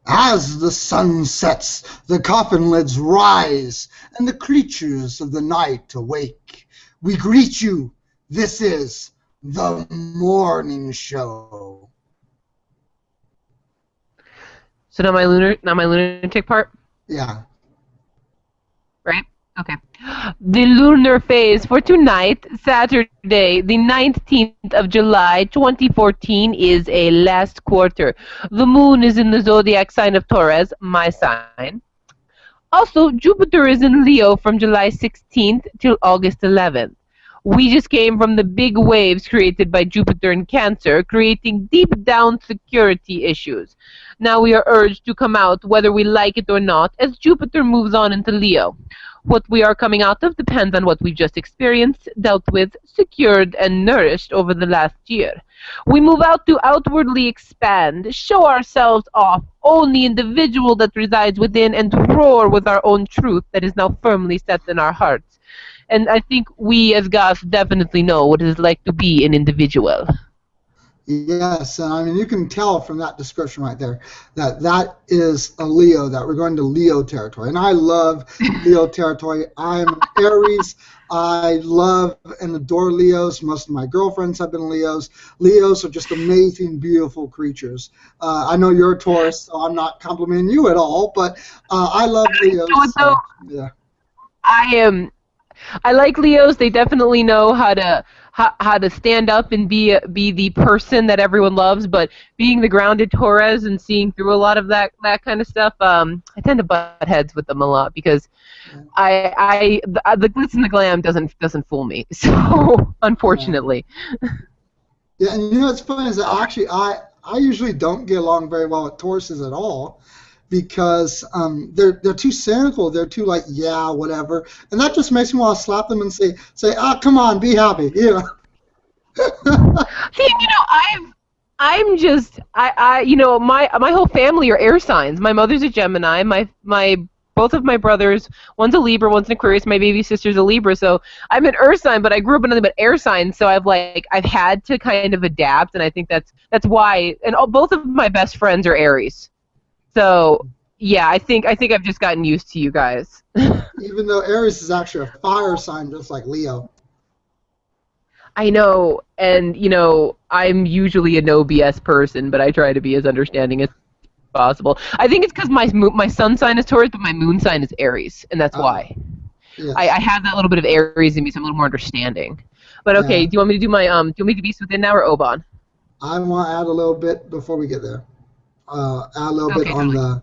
As the sun sets, the coffin lids rise, and the creatures of the night awake. We greet you. This is the Mourning Show. So now my lunatic part? Yeah. Right? Okay. The lunar phase for tonight, Saturday, the 19th of July, 2014, is a last quarter. The moon is in the zodiac sign of Taurus, my sign. Also, Jupiter is in Leo from July 16th till August 11th. We just came from the big waves created by Jupiter in Cancer, creating deep down security issues. Now we are urged to come out whether we like it or not, as Jupiter moves on into Leo. What we are coming out of depends on what we've just experienced, dealt with, secured, and nourished over the last year. We move out to outwardly expand, show ourselves off, own the individual that resides within, and roar with our own truth that is now firmly set in our hearts. And I think we as goths definitely know what it is like to be an individual. Yes, and I mean, you can tell from that description right there that that is a Leo, that we're going to Leo territory. And I love Leo territory. I'm an Aries. I love and adore Leos. Most of my girlfriends have been Leos. Leos are just amazing, beautiful creatures. I know you're a Taurus, so I'm not complimenting you at all, but I love Leos. So, yeah. I like Leos. They definitely know how to stand up and be the person that everyone loves. But being the grounded Taurus and seeing through a lot of that kind of stuff, I tend to butt heads with them a lot because the glitz and the glam doesn't fool me. So unfortunately. Yeah, and you know what's funny is that actually I usually don't get along very well with Tauruses at all. Because they're too cynical, they're too like, yeah, whatever, and that just makes me want to slap them and say, come on, be happy, you know. See, you know, I'm just you know, my whole family are air signs. My mother's a Gemini. My both of my brothers, one's a Libra, one's an Aquarius. My baby sister's a Libra. So I'm an earth sign, but I grew up in nothing but air signs. So I've had to kind of adapt, and I think that's why. And both of my best friends are Aries. So, yeah, I think I've just gotten used to you guys. Even though Aries is actually a fire sign, just like Leo. I know, and, you know, I'm usually a no BS person, but I try to be as understanding as possible. I think it's because my sun sign is Taurus, but my moon sign is Aries, and that's why. Yes. I have that little bit of Aries in me, so I'm a little more understanding. But, okay, do you want me to do my, do you want me to Beast Within now or Oban? I want to add a little bit before we get there. Add a little bit on the...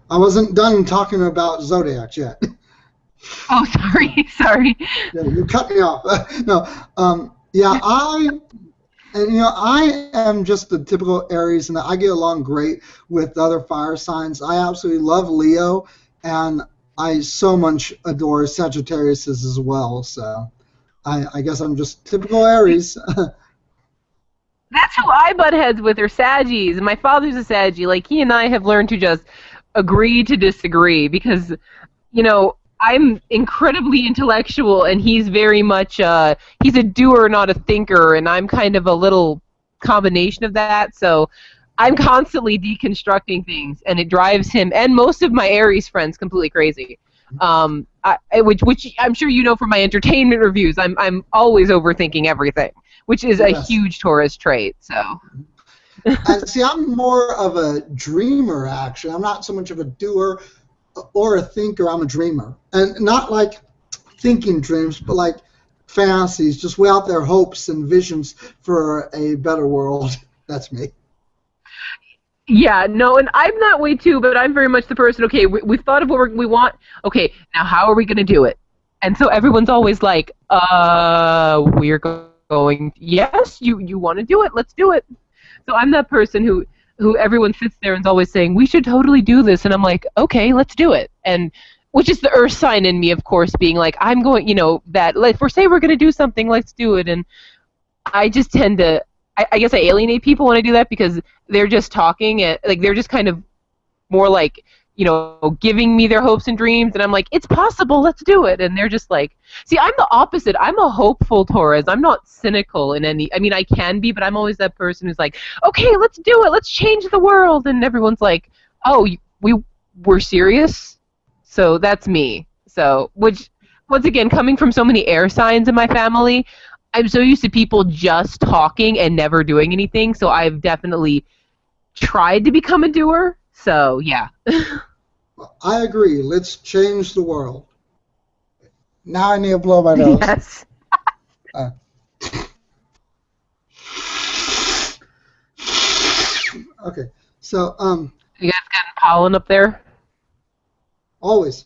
I wasn't done talking about Zodiacs yet. Oh, sorry. Yeah, you cut me off. No, yeah, I am just the typical Aries, and I get along great with other fire signs. I absolutely love Leo, and I so much adore Sagittarius as well. So I guess I'm just typical Aries. That's who I butt heads with, are Saggies. And my father's a Saggy. Like, he and I have learned to just agree to disagree because, you know, I'm incredibly intellectual and he's very much, he's a doer, not a thinker, and I'm kind of a little combination of that. So I'm constantly deconstructing things, and it drives him and most of my Aries friends completely crazy. Which I'm sure you know from my entertainment reviews. I'm always overthinking everything, which is a huge Taurus trait. So, and see, I'm more of a dreamer. Actually, I'm not so much of a doer or a thinker. I'm a dreamer, and not like thinking dreams, but like fantasies, just way out there, hopes and visions for a better world. That's me. Yeah, no, and I'm that way too, but I'm very much the person, okay, we've thought of what we want, okay, now how are we going to do it? And so everyone's always like, we're going, yes, you want to do it, let's do it. So I'm that person who everyone sits there and is always saying, we should totally do this, and I'm like, okay, let's do it. And which is the earth sign in me, of course, being like, I'm going, you know, that, if we're saying we're going to do something, let's do it. And I just tend to, I guess I alienate people when I do that because they're just talking and like they're just kind of more like, you know, giving me their hopes and dreams, and I'm like, it's possible, let's do it. And they're just like, see, I'm the opposite. I'm a hopeful Taurus. I'm not cynical in any, I mean, I can be, but I'm always that person who's like, okay, let's do it. Let's change the world. And everyone's like, oh, we were serious? So that's me. So, which, once again, coming from so many air signs in my family, I'm so used to people just talking and never doing anything. So I've definitely tried to become a doer. So, yeah. I agree. Let's change the world. Now I need to blow my nose. Yes. Uh, okay. So, You guys got pollen up there? always.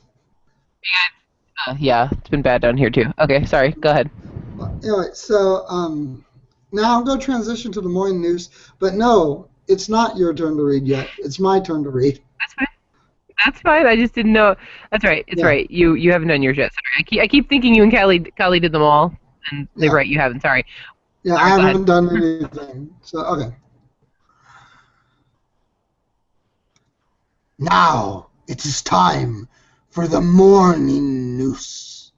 Yeah, it's been bad down here too. Okay, sorry. Go ahead. Anyway, so now I'm going to transition to the morning news. But no, it's not your turn to read yet. It's my turn to read. That's fine. That's fine. I just didn't know. That's right. It's Yeah. right. You haven't done yours yet. Sorry. I keep thinking you and Callie did them all, and they're Yeah. right. You haven't. Sorry. Yeah, Sorry, I go haven't ahead. done anything. So, okay. Now it is time for the morning news.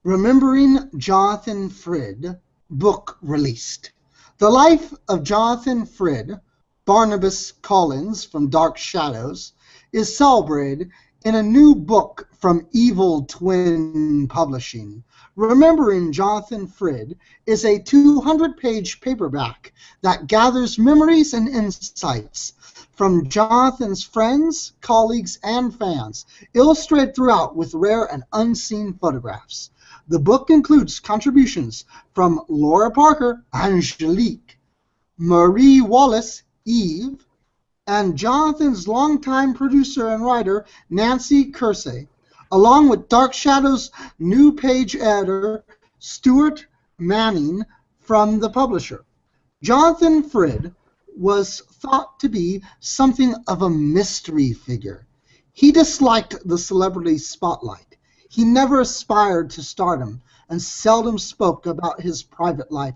Remembering Jonathan Frid book released. The life of Jonathan Frid, Barnabas Collins from Dark Shadows, is celebrated in a new book from Evil Twin Publishing. Remembering Jonathan Frid is a 200-page paperback that gathers memories and insights from Jonathan's friends, colleagues, and fans, illustrated throughout with rare and unseen photographs. The book includes contributions from Laura Parker, Angelique, Marie Wallace, Eve, and Jonathan's longtime producer and writer, Nancy Kersey, along with Dark Shadows' new page editor, Stuart Manning, from the publisher. Jonathan Frid was thought to be something of a mystery figure. He disliked the celebrity spotlight. He never aspired to stardom and seldom spoke about his private life.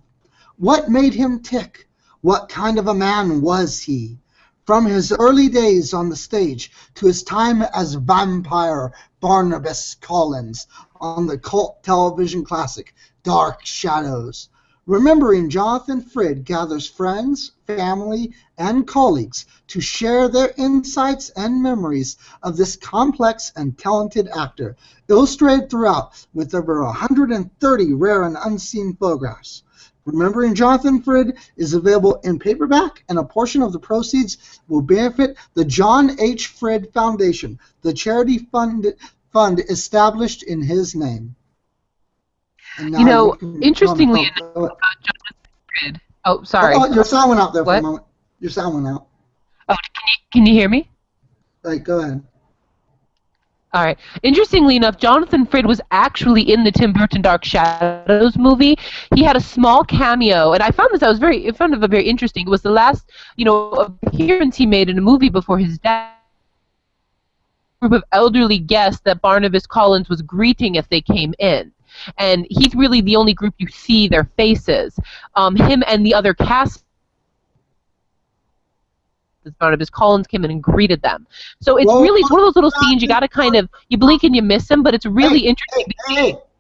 What made him tick? What kind of a man was he? From his early days on the stage to his time as vampire Barnabas Collins on the cult television classic Dark Shadows. Remembering Jonathan Frid gathers friends, family, and colleagues to share their insights and memories of this complex and talented actor, illustrated throughout with over 130 rare and unseen photographs. Remembering Jonathan Frid is available in paperback, and a portion of the proceeds will benefit the John H. Frid Foundation, the charity fund established in his name. And now You know, can interestingly comment. enough, about Jonathan Frid. Oh, sorry. Your sound went out there for a What? moment. Your sound went out. Oh, can you hear me? Right, go ahead. All right. Interestingly enough, Jonathan Frid was actually in the Tim Burton Dark Shadows movie. He had a small cameo, and I found this. I found it very interesting. It was the last, appearance he made in a movie before his death. Group of elderly guests that Barnabas Collins was greeting as they came in. And he's really the only group you see their faces. Him and the other cast, Barnabas Collins came in and greeted them. So it's it's one of those little scenes you got to kind of, you blink and you miss them, but it's really interesting.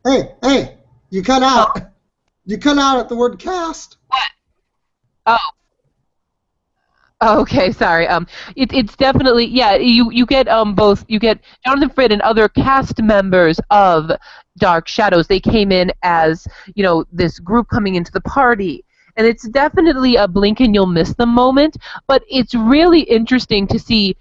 Hey, you cut out. You cut out at the word cast. What? Oh. Okay, sorry. It's definitely, yeah. You get both. You get Jonathan Frid and other cast members of Dark Shadows. They came in as this group coming into the party, and it's definitely a blink and you'll miss them moment. But it's really interesting to see,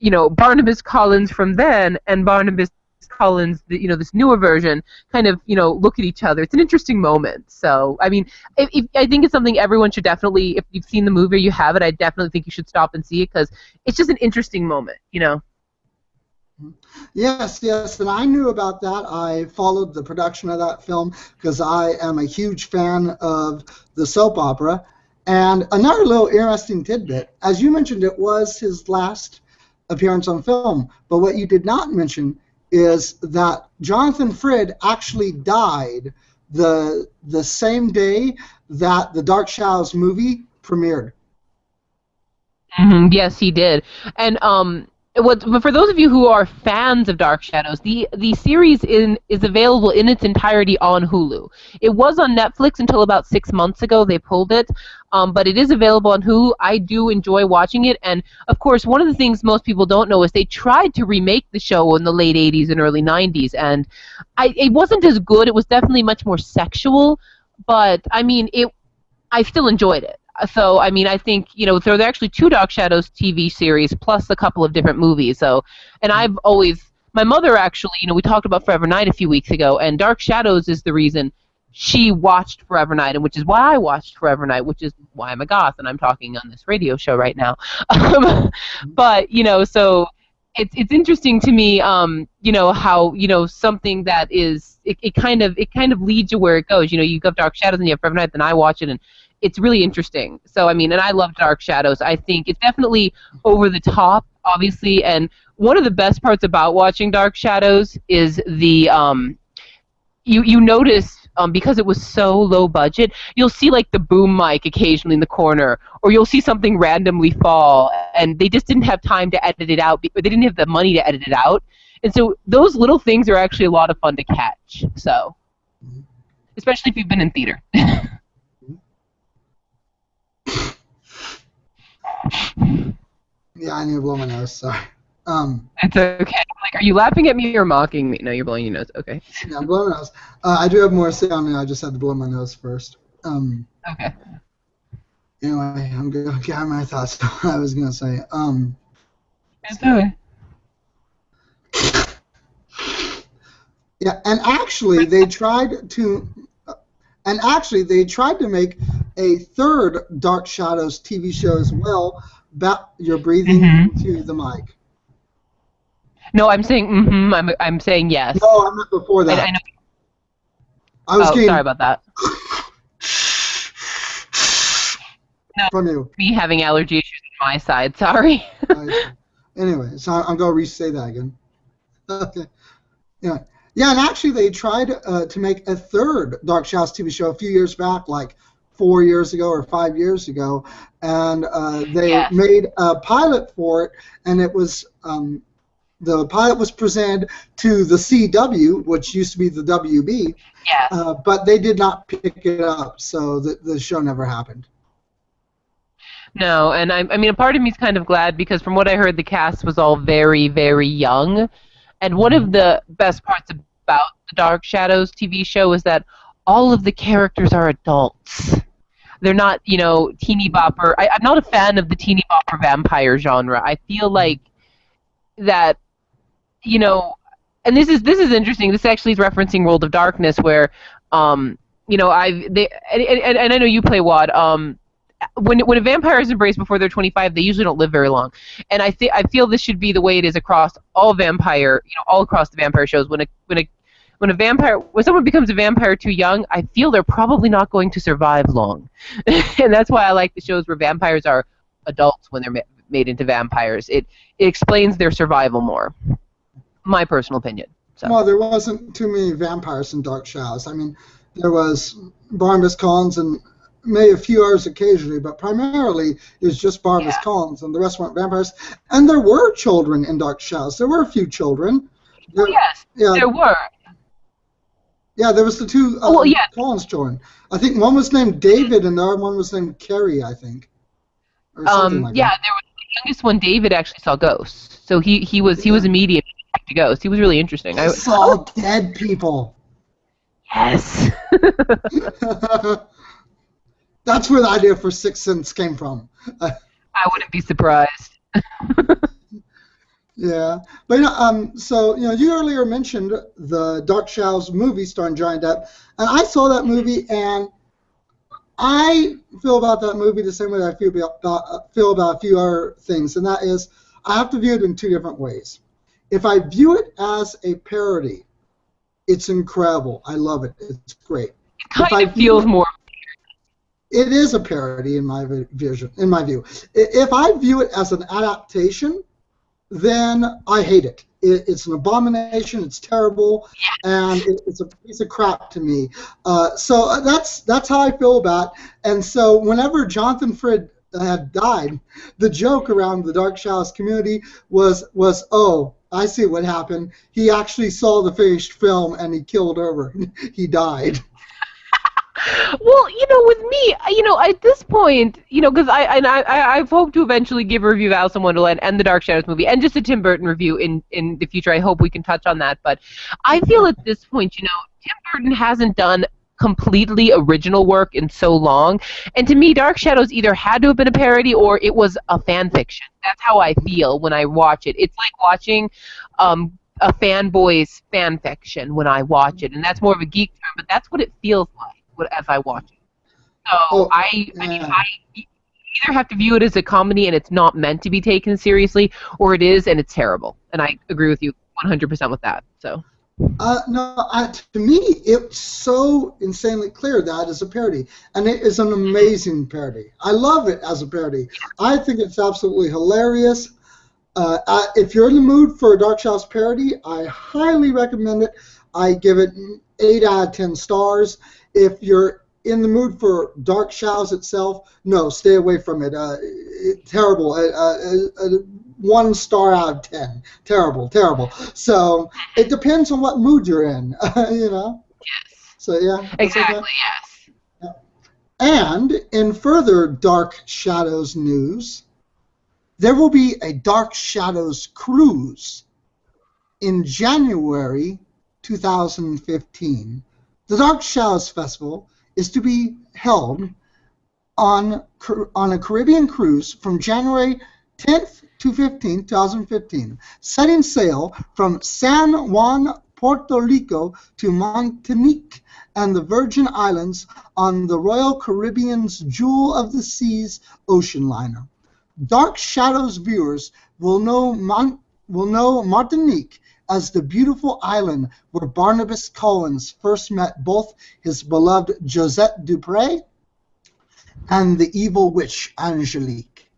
Barnabas Collins from then and Barnabas Collins, this newer version, kind of, look at each other. It's an interesting moment. So, I mean, I think it's something everyone should definitely, if you've seen the movie or you have it, I definitely think you should stop and see it because it's just an interesting moment, Yes, and I knew about that. I followed the production of that film because I am a huge fan of the soap opera. And another little interesting tidbit, as you mentioned, it was his last appearance on film. But what you did not mention is that Jonathan Frid actually died the same day that the Dark Shadows movie premiered. Mm-hmm. Yes, he did. And But for those of you who are fans of Dark Shadows, the series is available in its entirety on Hulu. It was on Netflix until about 6 months ago. They pulled it, but it is available on Hulu. I do enjoy watching it, and of course, one of the things most people don't know is they tried to remake the show in the late '80s and early '90s, and it wasn't as good. It was definitely much more sexual, but I mean, I still enjoyed it. So, I mean, I think, there are actually two Dark Shadows TV series plus a couple of different movies. So, and my mother actually, we talked about Forever Night a few weeks ago, and Dark Shadows is the reason she watched Forever Night, and which is why I watched Forever Night, which is why I'm a goth and I'm talking on this radio show right now. But, so it's interesting to me, how, something that is, it kind of leads you where it goes. You have Dark Shadows and you have Forever Night, then I watch it, and it's really interesting. So, I mean, and I love Dark Shadows. I think it's definitely over the top, obviously, and one of the best parts about watching Dark Shadows is the, you notice, because it was so low budget, you'll see, like, the boom mic occasionally in the corner, or you'll see something randomly fall, and they just didn't have time to edit it out, or they didn't have the money to edit it out. And so those little things are actually a lot of fun to catch, so, especially if you've been in theater. Yeah, I need to blow my nose. Sorry. It's okay. Like, are you laughing at me or mocking me? No, you're blowing your nose. Okay. Yeah, I'm blowing my nose. I do have more to say on it. I just had to blow my nose first. Okay. Anyway, I'm going to gather my thoughts. What I was going to say. It's okay. Yeah, and actually they tried to make a third Dark Shadows TV show as well. You're breathing into the mic. No, I'm saying I'm saying yes. No, I'm not before that. I know. I was sorry about that. No, from you. Me having allergy issues on my side. Sorry. Anyway, so I'm going to re-say that again. Okay. Yeah. Yeah, and actually they tried to make a third Dark Shadows TV show a few years back, like 4 years ago or 5 years ago, and they made a pilot for it, and it was the pilot was presented to the CW, which used to be the WB, but they did not pick it up, so the show never happened. No, and I mean, a part of me is kind of glad because from what I heard, the cast was all very, very young, and one of the best parts about the Dark Shadows TV show is that all of the characters are adults. They're not, teeny bopper. I'm not a fan of the teeny bopper vampire genre. I feel like that, and this is interesting. This actually is referencing World of Darkness, where, and I know you play WoD. When a vampire is embraced before they're 25, they usually don't live very long. And I feel this should be the way it is across all across the vampire shows. When someone becomes a vampire too young, I feel they're probably not going to survive long. And that's why I like the shows where vampires are adults when they're made into vampires. It explains their survival more. My personal opinion. So. Well, there wasn't too many vampires in Dark Shadows. I mean, there was Barnabas Collins and maybe a few others occasionally, but primarily it was just Barnabas Collins, and the rest weren't vampires. And there were children in Dark Shadows. There were a few children. There were. Yeah, there was the two Collins children. I think one was named David and the other one was named Carrie, I think. Or something like that. There was the youngest one, David, actually saw ghosts. So he was immediate to ghosts. He was really interesting. He saw dead people. Yes. That's where the idea for Sixth Sense came from. I wouldn't be surprised. Yeah, but so you earlier mentioned the Dark Shadows movie starring Johnny Depp, and I saw that movie, and I feel about that movie the same way I feel about a few other things, and that is I have to view it in two different ways. If I view it as a parody, it's incredible. I love it. It's great. It kind of feels more. It is a parody in my vision. In my view, if I view it as an adaptation, then I hate it. It's an abomination. It's terrible, and it's a piece of crap to me. So that's how I feel about it. And so whenever Jonathan Frid had died. The joke around the Dark Shadows community was oh, I see what happened. He actually saw the finished film and he killed over. He died. Well, with me, at this point, because I've hoped to eventually give a review of Alice in Wonderland and the Dark Shadows movie, and just a Tim Burton review in the future. I hope we can touch on that. But I feel at this point, Tim Burton hasn't done completely original work in so long, and to me, Dark Shadows either had to have been a parody or it was a fan fiction. That's how I feel when I watch it. It's like watching a fanboy's fan fiction when I watch it, and that's more of a geek term, but that's what it feels like as I watch it. So I mean, I either have to view it as a comedy and it's not meant to be taken seriously, or it is and it's terrible. And I agree with you 100% with that. So. No, to me, it's so insanely clear that is a parody, and it is an amazing parody. I love it as a parody. I think it's absolutely hilarious. If you're in the mood for a Dark Shadows parody, I highly recommend it. I give it 8 out of 10 stars. If you're in the mood for Dark Shadows itself, no, stay away from it. Terrible. 1 star out of 10. Terrible, terrible. So it depends on what mood you're in, Yes. So yeah. Exactly. Okay. Yes. Yeah. And in further Dark Shadows news, there will be a Dark Shadows cruise in January 2015. The Dark Shadows Festival is to be held on a Caribbean cruise from January 10th to 15th, 2015, setting sail from San Juan, Puerto Rico to Martinique and the Virgin Islands on the Royal Caribbean's Jewel of the Seas ocean liner. Dark Shadows viewers will know Martinique as the beautiful island where Barnabas Collins first met both his beloved Josette Dupré and the evil witch Angelique.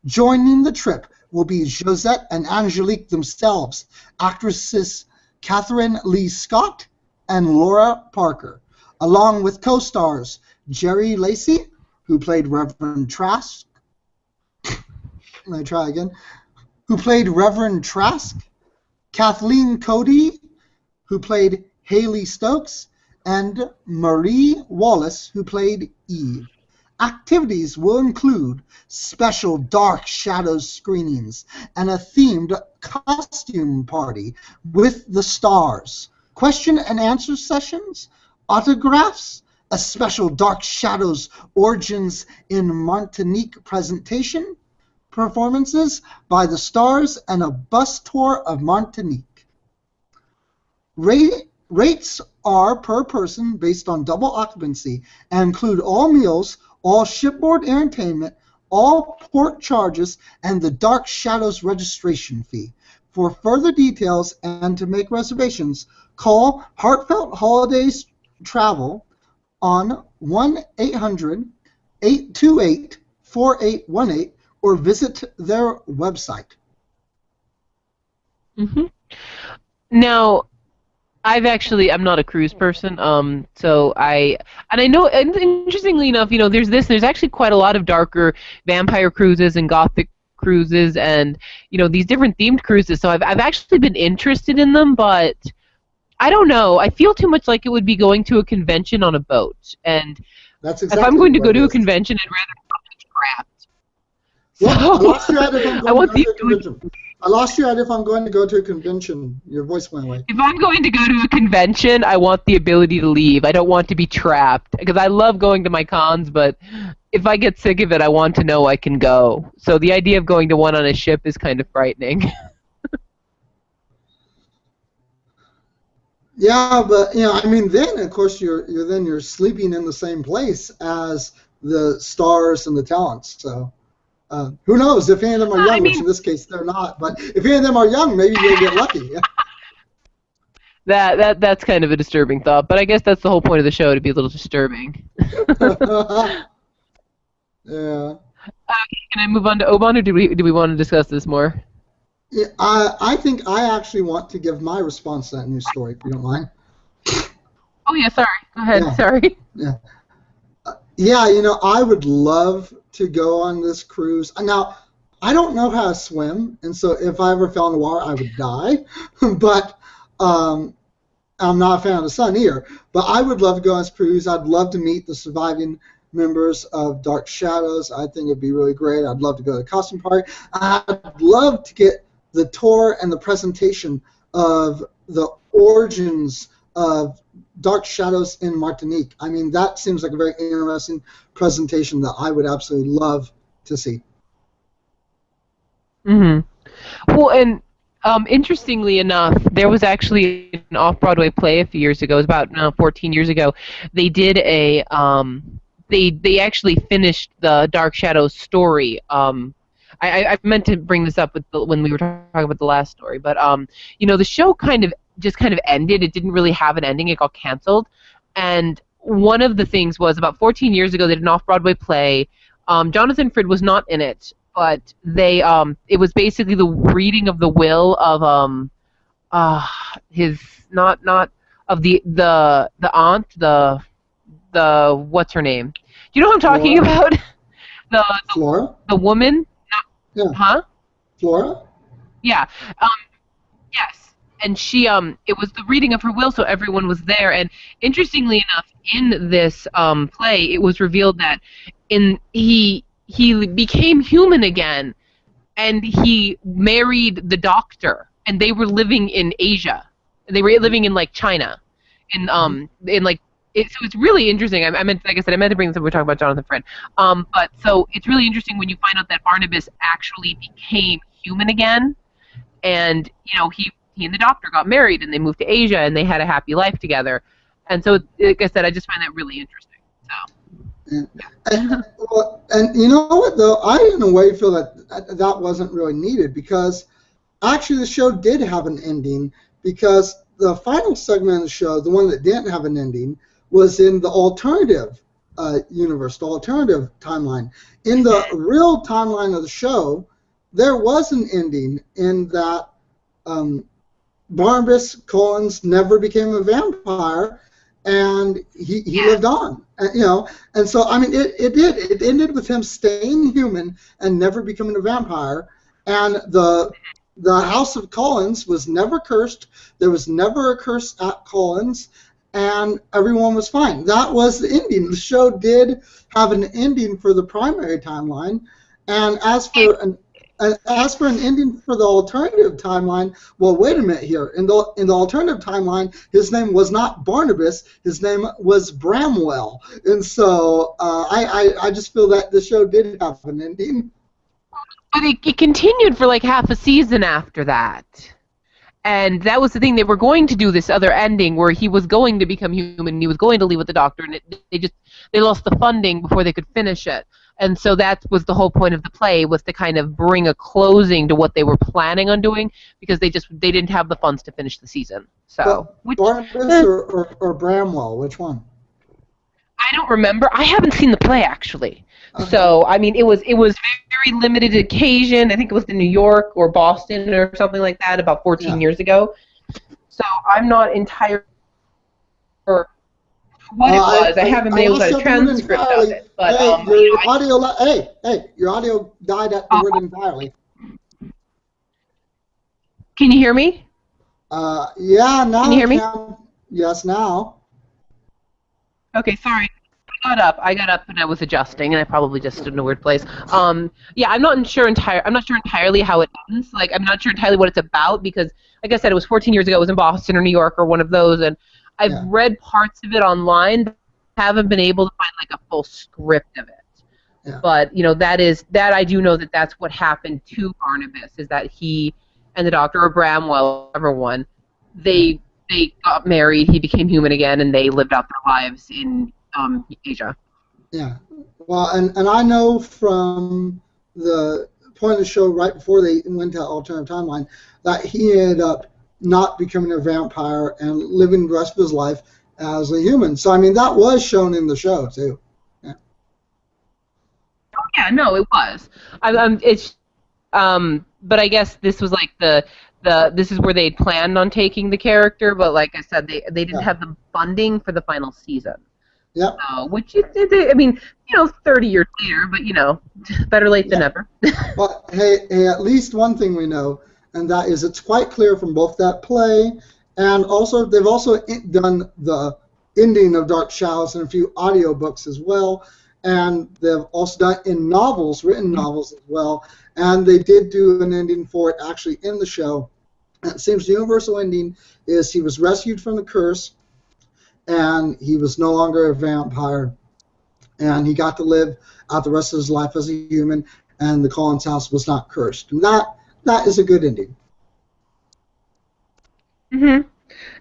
Joining the trip will be Josette and Angelique themselves, actresses Catherine Lee Scott and Laura Parker, along with co-stars Jerry Lacey, who played Reverend Trask. Let me try again. Who played Reverend Trask, Kathleen Cody, who played Haley Stokes, and Marie Wallace, who played Eve. Activities will include special Dark Shadows screenings and a themed costume party with the stars, question and answer sessions, autographs, a special Dark Shadows Origins in Martinique presentation, performances by the stars, and a bus tour of Martinique. Rates are per person based on double occupancy and include all meals, all shipboard entertainment, all port charges, and the Dark Shadows registration fee. For further details and to make reservations, call Heartfelt Holidays Travel on 1-800-828-4818 or visit their website. Mm-hmm. Now, I'm not a cruise person, so I know, and interestingly enough, there's actually quite a lot of darker vampire cruises and gothic cruises and, these different themed cruises, so I've actually been interested in them, but I don't know, I feel too much like it would be going to a convention on a boat, and that's exactly if I'm going to go to a convention, I'd rather not be trapped. Well, So, I lost you at if I'm going to go to a convention. Your voice went away. If I'm going to go to a convention, I want the ability to leave. I don't want to be trapped. Because I love going to my cons, but if I get sick of it, I want to know I can go. So the idea of going to one on a ship is kind of frightening. Yeah, but then of course you're sleeping in the same place as the stars and the talents. So. Who knows if any of them are young, which in this case they're not. But if any of them are young, maybe you'll get lucky. That's kind of a disturbing thought, but I guess that's the whole point of the show, to be a little disturbing. Yeah. Can I move on to Oban, or do we want to discuss this more? Yeah, I think I actually want to give my response to that news story, if you don't mind. Oh yeah, sorry. Go ahead. Yeah. Sorry. Yeah. Yeah, I would love to go on this cruise. Now, I don't know how to swim, and so if I ever fell in the water, I would die. But I'm not a fan of the sun either. But I would love to go on this cruise. I'd love to meet the surviving members of Dark Shadows. I think it'd be really great. I'd love to go to the costume party. I'd love to get the tour and the presentation of the origins of Dark Shadows in Martinique. I mean, that seems like a very interesting presentation that I would absolutely love to see. Mm-hmm. Well, and interestingly enough, there was actually an off-Broadway play a few years ago. It was about 14 years ago. They did a they actually finished the Dark Shadows story. I meant to bring this up when we were talking about the last story, but the show kind of ended. It didn't really have an ending. It got canceled, and one of the things was about 14 years ago they did an off-Broadway play. Jonathan Frid was not in it, but they it was basically the reading of the will of his not of the aunt, the what's her name? Do you know who I'm talking about? Flora? The woman? Yeah. Huh? Flora? Yeah. Yes. And she it was the reading of her will, so everyone was there. And interestingly enough, in this play, it was revealed that he became human again, and he married the doctor, and they were living in Asia. They were living in like China, in like. So it's really interesting. I meant, like I said, I meant to bring this up. We're talking about Jonathan Frid. But so it's really interesting when you find out that Barnabas actually became human again, and he and the doctor got married, and they moved to Asia, and they had a happy life together. And so, like I said, I just find that really interesting. So. And you know what though? I in a way feel that wasn't really needed, because actually the show did have an ending, because the final segment of the show, the one that didn't have an ending, was in the alternative universe, the alternative timeline. In the real timeline of the show, there was an ending in that Barnabas Collins never became a vampire, and he lived on. And so I mean, it ended with him staying human and never becoming a vampire, and the House of Collins was never cursed. There was never a curse at Collins, and everyone was fine. That was the ending. The show did have an ending for the primary timeline, and as for an ending for the alternative timeline, well, wait a minute here. In the alternative timeline, his name was not Barnabas. His name was Bramwell, and so I just feel that the show did have an ending. But it continued for like half a season after that. And that was the thing. They were going to do this other ending where he was going to become human and he was going to leave with the doctor, and they lost the funding before they could finish it. And so that was the whole point of the play, was to kind of bring a closing to what they were planning on doing, because they didn't have the funds to finish the season. So Barnabas or Bramwell, which one? I don't remember. I haven't seen the play actually. Okay. So I mean, it was very limited occasion. I think it was in New York or Boston or something like that about 14 years ago. So I'm not entirely sure what it was. I haven't been able to transcript of it. But your audio died at the word entirely. Can you hear me? Yeah, now. Can you hear me? Yes, now. Okay, sorry. I got up and I was adjusting, and I probably just stood in a weird place. Yeah, I'm not sure entirely how it ends. Like, I'm not sure entirely what it's about, because, like I said, it was 14 years ago. It was in Boston or New York or one of those, and I've read parts of it online, but haven't been able to find like a full script of it. Yeah. But that I do know that's what happened to Barnabas, is that he and the doctor, or Bramwell, whichever one, they got married. He became human again, and they lived out their lives in Asia. Yeah. Well, and I know from the point of the show right before they went to alternative timeline that he ended up not becoming a vampire and living the rest of his life as a human. So I mean, that was shown in the show too. Yeah. Oh yeah, no, it was. But I guess this was like this is where they planned on taking the character, but like I said, they didn't have the funding for the final season. Yep. Which I mean, 30 years later, but better late than Yep. never. Well, hey, at least one thing we know, and that is it's quite clear from both that play and also they've also done the ending of Dark Shadows in a few audiobooks as well, and they've also done in novels, written novels as well, and they did do an ending for it actually in the show. And it seems the universal ending is he was rescued from the curse, and he was no longer a vampire, and he got to live out the rest of his life as a human, and the Collins house was not cursed. And that is a good ending. And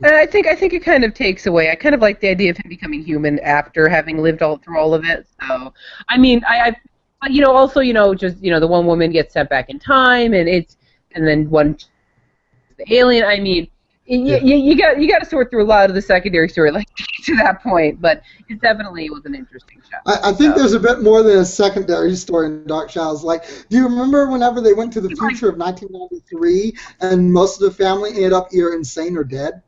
I think it kind of takes away. I kind of like the idea of him becoming human after having lived through all of it. So, I mean, but also, just the one woman gets sent back in time, and then one the alien. I mean, you got to sort through a lot of the secondary story like to that point. But it definitely was an interesting show. I think there's a bit more than a secondary story in Dark Shadows. Like, do you remember whenever they went to the future of 1993 and most of the family ended up either insane or dead?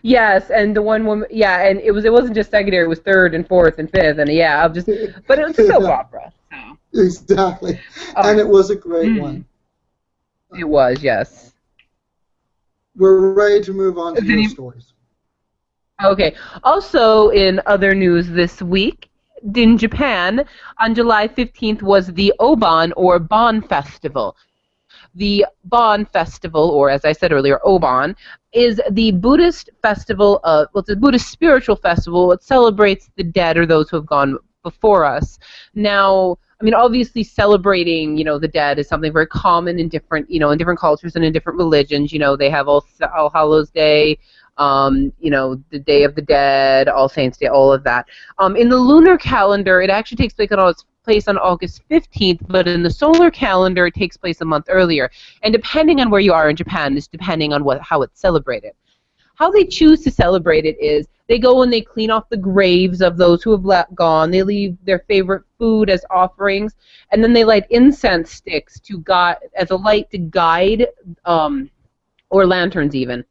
Yes, and the one woman, and it wasn't just secondary; it was third and fourth and fifth, and but it was a soap opera. So. Exactly, and it was a great one. It was, yes. We're ready to move on to your stories. Okay. Also, in other news this week, in Japan, on July 15th was the Obon, or Bon Festival. The Bon Festival, or as I said earlier, Obon, is the Buddhist festival it's a Buddhist spiritual festival. It celebrates the dead or those who have gone before us. Now, I mean, obviously celebrating, the dead is something very common in different, in different cultures and in different religions. They have All Hallows Day, the Day of the Dead, All Saints Day, all of that. In the lunar calendar, it actually takes place on August 15th, but in the solar calendar, it takes place a month earlier. And depending on where you are in Japan, is depending on how it's celebrated. How they choose to celebrate it is they go and they clean off the graves of those who have gone. They leave their favorite food as offerings, and then they light incense sticks as a light to guide, or lanterns even,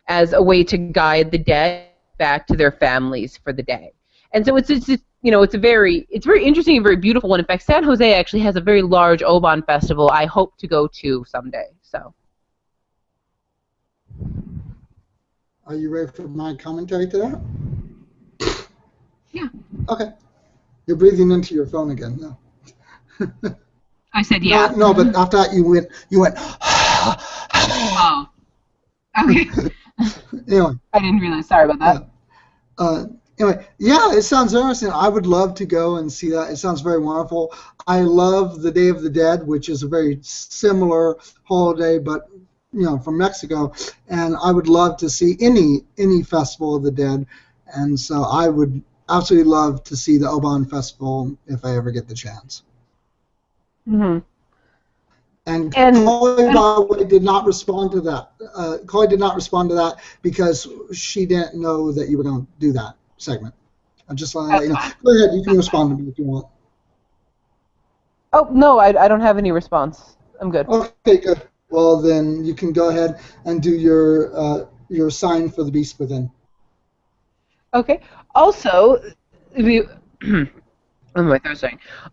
as a way to guide the dead back to their families for the day. And so it's a very interesting and very beautiful one. In fact, San Jose actually has a very large Obon festival I hope to go to someday. So. Are you ready for my commentary to that? Yeah. Okay. You're breathing into your phone again, no? I said yeah. No, but after that you went. Oh. Okay. Anyway. I didn't realize. Sorry about that. Anyway, yeah, it sounds interesting. I would love to go and see that. It sounds very wonderful. I love the Day of the Dead, which is a very similar holiday, but from Mexico, and I would love to see any festival of the dead, and so I would absolutely love to see the Obon Festival if I ever get the chance. Mm-hmm. And Chloe, by the way, did not respond to that. Chloe did not respond to that because she didn't know that you were going to do that segment. I just want to let you know. Go ahead, you can respond to me if you want. Oh, no, I don't have any response. I'm good. Okay, good. Well, then you can go ahead and do your sign for the beast within. Okay. Also,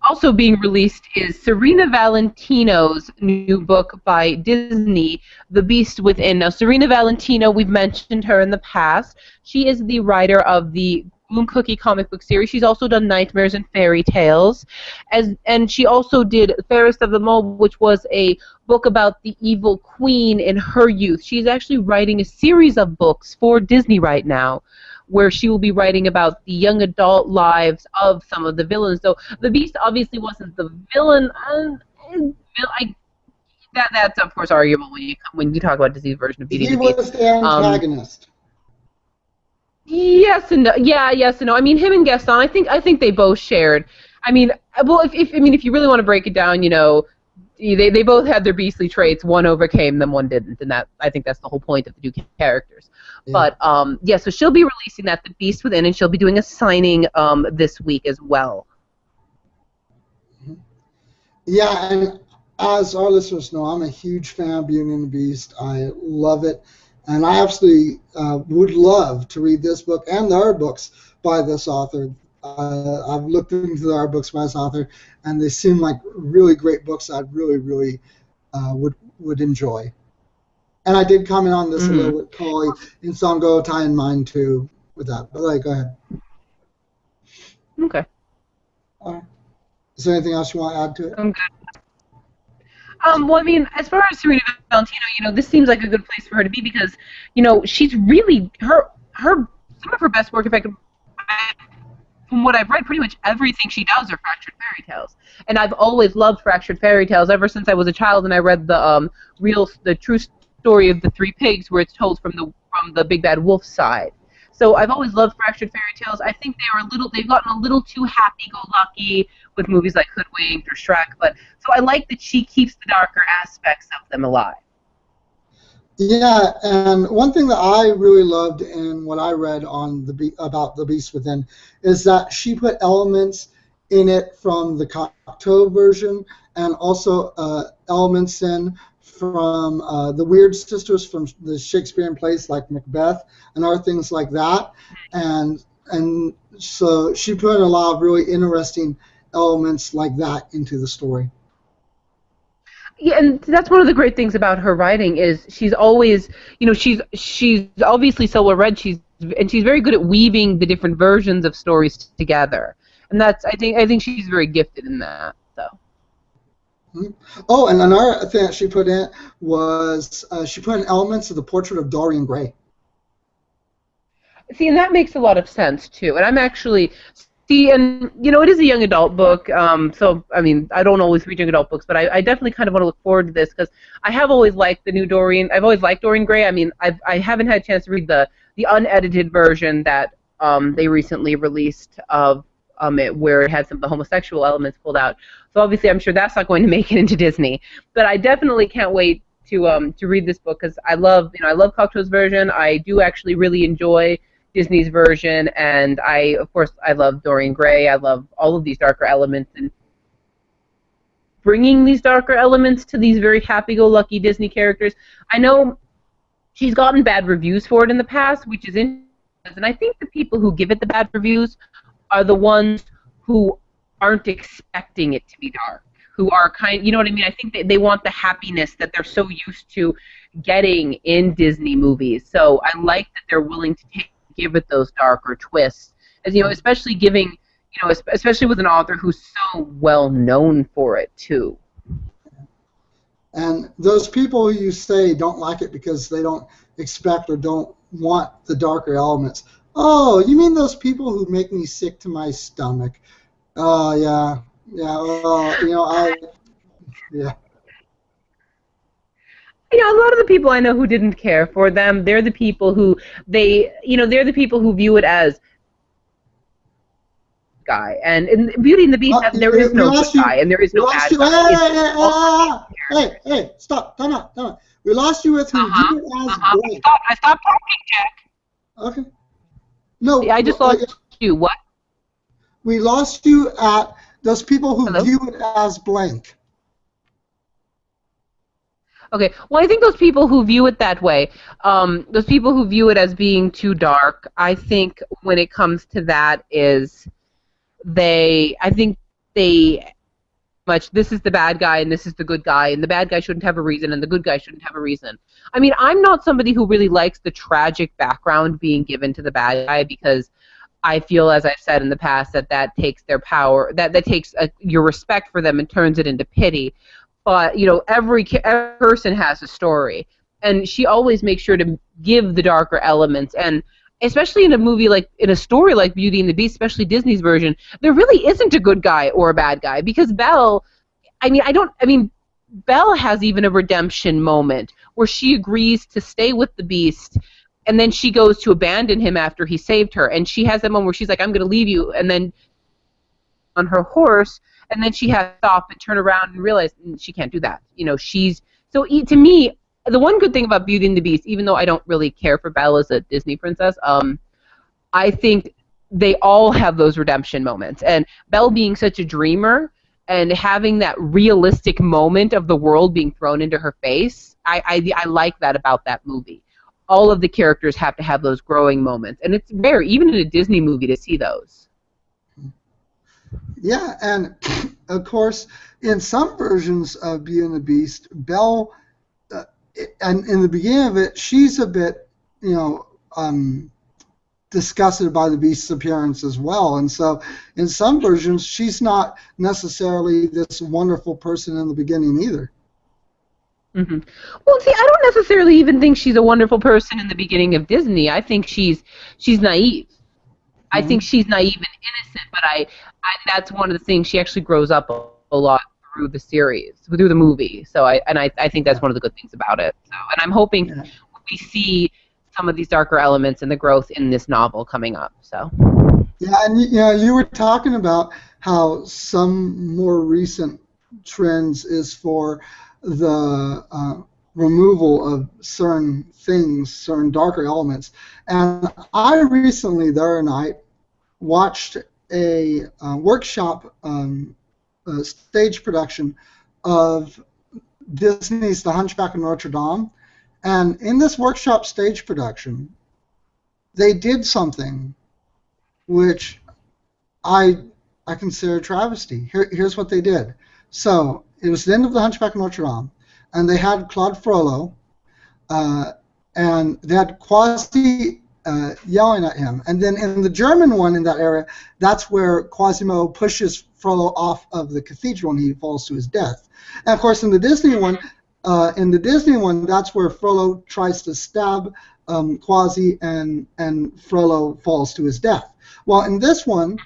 also being released is Serena Valentino's new book by Disney, The Beast Within. Now, Serena Valentino, we've mentioned her in the past. She is the writer of the Bloom Cookie comic book series. She's also done Nightmares and Fairy Tales, and she also did Fairest of Them All, which was a book about the evil queen in her youth. She's actually writing a series of books for Disney right now, where she will be writing about the young adult lives of some of the villains. So the Beast obviously wasn't the villain. That's of course arguable when you talk about Disney's version of Beauty and the Beast. He was the antagonist. Yes and no. Yeah, yes and no. I mean, him and Gaston, I think they both shared. I mean, well, if you really want to break it down, they both had their beastly traits. One overcame them, one didn't, and I think that's the whole point of the two characters. Yeah. But so she'll be releasing that, The Beast Within, and she'll be doing a signing this week as well. Yeah, and as our listeners know, I'm a huge fan of Beauty and the Beast. I love it. And I absolutely would love to read this book and the other books by this author. I've looked into the art books by this author, and they seem like really great books I'd really, really would enjoy. And I did comment on this a little bit, Polly, in Songo, tie in mind too with that. But go ahead. Okay. All right. Is there anything else you want to add to it? I'm good. Well, I mean, as far as Serena Valentino, this seems like a good place for her to be because, she's really some of her best work. In fact, from what I've read, pretty much everything she does are fractured fairy tales, and I've always loved fractured fairy tales ever since I was a child, and I read the true story of the three pigs, where it's told from the big bad wolf side. So I've always loved fractured fairy tales. I think they've gotten a little too happy-go-lucky with movies like Hoodwinked or Shrek, but so I like that she keeps the darker aspects of them alive. Yeah, and one thing that I really loved in what I read on about The Beast Within is that she put elements in it from the Cocteau version and also elements in from the Weird Sisters from the Shakespearean plays like Macbeth and other things like that. And so she put a lot of really interesting elements like that into the story. Yeah, and that's one of the great things about her writing is she's always, she's obviously so well read. She's very good at weaving the different versions of stories together, and that's I think she's very gifted in that. So. Oh, and another thing that she put in was she put in elements of the Portrait of Dorian Gray. See, and that makes a lot of sense too. And I'm actually. And it is a young adult book, so I mean, I don't always read young adult books, but I definitely kind of want to look forward to this because I have always liked the new Dorian. I've always liked Dorian Gray. I mean, I haven't had a chance to read the unedited version that they recently released of it, where it had some of the homosexual elements pulled out. So obviously, I'm sure that's not going to make it into Disney. But I definitely can't wait to read this book because I love Cocteau's version. I do actually really enjoy Disney's version, and I love Dorian Gray. I love all of these darker elements, and bringing these darker elements to these very happy-go-lucky Disney characters. I know she's gotten bad reviews for it in the past, which is interesting, and I think the people who give it the bad reviews are the ones who aren't expecting it to be dark, who are you know what I mean? I think they want the happiness that they're so used to getting in Disney movies. So I like that they're willing to give it those darker twists, as especially giving, especially with an author who's so well known for it too. And those people who you say don't like it because they don't expect or don't want the darker elements. Oh, you mean those people who make me sick to my stomach? Oh, yeah. Yeah. A lot of the people I know who didn't care for them, they're the people who they're the people who view it as guy. And in Beauty and the Beast, there is no good guy, and there is no bad guy. Hey, stop, time out. We lost you with who viewed it as blank. I stopped talking, Jack. Okay. No. I just lost you. What? We lost you at those people who Hello? view it as blank. Okay, well, I think those people who view it that way, those people who view it as being too dark, I think when it comes to that is this is the bad guy and this is the good guy, and the bad guy shouldn't have a reason and the good guy shouldn't have a reason. I mean, I'm not somebody who really likes the tragic background being given to the bad guy because I feel, as I've said in the past, that takes their power, that takes your respect for them and turns it into pity. But, every person has a story, and she always makes sure to give the darker elements, and especially in a story like Beauty and the Beast, especially Disney's version, there really isn't a good guy or a bad guy, because Belle, Belle has even a redemption moment where she agrees to stay with the Beast, and then she goes to abandon him after he saved her, and she has that moment where she's like, I'm going to leave you, and then on her horse, and then she has to stop and turn around and realize she can't do that. To me, the one good thing about Beauty and the Beast, even though I don't really care for Belle as a Disney princess, I think they all have those redemption moments. And Belle being such a dreamer and having that realistic moment of the world being thrown into her face, I like that about that movie. all of the characters have to have those growing moments, and it's rare, even in a Disney movie, to see those. Yeah, and of course, in some versions of Beauty and the Beast, Belle, and in the beginning of it, she's a bit, disgusted by the Beast's appearance as well. And so, in some versions, she's not necessarily this wonderful person in the beginning either. Mm-hmm. Well, see, I don't necessarily even think she's a wonderful person in the beginning of Disney. I think she's naive. I think she's naive and innocent, but I that's one of the things. She actually grows up a lot through the series, through the movie. So I think that's one of the good things about it. So, and I'm hoping we see some of these darker elements and the growth in this novel coming up. So. Yeah, and you were talking about how some more recent trends is for the removal of certain things, certain darker elements. And I recently, the other night, watched a workshop stage production of Disney's The Hunchback of Notre Dame. And in this workshop stage production, they did something which I consider a travesty. Here's what they did. So it was the end of The Hunchback of Notre Dame, and they had Claude Frollo, and they had Quasi yelling at him. And then in the German one in that area, that's where Quasimo pushes Frollo off of the cathedral and he falls to his death. And of course, in the Disney one, that's where Frollo tries to stab Quasi and Frollo falls to his death. Well, in this one,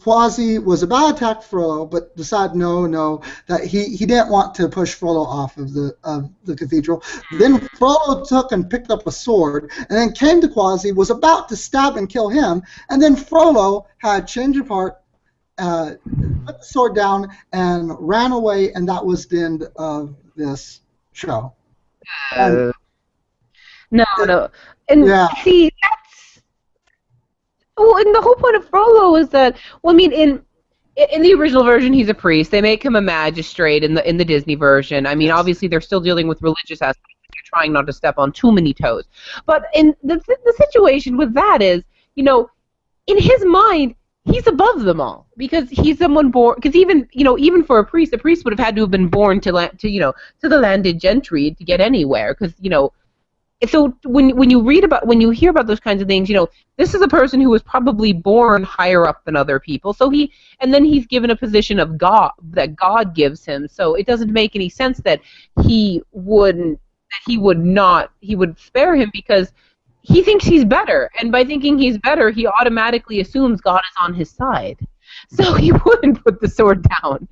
Quasi was about to attack Frollo, but decided no, that he didn't want to push Frollo off of the cathedral. Then Frollo took and picked up a sword, and then came to Quasi, was about to stab and kill him, and then Frollo had change of heart, put the sword down, and ran away, and that was the end of this show. No. And see, that's... Well, and the whole point of Frollo is that, well, I mean, in the original version, he's a priest. They make him a magistrate in the Disney version. I mean, obviously, they're still dealing with religious aspects. They're trying not to step on too many toes. But in the situation with that is, in his mind, he's above them all because he's someone born. Because even for a priest would have had to have been born to the landed gentry to get anywhere. Because so when you hear about those kinds of things, this is a person who was probably born higher up than other people. So then he's given a position of God that God gives him. So it doesn't make any sense that he would spare him because he thinks he's better, and by thinking he's better, he automatically assumes God is on his side. So he wouldn't put the sword down.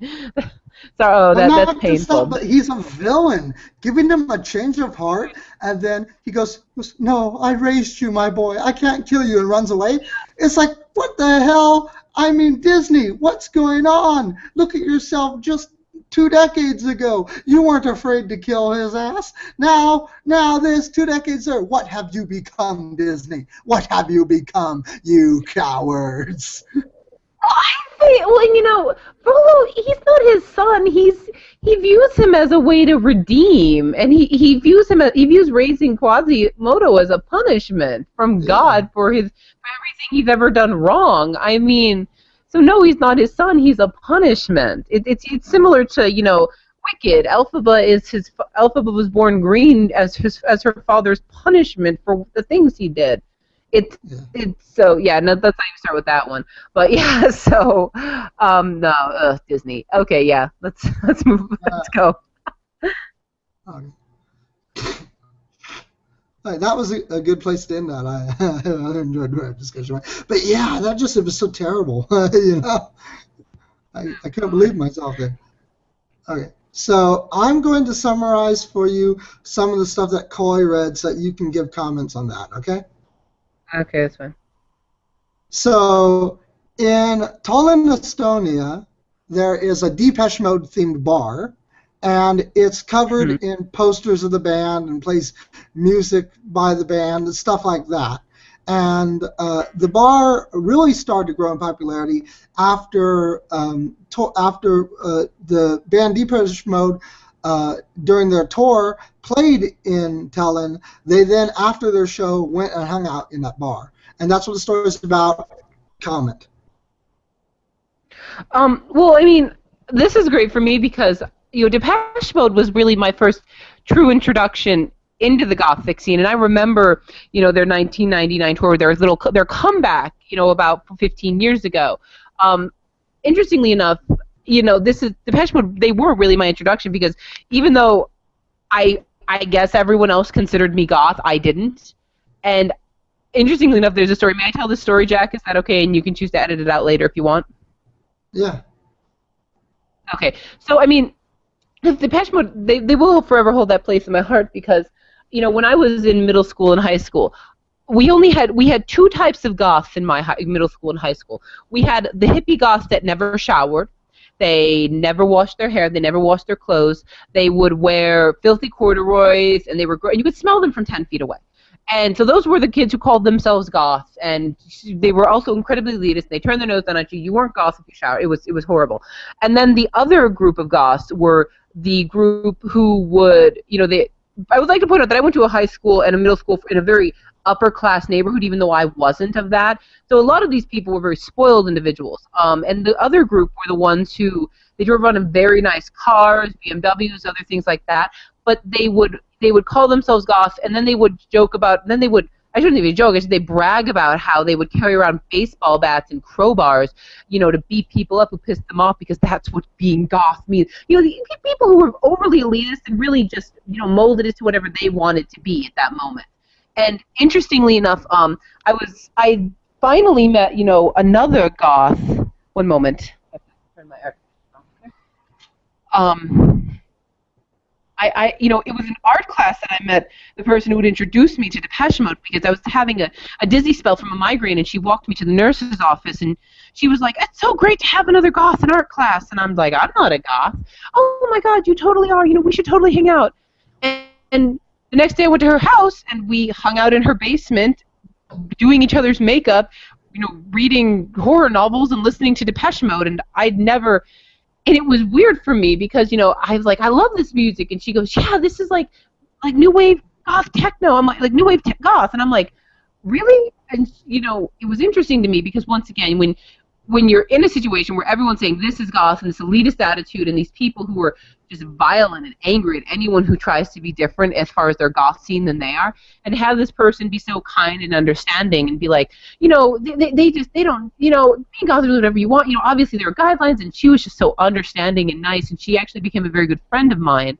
That's painful. But he's a villain, giving him a change of heart, and then he goes, "No, I raised you, my boy. I can't kill you," and runs away. It's like, what the hell? I mean, Disney, what's going on? Look at yourself just 2 decades ago. You weren't afraid to kill his ass. Now this 2 decades later, what have you become, Disney? What have you become, you cowards? Frollo, he's not his son. He views him as a way to redeem, and he views raising Quasimodo as a punishment from God for everything he's ever done wrong. I mean, so no, he's not his son. He's a punishment. It's similar to Wicked. Elphaba was born green as her father's punishment for the things he did. That's how you start with that one. But yeah, so Disney. Okay, yeah, let's move. Let's go. Okay. Right, that was a good place to end that. I enjoyed our discussion. But yeah, it was so terrible. I couldn't believe myself there. Okay, so I'm going to summarize for you some of the stuff that Coy read so that you can give comments on that, okay? Okay, that's fine. So in Tallinn, Estonia, there is a Depeche Mode themed bar, and it's covered in posters of the band and plays music by the band and stuff like that. And the bar really started to grow in popularity after the band Depeche Mode during their tour played in Tallinn, they then, after their show, went and hung out in that bar. And that's what the story is about. Comment. Well, I mean, this is great for me because, Depeche Mode was really my first true introduction into the Gothic scene. And I remember, their 1999 tour, their comeback, about 15 years ago. Interestingly enough, this is Depeche Mode. They were really my introduction because even though I guess everyone else considered me goth, I didn't. And interestingly enough, there's a story. May I tell this story, Jack? Is that okay? And you can choose to edit it out later if you want. Yeah. Okay. So, I mean, the Depeche Mode, they will forever hold that place in my heart because, when I was in middle school and high school, we had two types of goths in my middle school and high school. We had the hippie goths that never showered. They never washed their hair. They never washed their clothes. They would wear filthy corduroys, and and you could smell them from 10 feet away. And so those were the kids who called themselves goths, and they were also incredibly elitist. They turned their nose down at you. You weren't goth if you showered. It was horrible. And then the other group of goths were the group who would, I would like to point out that I went to a high school and a middle school in a very upper class neighborhood, even though I wasn't of that. So a lot of these people were very spoiled individuals. And the other group were the ones who, they drove around in very nice cars, BMWs, other things like that. But they would call themselves goths, and then they would joke about, I shouldn't even joke, they brag about how they would carry around baseball bats and crowbars, to beat people up who pissed them off because that's what being goth means. The people who were overly elitist and really just, molded it to whatever they wanted to be at that moment. And interestingly enough, I finally met, another goth. One moment. I turn my air on. It was an art class that I met the person who would introduce me to Depeche Mode because I was having a dizzy spell from a migraine, and she walked me to the nurse's office, and she was like, "It's so great to have another goth in art class." And I'm like, "I'm not a goth." "Oh my God, you totally are. We should totally hang out." And the next day I went to her house, and we hung out in her basement, doing each other's makeup, reading horror novels and listening to Depeche Mode, and and it was weird for me because, I was like, "I love this music," and she goes, "Yeah, this is like new wave goth techno." I'm like new wave goth, and I'm like, "Really?" And it was interesting to me because once again, when you're in a situation where everyone's saying this is goth and this elitist attitude and these people who are just violent and angry at anyone who tries to be different as far as their goth scene than they are, and have this person be so kind and understanding and be like, they don't, being goth is whatever you want. Obviously there are guidelines, and she was just so understanding and nice, and she actually became a very good friend of mine.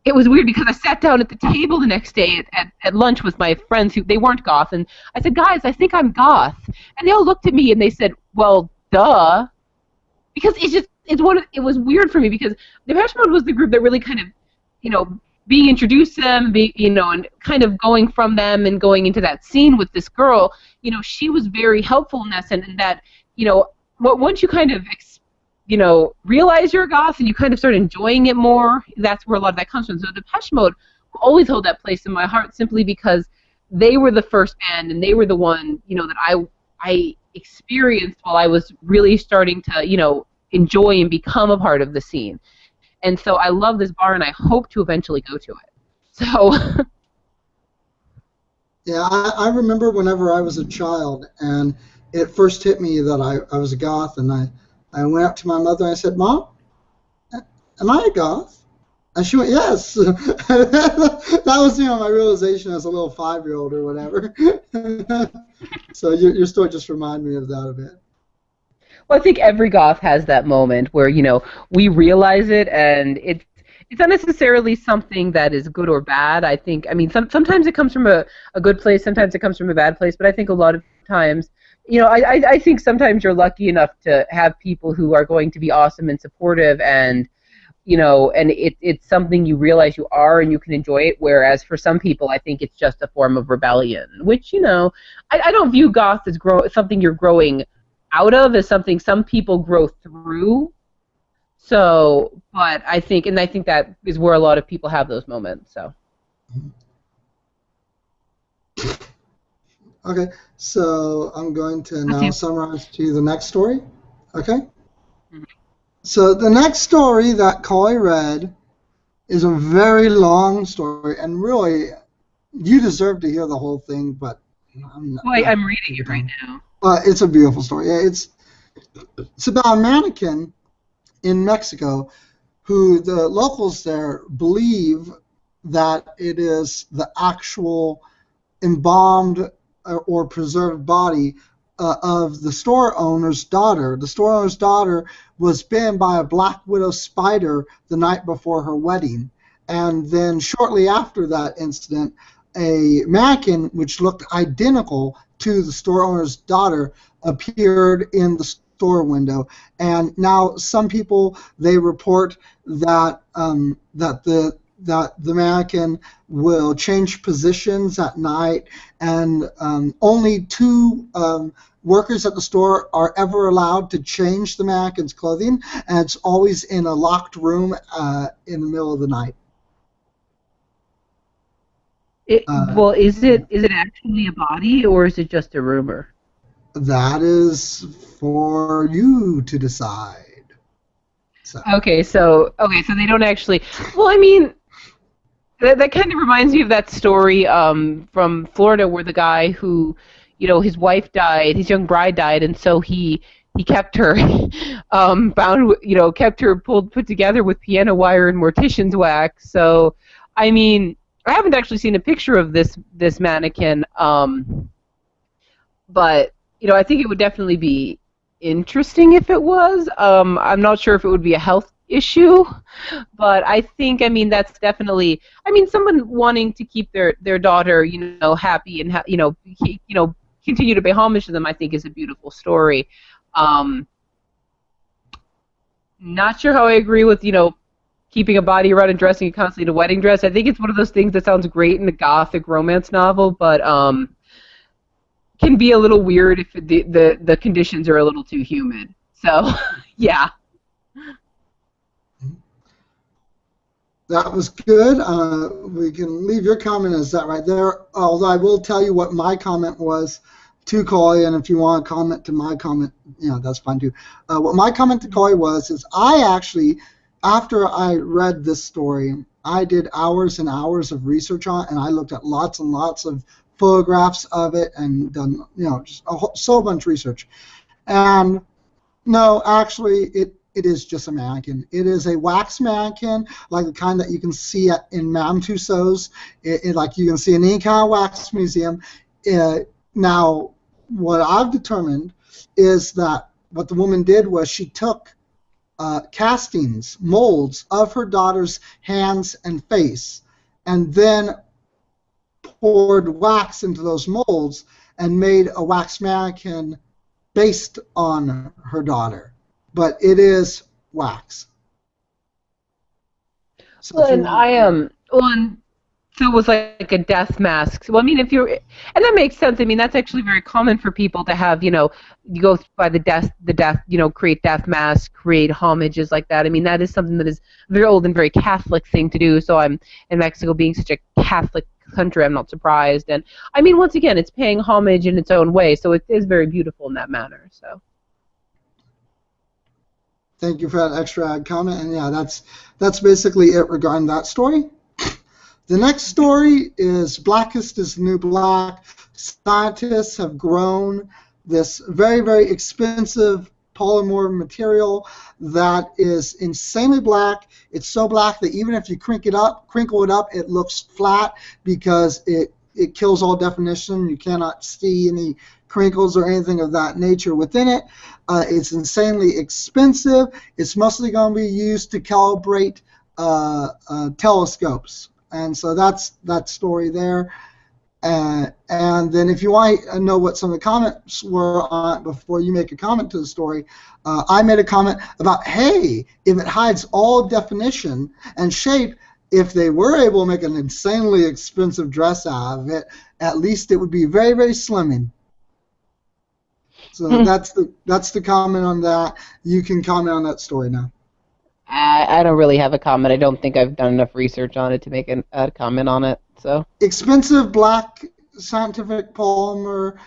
It was weird because I sat down at the table the next day at lunch with my friends they weren't goth, and I said, "Guys, I think I'm goth." And they all looked at me and they said, "Well, duh." Because it was weird for me because Depeche Mode was the group that really kind of, being introduced to them, and kind of going from them and going into that scene with this girl, she was very helpful in that sense, and that, once you kind of realize you're a goth and you kind of start enjoying it more, that's where a lot of that comes from. So Depeche Mode will always hold that place in my heart simply because they were the first band and they were the one, that I experienced while I was really starting to, enjoy and become a part of the scene. And so I love this bar and I hope to eventually go to it. So yeah, I remember whenever I was a child and it first hit me that I was a goth, and I went up to my mother and I said, "Mom, am I a goth?" And she went, "Yes." That was, my realization as a little 5-year-old or whatever. So your story just reminded me of that a bit. Well, I think every goth has that moment where, we realize it, and it's not necessarily something that is good or bad. I mean, sometimes it comes from a good place, sometimes it comes from a bad place, but I think a lot of times, I think sometimes you're lucky enough to have people who are going to be awesome and supportive, and, and it's something you realize you are and you can enjoy it, whereas for some people I think it's just a form of rebellion, which, I don't view goth as something you're growing out of, as something some people grow through. So, but I think that is where a lot of people have those moments. So. Okay, so I'm going to now summarize to you the next story. Okay? Mm-hmm. So the next story that Coy read is a very long story, and really, you deserve to hear the whole thing, but I'm Well, not I'm reading it right now. But it's a beautiful story. Yeah, it's about a mannequin in Mexico who the locals there believe that it is the actual embalmed or preserved body of the store owner's daughter. The store owner's daughter was bitten by a black widow spider the night before her wedding. And then shortly after that incident, a mannequin which looked identical to the store owner's daughter appeared in the store window. And now some people, they report that that the mannequin will change positions at night, and only two workers at the store are ever allowed to change the mannequin's clothing, and it's always in a locked room in the middle of the night. Well, is it actually a body or is it just a rumor? That is for you to decide. So. Okay, so they don't actually. Well, I mean, that kind of reminds me of that story from Florida where the guy who, his wife died, his young bride died, and so he kept her bound, kept her put together with piano wire and mortician's wax. So, I mean, I haven't actually seen a picture of this mannequin, but I think it would definitely be interesting if it was. I'm not sure if it would be a health issue, but I think, that's definitely, someone wanting to keep their daughter, happy and continue to pay homage to them, I think is a beautiful story. Not sure how I agree with, keeping a body around and dressing it constantly in a wedding dress. I think it's one of those things that sounds great in a gothic romance novel, but can be a little weird if the conditions are a little too humid. So, yeah. That was good. We can leave your comment as that right there. Although I will tell you what my comment was to Coy, and if you want to comment to my comment, that's fine too. What my comment to Coy was is I actually, after I read this story, I did hours and hours of research on it, and I looked at lots and lots of photographs of it and done, just so much research. And no, actually, it is just a mannequin. It is a wax mannequin, like the kind that you can see in Madame Tussauds, like you can see in any kind of wax museum. Now, what I've determined is that what the woman did was she took castings, molds of her daughter's hands and face, and then poured wax into those molds and made a wax mannequin based on her daughter. But it is wax. So Well, and so it was like a death mask. Well, and that makes sense. That's actually very common for people to have, you go by the death, create death masks, create homages like that. That is something that is a very old and very Catholic thing to do. So in Mexico being such a Catholic country, I'm not surprised. And once again, it's paying homage in its own way. So it is very beautiful in that manner. So. Thank you for that extra comment. And yeah, that's basically it regarding that story. The next story is Blackest is the New Black. Scientists have grown this very, very expensive polymer material that is insanely black. It's so black that even if you crinkle it up, it looks flat because it kills all definition. You cannot see any crinkles or anything of that nature within it. It's insanely expensive. It's mostly going to be used to calibrate telescopes. And so that's that story there. And then if you want to know what some of the comments were on before you make a comment to the story, I made a comment about, hey, if it hides all definition and shape, if they were able to make an insanely expensive dress out of it, at least it would be very, very slimming. So that's the comment on that. You can comment on that story now. I don't really have a comment. I don't think I've done enough research on it to make a comment on it. So expensive black scientific polymer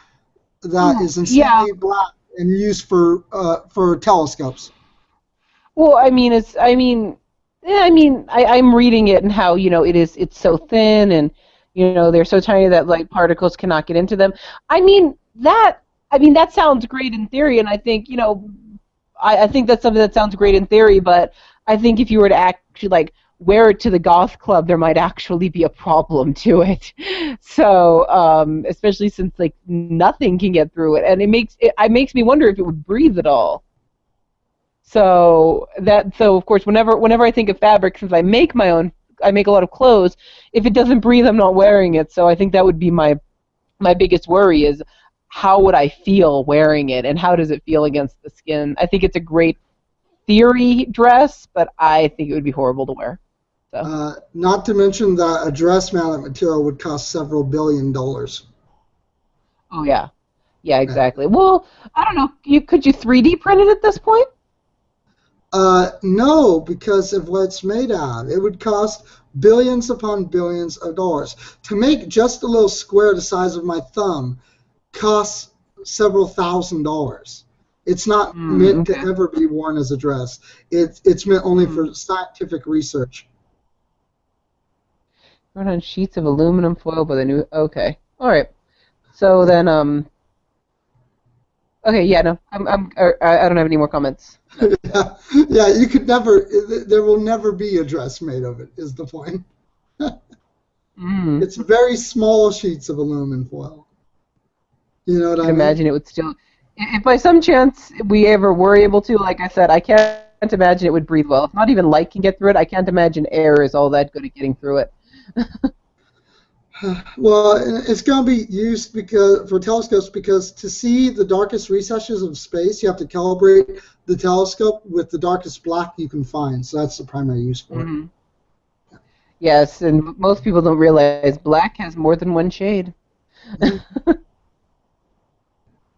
that is insanely black and used for telescopes. Well, Yeah, I mean, I'm reading it and how, it's so thin and, they're so tiny that light particles cannot get into them. I mean, that sounds great in theory, and I think, I think that's something that sounds great in theory, but I think if you were to actually, like, wear it to the goth club, there might actually be a problem to it. So, especially since, like, nothing can get through it, and it makes me wonder if it would breathe at all. So of course, whenever I think of fabric, since I make a lot of clothes. If it doesn't breathe, I'm not wearing it. So I think that would be my biggest worry is how would I feel wearing it, and how does it feel against the skin? I think it's a great theory dress, but I think it would be horrible to wear. So. Not to mention that a dress mallet material would cost several $billion. Oh yeah, yeah, exactly. Well, I don't know. Could you 3D print it at this point? No, because of what it's made out of. It would cost billions upon billions of dollars. To make just a little square the size of my thumb costs several $1,000s. It's not meant to ever be worn as a dress. It's meant only for scientific research. Run on sheets of aluminum foil by the new. Okay, all right. So then, okay, yeah, no, I don't have any more comments. No. Yeah, you could never. There will never be a dress made of it. Is the point? It's very small sheets of aluminum foil. You know what I mean? Imagine it would still. If by some chance we ever were able to, like I said, I can't imagine it would breathe well. If not even light can get through it, I can't imagine air is all that good at getting through it. Well, it's going to be used for telescopes because to see the darkest recesses of space, you have to calibrate the telescope with the darkest black you can find. So that's the primary use for it. Yes, and most people don't realize black has more than one shade.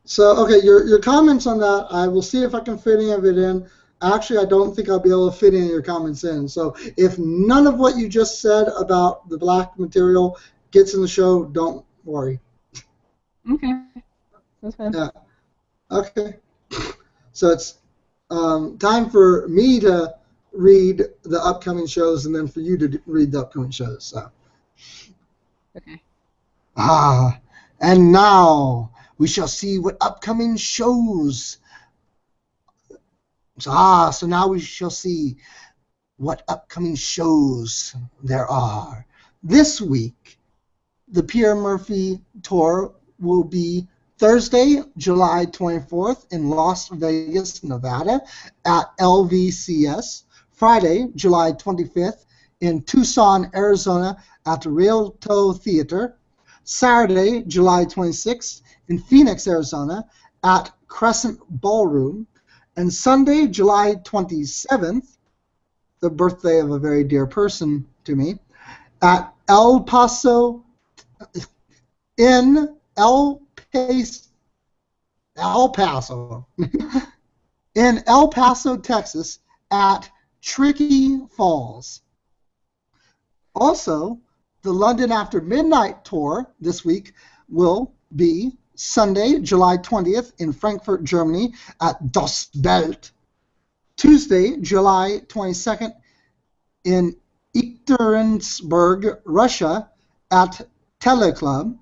So, okay, your comments on that, I will see if I can fit any of it in. Actually, I don't think I'll be able to fit any of your comments in. So if none of what you just said about the black material gets in the show, don't worry. Okay, that's fine. Yeah. Okay. So it's time for me to read the upcoming shows and then for you to read the upcoming shows. So. Okay. And now we shall see what upcoming shows. So now we shall see what upcoming shows there are. This week, the Pierre Murphy tour will be Thursday, July 24th in Las Vegas, Nevada at LVCS. Friday, July 25th in Tucson, Arizona at the Rialto Theater. Saturday, July 26th in Phoenix, Arizona at Crescent Ballroom. And Sunday, July 27th, the birthday of a very dear person to me, at El Paso, in El Paso, in El Paso, Texas, at Tricky Falls. Also, the London After Midnight tour this week will be Sunday, July 20th in Frankfurt, Germany at Das Welt. Tuesday, July 22nd in Ekaterinburg, Russia at Teleclub.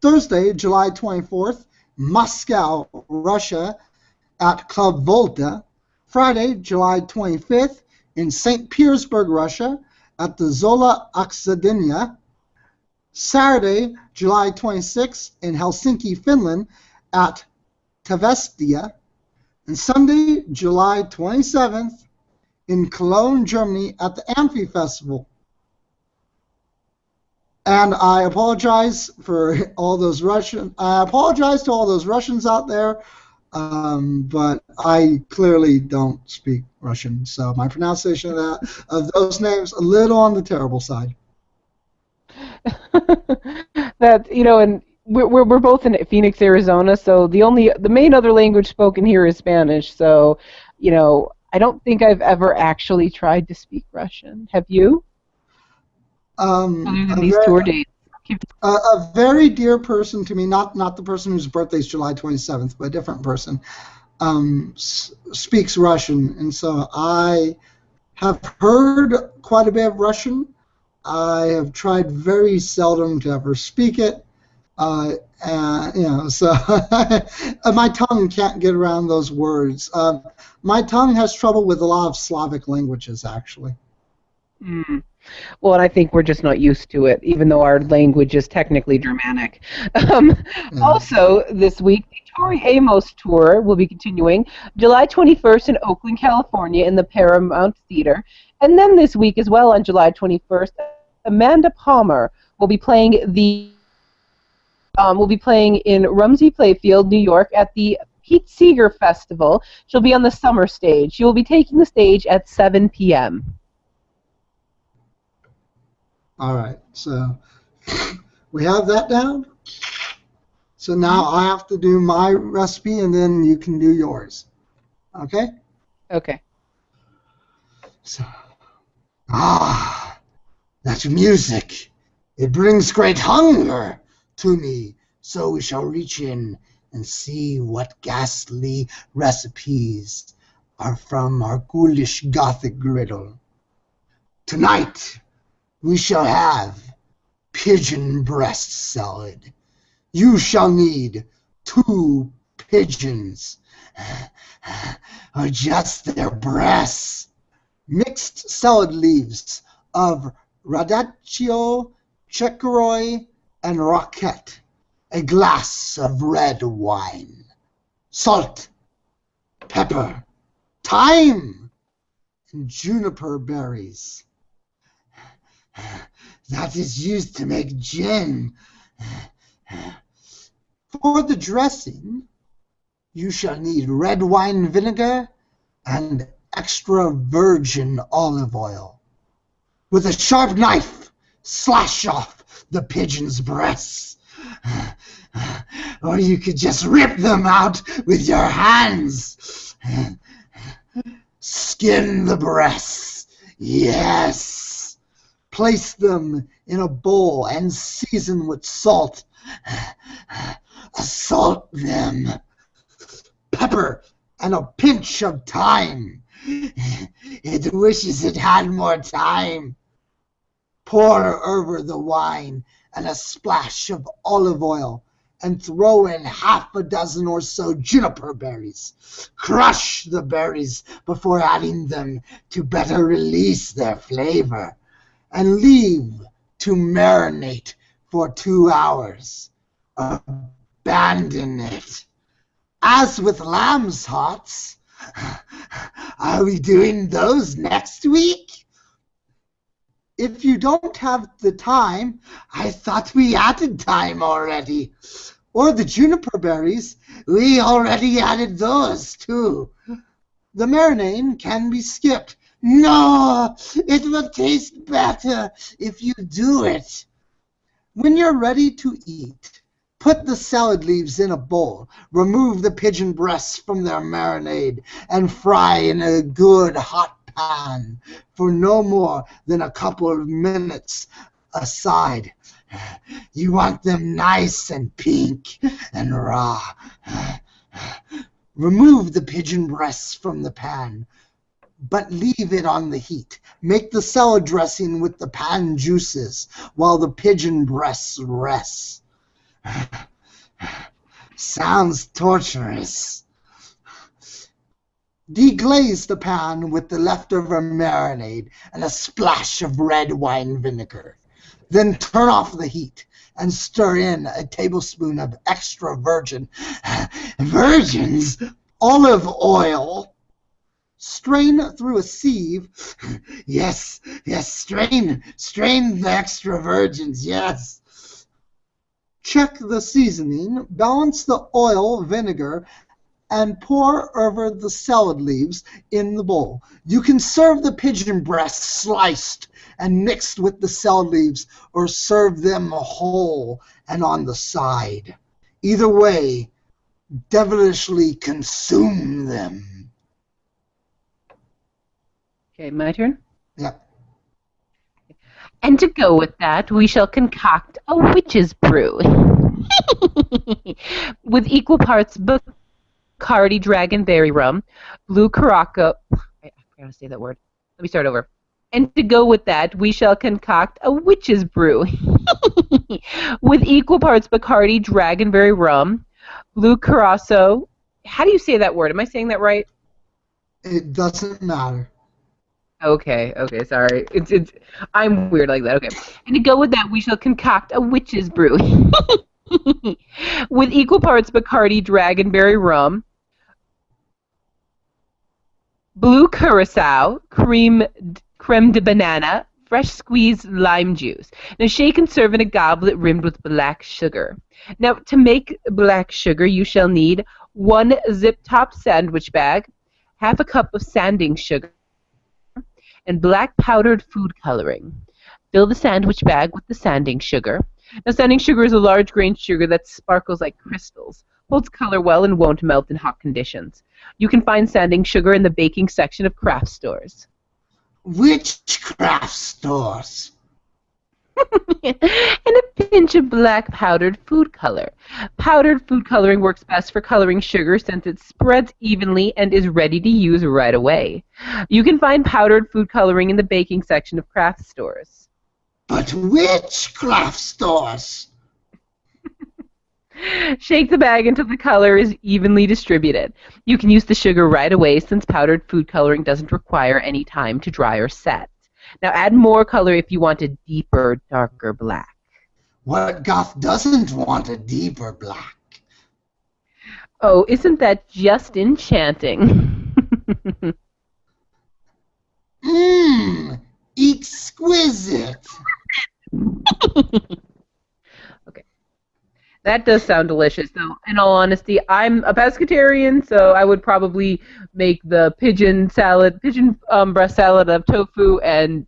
Thursday, July 24th, Moscow, Russia at Club Volta. Friday, July 25th in St. Petersburg, Russia at the Zola Akademia. Saturday, July 26th in Helsinki, Finland at Tavestia. And Sunday, July 27th in Cologne, Germany at the Amphi Festival. And I apologize for all those I apologize to all those Russians out there, but I clearly don't speak Russian, so my pronunciation of those names a little on the terrible side. That and we're both in Phoenix, Arizona, so the main other language spoken here is Spanish. So, I don't think I've ever actually tried to speak Russian. Have you? Other than these tour dates. A very dear person to me, not the person whose birthday is July 27th, but a different person, speaks Russian, and so I have heard quite a bit of Russian. I have tried very seldom to ever speak it. So my tongue can't get around those words. My tongue has trouble with a lot of Slavic languages, actually. Mm. Well, and I think we're just not used to it, even though our language is technically Germanic. Um, Yeah. Also, this week, the Tori Amos tour will be continuing July 21st in Oakland, California, in the Paramount Theater. And then this week as well, on July 21st, Amanda Palmer will be playing in Rumsey Playfield, New York, at the Pete Seeger Festival. She'll be on the summer stage. She will be taking the stage at 7 p.m. All right. So we have that down. So now I have to do my recipe, and then you can do yours. Okay? Okay. So, that music. It brings great hunger to me. So we shall reach in and see what ghastly recipes are from our ghoulish Gothic griddle. Tonight, we shall have pigeon breast salad. You shall need 2 pigeons, or just their breasts. Mixed salad leaves of radicchio, chicorée, and roquette. A glass of red wine. Salt, pepper, thyme, and juniper berries. That is used to make gin. For the dressing, you shall need red wine vinegar and extra virgin olive oil. With a sharp knife, slash off the pigeon's breasts. Or you could just rip them out with your hands. Skin the breasts. Yes. Place them in a bowl and season with salt. Salt them. Pepper and a pinch of thyme. It wishes it had more time. Pour over the wine and a splash of olive oil and throw in half a dozen or so juniper berries. Crush the berries before adding them to better release their flavor and leave to marinate for 2 hours. Abandon it. As with lamb's hearts, are we doing those next week? If you don't have the time, I thought we added time already. Or the juniper berries, we already added those too. The marinade can be skipped. No, it will taste better if you do it. When you're ready to eat, put the salad leaves in a bowl, remove the pigeon breasts from their marinade, and fry in a good hot pan for no more than a couple of minutes aside. You want them nice and pink and raw. Remove the pigeon breasts from the pan, but leave it on the heat. Make the salad dressing with the pan juices while the pigeon breasts rest. Sounds torturous. Deglaze the pan with the leftover marinade and a splash of red wine vinegar. Then turn off the heat and stir in a tablespoon of extra virgin olive oil. Strain through a sieve. Yes, strain the extra virgins, yes. Check the seasoning, balance the oil, vinegar, and pour over the salad leaves in the bowl. You can serve the pigeon breasts sliced and mixed with the salad leaves, or serve them whole and on the side. Either way, devilishly consume them. Okay, my turn? Yep. And to go with that, we shall concoct a witch's brew. With equal parts Bacardi Dragonberry rum, blue Caraco, I forgot to say that word, Let me start over. And to go with that, we shall concoct a witch's brew with equal parts Bacardi, Dragonberry rum, blue curacao. How do you say that word? Am I saying that right? It doesn't matter. Okay, sorry. It's I'm weird like that. Okay. And to go with that, we shall concoct a witch's brew with equal parts Bacardi, Dragonberry rum, blue curacao, creme de banana, fresh squeezed lime juice. Now shake and serve in a goblet rimmed with black sugar. Now to make black sugar, you shall need 1 zip-top sandwich bag, half a cup of sanding sugar, and black powdered food coloring. Fill the sandwich bag with the sanding sugar. Now sanding sugar is a large grain sugar that sparkles like crystals, holds color well, and won't melt in hot conditions. You can find sanding sugar in the baking section of craft stores. Which craft stores? And a pinch of black powdered food color. Powdered food coloring works best for coloring sugar since it spreads evenly and is ready to use right away. You can find powdered food coloring in the baking section of craft stores. But which craft stores? Shake the bag until the color is evenly distributed. You can use the sugar right away since powdered food coloring doesn't require any time to dry or set. Now add more color if you want a deeper, darker black. What goth doesn't want a deeper black? Oh, isn't that just enchanting? Mmm, exquisite. Okay. That does sound delicious, though. In all honesty, I'm a pescatarian, so I would probably make the pigeon breast salad of tofu, and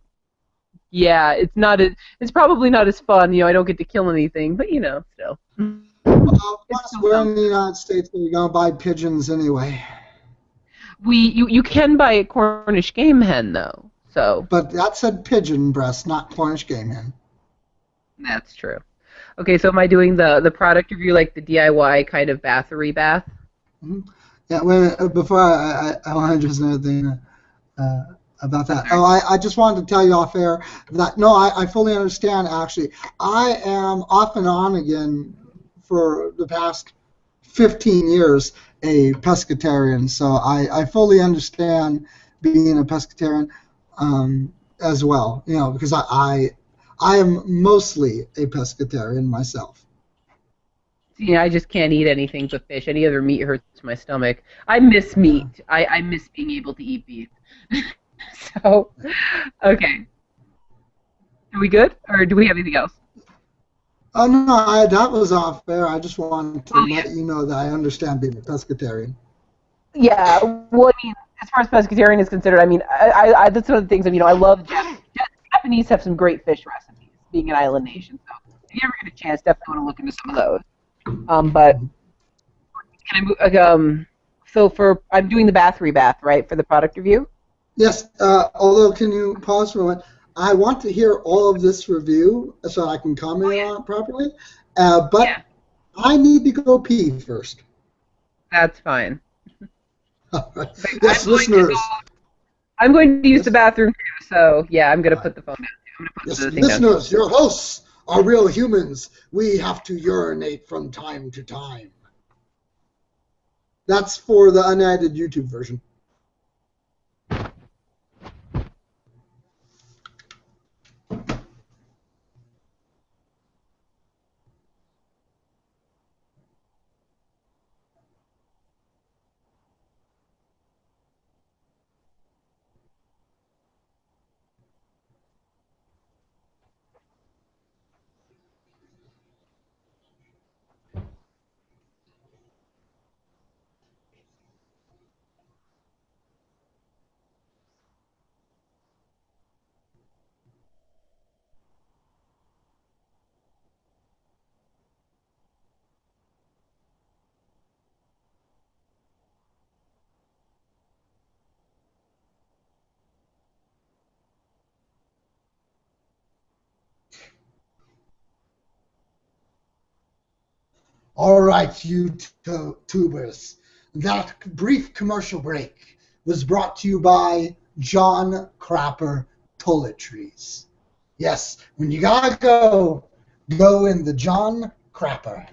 yeah, it's probably not as fun. I don't get to kill anything, but still. Well, once we're in the United States, we're gonna buy pigeons anyway. You can buy a Cornish game hen though, so. But that said pigeon breast, not Cornish game hen. That's true. Okay, so am I doing the product review, like the DIY kind of bathery bath? Mm-hmm. Yeah. Wait a minute, before I want to just another thing about that. Oh, I just wanted to tell you off air that no, I fully understand. Actually, I am off and on again for the past 15 years a pescatarian, so I fully understand being a pescatarian as well. Because I am mostly a pescatarian myself. Yeah, I just can't eat anything but fish. Any other meat hurts my stomach. I miss meat. I miss being able to eat beef. So, okay. Are we good, or do we have anything else? Oh no, that was off air. I just wanted to let you know that I understand being a pescatarian. Yeah, well, I mean, as far as pescatarian is considered, I mean, I that's one of the things. I love Japanese have some great fish recipes, being an island nation. So, if you ever get a chance, definitely want to look into some of those. But can I move? So I'm doing the bathery bath, right, for the product review. Yes. Although, can you pause for a moment? I want to hear all of this review so I can comment on it properly. But I need to go pee first. That's fine. All right. Yes, listeners. I'm going to use the bathroom too, so yeah, I'm going to put the phone down. I'm going to put Yes, the thing listeners, down. your hosts are real humans. We have to urinate from time to time. That's for the unedited YouTube version. All right, YouTubers. That brief commercial break was brought to you by John Crapper toiletries. Yes, when you gotta go, go in the John Crapper.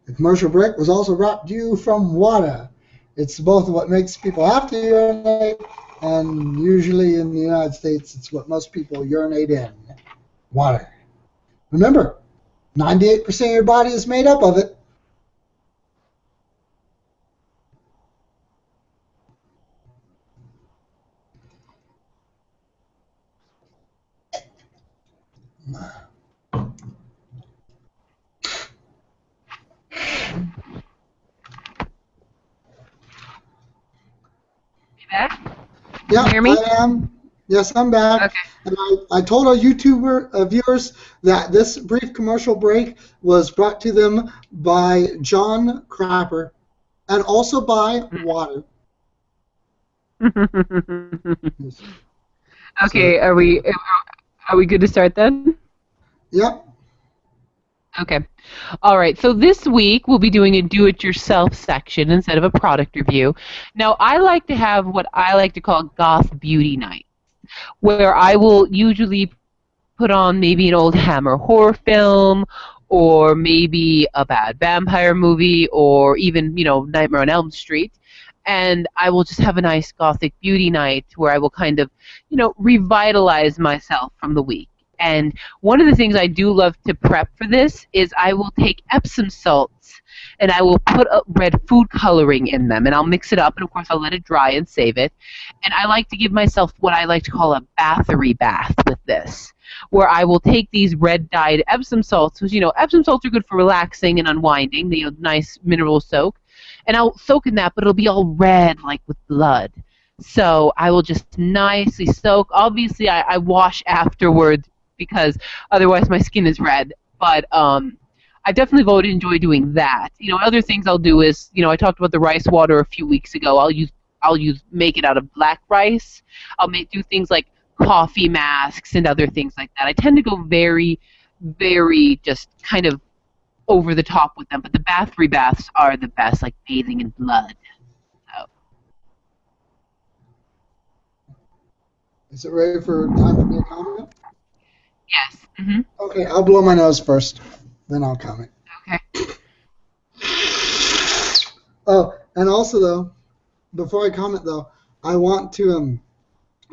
The commercial break was also brought to you from water. It's both what makes people have to urinate, and usually in the United States, it's what most people urinate in. Water. Remember, 98% of your body is made up of it. Back? Yeah, Can you hear me? I am. Yes, I'm back. Okay. And I told our YouTuber viewers that this brief commercial break was brought to them by John Crapper and also by water. Okay, So, are we good to start then? yep. Okay. All right. So this week we'll be doing a do-it-yourself section instead of a product review. Now, I like to have what I like to call goth beauty night, where I will usually put on maybe an old Hammer horror film, or maybe a bad vampire movie, or even, Nightmare on Elm Street. And I will just have a nice gothic beauty night where I will kind of, revitalize myself from the week. And one of the things I do love to prep for this is I will take Epsom salts and I will put a red food coloring in them, and I'll mix it up, and of course I'll let it dry and save it. And I like to give myself what I like to call a bathery bath with this, where I will take these red dyed Epsom salts, which, Epsom salts are good for relaxing and unwinding. They have nice mineral soak. And I'll soak in that, but it'll be all red, like with blood. So I will just nicely soak. Obviously, I wash afterwards because otherwise my skin is red. But I definitely would enjoy doing that. Other things I'll do is, I talked about the rice water a few weeks ago. I'll make it out of black rice. I'll do things like coffee masks and other things like that. I tend to go very, very just kind of over the top with them, but the bathery baths are the best, like bathing in blood. So. Is it ready for time for me to comment? Yes. Mm-hmm. Okay, I'll blow my nose first, then I'll comment. Okay. Oh, and also though, before I comment though, I want to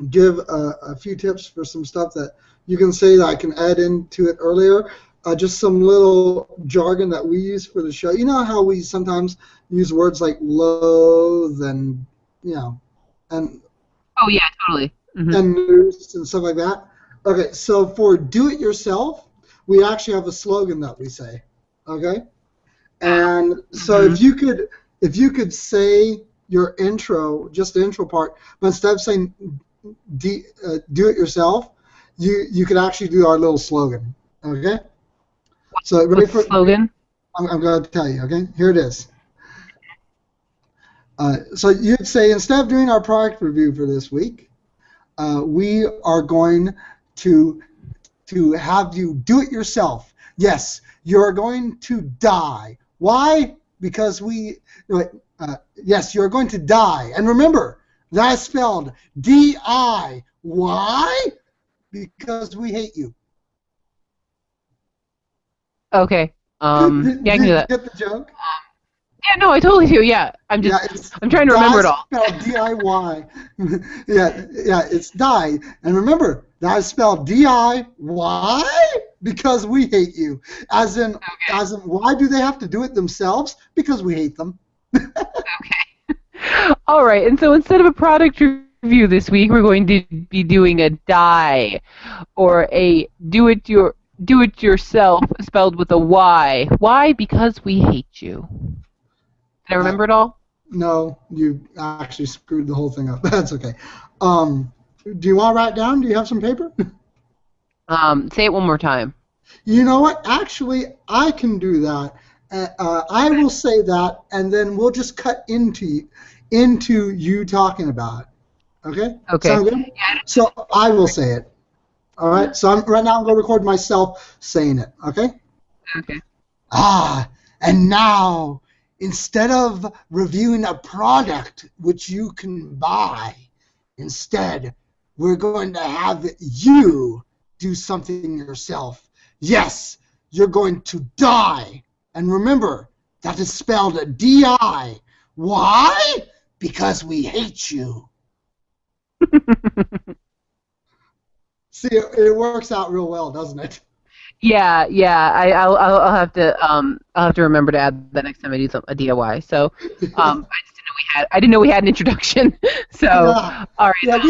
give a few tips for some stuff that you can say that I can add into it earlier. Just some little jargon that we use for the show. You know how we sometimes use words like loathe and, and Oh, yeah, totally. Mm-hmm. and noose and stuff like that. Okay, so for do it yourself, we actually have a slogan that we say. Okay? And so if you could say your intro, just the intro part, but instead of saying do it yourself, you could actually do our little slogan. Okay? So ready What's for the slogan? I'm going to tell you. Okay, here it is. So you'd say, instead of doing our product review for this week, we are going to have you do it yourself. Yes, you're going to die. Why? Because yes, you're going to die. And remember, that's spelled D-I. Why? Because we hate you. Okay. Yeah, I can do that. Get the joke? Yeah, no, I totally do. Yeah, I'm trying to remember it all. Spelled D-I-Y. yeah, it's die. And remember, that is spelled D-I-Y because we hate you. As in, why do they have to do it themselves? Because we hate them. Okay. All right, and so instead of a product review this week, we're going to be doing a die, or a do it yourself spelled with a Y. Why? Because we hate you. Did I remember it all? No, you actually screwed the whole thing up. That's okay. Do you want to write down? Do you have some paper? Say it one more time. You know what? Actually, I can do that. I will say that, and then we'll just cut into you talking about it. Okay? Okay. Sound good? So I will say it. All right. So right now I'm going to record myself saying it. Okay. Okay. And now, instead of reviewing a product which you can buy, instead, we're going to have you do something yourself. Yes, you're going to die. And remember, that is spelled D-I. Why? Because we hate you. See, it works out real well, doesn't it? Yeah, yeah. I'll have to remember to add that next time I do a DIY. So, I didn't know we had an introduction. So, Yeah, all right.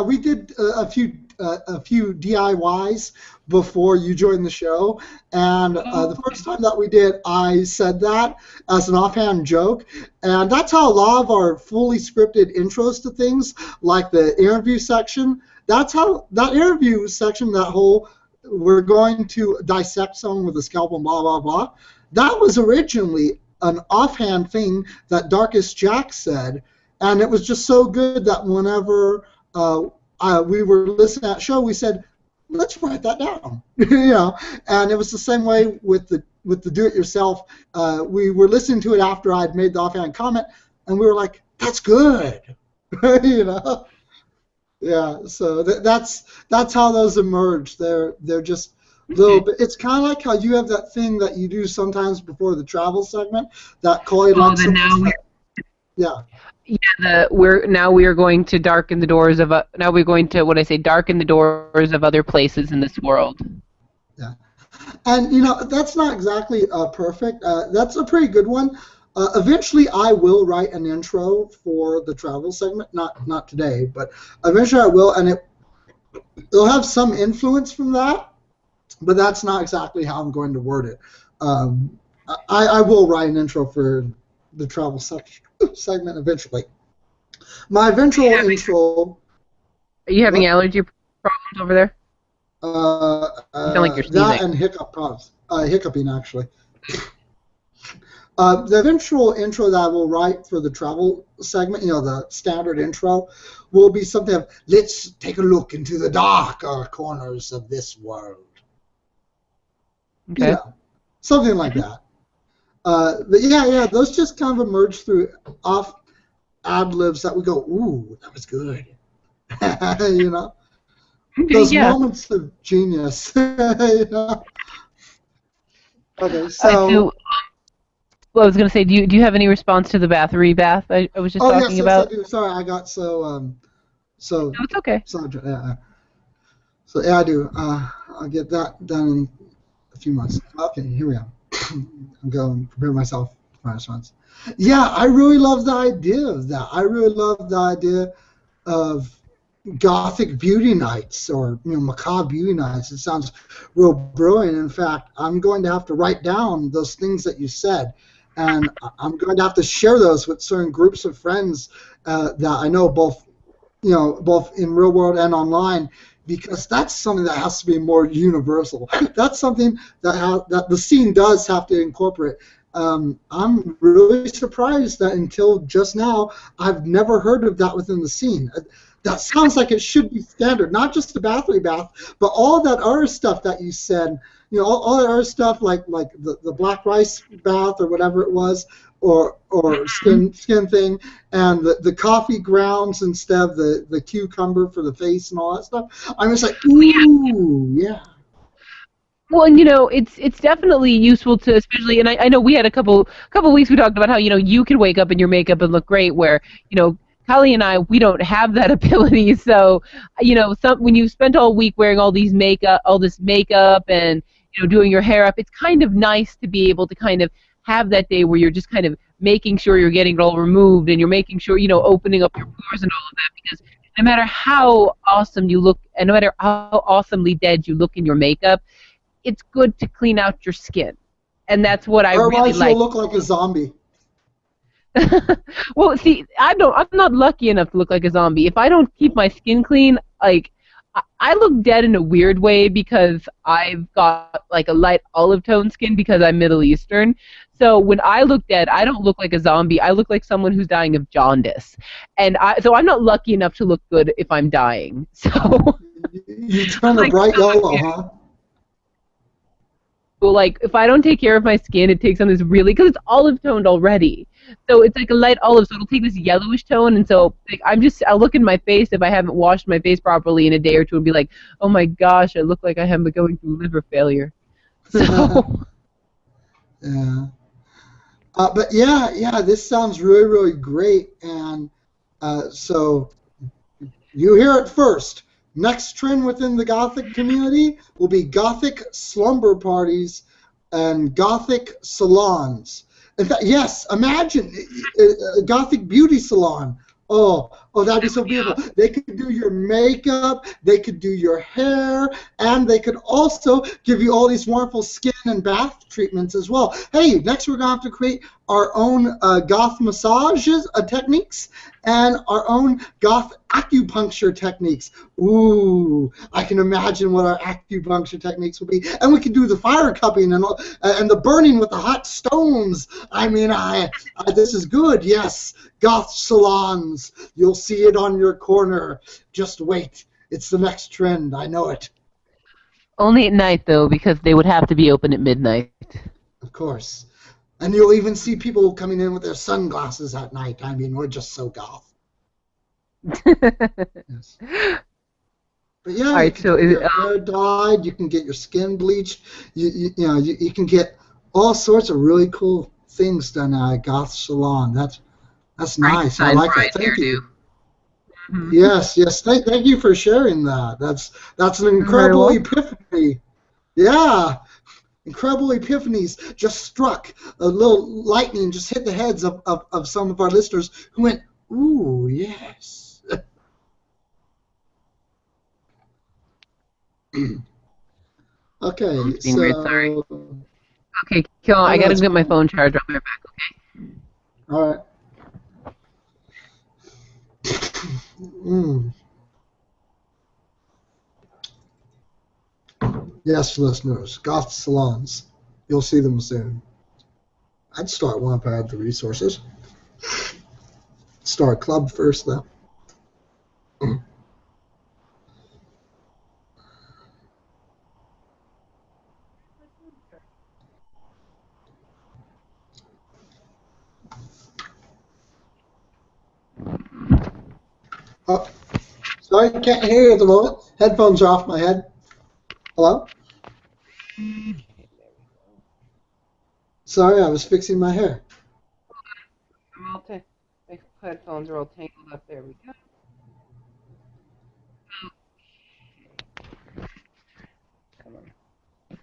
we did a few DIYs before you joined the show, and the first time that we did, I said that as an offhand joke, and that's how a lot of our fully scripted intros to things, like the interview section, that's how that interview section, that whole we're going to dissect someone with a scalpel and blah blah blah, that was originally an offhand thing that Darkest Jack said, and it was just so good that whenever we were listening to that show, we said, let's write that down. And it was the same way with the do-it-yourself. We were listening to it after I'd made the offhand comment, and we were like, that's good. Yeah, so that's how those emerge. They're just little bit. It's kind of like how you have that thing that you do sometimes before the travel segment. That Chloe likes. Yeah. Yeah, we are going to darken the doors of now we're going to darken the doors of other places in this world. Yeah, and that's not exactly perfect. That's a pretty good one. Eventually, I will write an intro for the travel segment. Not today, but eventually I will, and it'll have some influence from that. But that's not exactly how I'm going to word it. I will write an intro for the travel segment eventually. My eventual intro. Are you having allergy problems over there? You sound like you're sneezing. That and hiccup problems. Hiccuping, actually. The eventual intro that I will write for the travel segment, the standard intro, will be something of, let's take a look into the darker corners of this world. Okay. Something like that. But yeah, those just kind of emerge through off ad-libs that we go, ooh, that was good. Okay, those moments of genius. Okay, so. Well, I was going to say, do you have any response to the rebath I was just talking about? Yes, I do. Sorry, I got so. No, it's okay. So yeah, I do. I'll get that done in a few months. Okay, here we are. I'm going to prepare myself for my response. Yeah, I really love the idea of that. I really love the idea of gothic beauty nights or macabre beauty nights. It sounds real brilliant. In fact, I'm going to have to write down those things that you said, and I'm going to have to share those with certain groups of friends that I know both in real world and online, because that's something that has to be more universal. That's something that the scene does have to incorporate. I'm really surprised that until just now I've never heard of that within the scene. That sounds like it should be standard, not just the battery bath, but all that other stuff that you said. All that other stuff like the black rice bath or whatever it was, or skin thing, and the coffee grounds instead of the cucumber for the face and all that stuff. I'm just like, ooh, yeah. Well, and it's definitely useful to, especially, and I know we had a couple weeks we talked about how you could wake up in your makeup and look great, where Callie and I, we don't have that ability. So when you've spent all week wearing all this makeup and doing your hair up, it's kind of nice to be able to kind of have that day where you're just kind of making sure you're getting it all removed, and you're making sure opening up your pores and all of that, because no matter how awesome you look and no matter how awesomely dead you look in your makeup, it's good to clean out your skin, and that's what I really like. Otherwise, you'll look like a zombie. Well, see, I'm not lucky enough to look like a zombie. If I don't keep my skin clean, like, I look dead in a weird way because I've got like a light olive tone skin because I'm Middle Eastern. So when I look dead, I don't look like a zombie. I look like someone who's dying of jaundice, so I'm not lucky enough to look good if I'm dying. So. You turn a Like, bright so yellow, cute. huh? Well, like if I don't take care of my skin, it takes on this really because it's olive toned already. So it's like a light olive, so it'll take this yellowish tone, and so like I'll look in my face if I haven't washed my face properly in a day or two and be like, oh my gosh, I look like I am going through liver failure. So Yeah. But yeah, this sounds really, really great. And so you hear it first. Next trend within the Gothic community will be Gothic slumber parties and Gothic salons. In fact, yes, imagine a Gothic beauty salon. Oh, that'd be so beautiful. They could do your makeup, they could do your hair, and they could also give you all these wonderful skin and bath treatments as well. Hey, next we're going to have to create our own goth massages techniques and our own goth acupuncture techniques. Ooh, I can imagine what our acupuncture techniques will be. And we can do the fire cupping and the burning with the hot stones. I mean, this is good. Yes, goth salons. You'll see it on your corner. Just wait. It's the next trend. I know it. only at night though, because they would have to be open at midnight. Of course. And you'll even see people coming in with their sunglasses at night. I mean, we're just so goth. Yes. But yeah, All you right, can so get your hair dyed, you can get your skin bleached, you can get all sorts of really cool things done at a goth salon. That's nice. I like that. Thank you. Mhm. Yes. Thank you for sharing that. That's an incredible epiphany. Yeah. Incredible epiphanies just struck. A little lightning just hit the heads of some of our listeners who went, ooh, yes. Okay, Being weird, sorry. so Okay, Kill, I gotta that's get my cool. phone charged. I'll be right back, okay? All right. Mm. Yes, listeners, goth salons. You'll see them soon. I'd start one if I had the resources. Start a club first, though. Oh, sorry, can't hear you at the moment. Headphones are off my head. Hello? Sorry, I was fixing my hair. My headphones are all tangled up. There we go. Come on.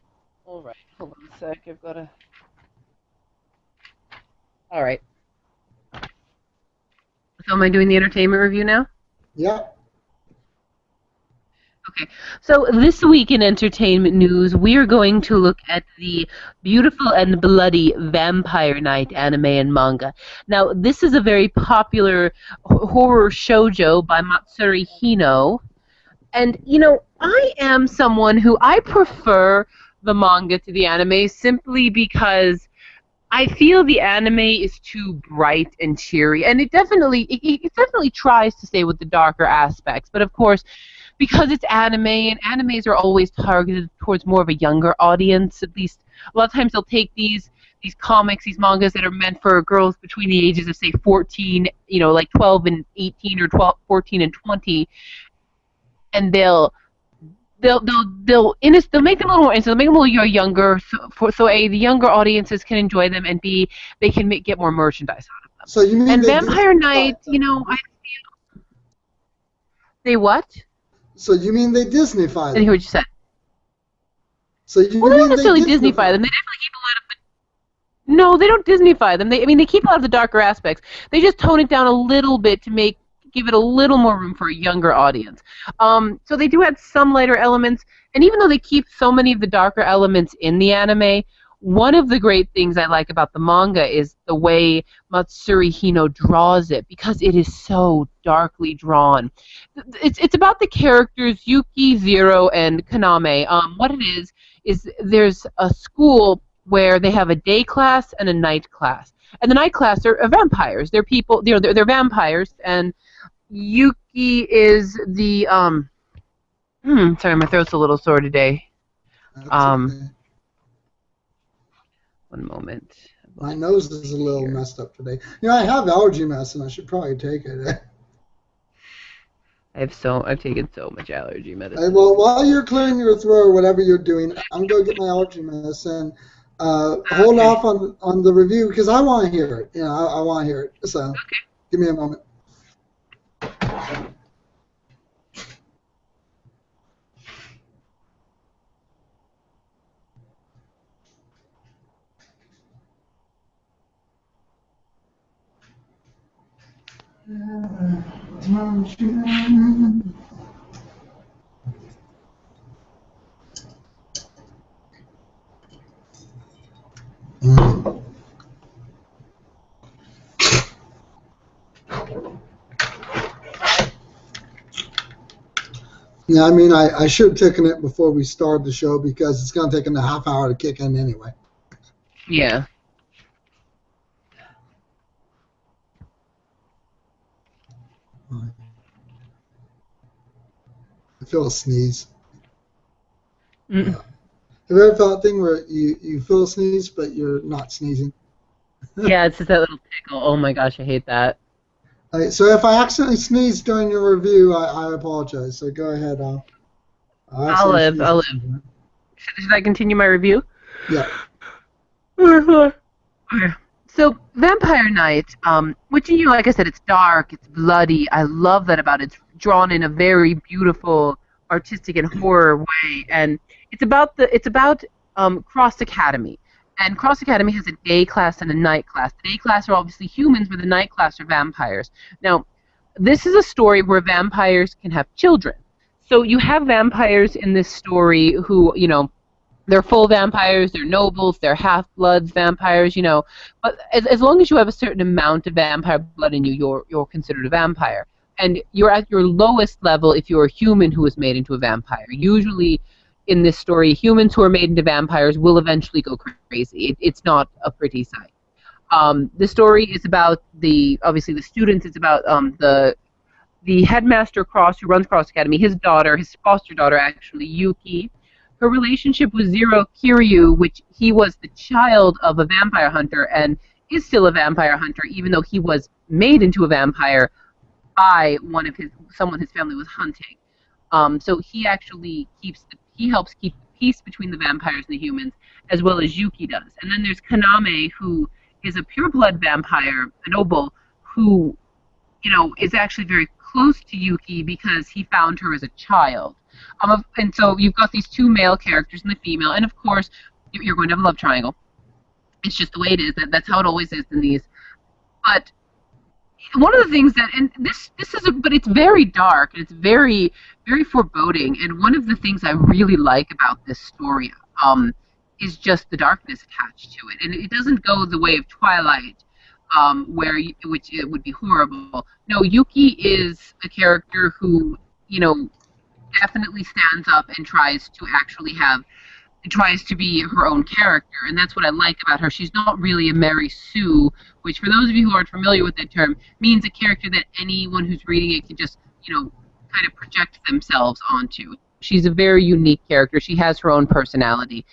All right, hold on a sec. I've got to. All right. So am I doing the entertainment review now? Yeah. Okay, so this week in entertainment news, we are going to look at the beautiful and bloody Vampire Night anime and manga. Now, this is a very popular horror shoujo by Matsuri Hino. And, I am someone who I prefer the manga to the anime simply because I feel the anime is too bright and cheery, and it definitely tries to stay with the darker aspects. But of course, because it's anime, and animes are always targeted towards more of a younger audience. At least a lot of times they'll take these comics, these mangas that are meant for girls between the ages of say 14, like 12 and 18 or 12, 14 and 20, and they'll make them a little more innocent. They'll make them a little younger, so A, the younger audiences can enjoy them, and B, they can get more merchandise out of them. So you mean And they Vampire Disney-fied Night, them? I they what? So you mean they Disney-fied I didn't hear them? what you said. So you Well, they don't mean they necessarily Disneyfy them. They definitely keep a lot of the. No, they don't Disneyfy them. They keep a lot of the darker aspects. They just tone it down a little bit to give it a little more room for a younger audience. So they do add some lighter elements, and even though they keep so many of the darker elements in the anime, one of the great things I like about the manga is the way Matsuri Hino draws it, because it is so darkly drawn. It's about the characters Yuki, Zero, and Kaname. What it is there's a school where they have a day class and a night class. And the night class are vampires. They're people, they're vampires, and Yuki is the Sorry, my throat's a little sore today. That's Um, okay. One moment. My nose is a little Here. messed up today. You know, I have allergy medicine. I should probably take it. I've taken so much allergy medicine. Well, while you're clearing your throat or whatever you're doing, I'm going to get my allergy medicine. Hold Okay. off on the review because I want to hear it. You know, I want to hear it. So give me a moment. Yeah, I mean, I should have taken it before we started the show because it's going to take a half hour to kick in anyway. Yeah. I feel a sneeze. Mm. Have you ever felt that thing where you feel a sneeze but you're not sneezing? Yeah, it's just that little tickle. Oh my gosh, I hate that. So if I accidentally sneeze during your review, I apologize. So go ahead. I'll I'll accidentally live. sneeze I'll at live. some point. Should I continue my review? Yeah. Okay. So, Vampire Night, which, you know, like I said, it's dark, it's bloody. I love that about it. It's drawn in a very beautiful, artistic and horror way, and it's about Cross Academy. And Cross Academy has a day class and a night class. The day class are obviously humans, but the night class are vampires. Now, this is a story where vampires can have children. So you have vampires in this story who, you know, they're full vampires, they're nobles, they're half-bloods vampires, you know. But as long as you have a certain amount of vampire blood in you, you're considered a vampire. And you're at your lowest level if you're a human who is made into a vampire. Usually in this story, humans who are made into vampires will eventually go crazy. It's not a pretty sight. The story is about obviously the students. It's about the headmaster Cross, who runs Cross Academy, his daughter, his foster daughter actually, Yuki. Her relationship with Zero Kiryu, which he was the child of a vampire hunter and is still a vampire hunter, even though he was made into a vampire by someone his family was hunting. So he actually he helps keep the peace between the vampires and the humans, as well as Yuki does. And then there's Kaname, who is a pureblood vampire, a noble, who, you know, is actually very close to Yuki because he found her as a child. And so you've got these two male characters and the female, and of course you're going to have a love triangle. It's just the way it is. That's how it always is in these. But one of the things that, and this is, but it's very dark and it's very, very foreboding. And one of the things I really like about this story is just the darkness attached to it, and it doesn't go the way of Twilight. Which it would be horrible. No, Yuki is a character who, you know, definitely stands up and tries to be her own character, and that's what I like about her. She's not really a Mary Sue, which, for those of you who aren't familiar with that term, means a character that anyone who's reading it can just, you know, kind of project themselves onto. She's a very unique character. She has her own personality.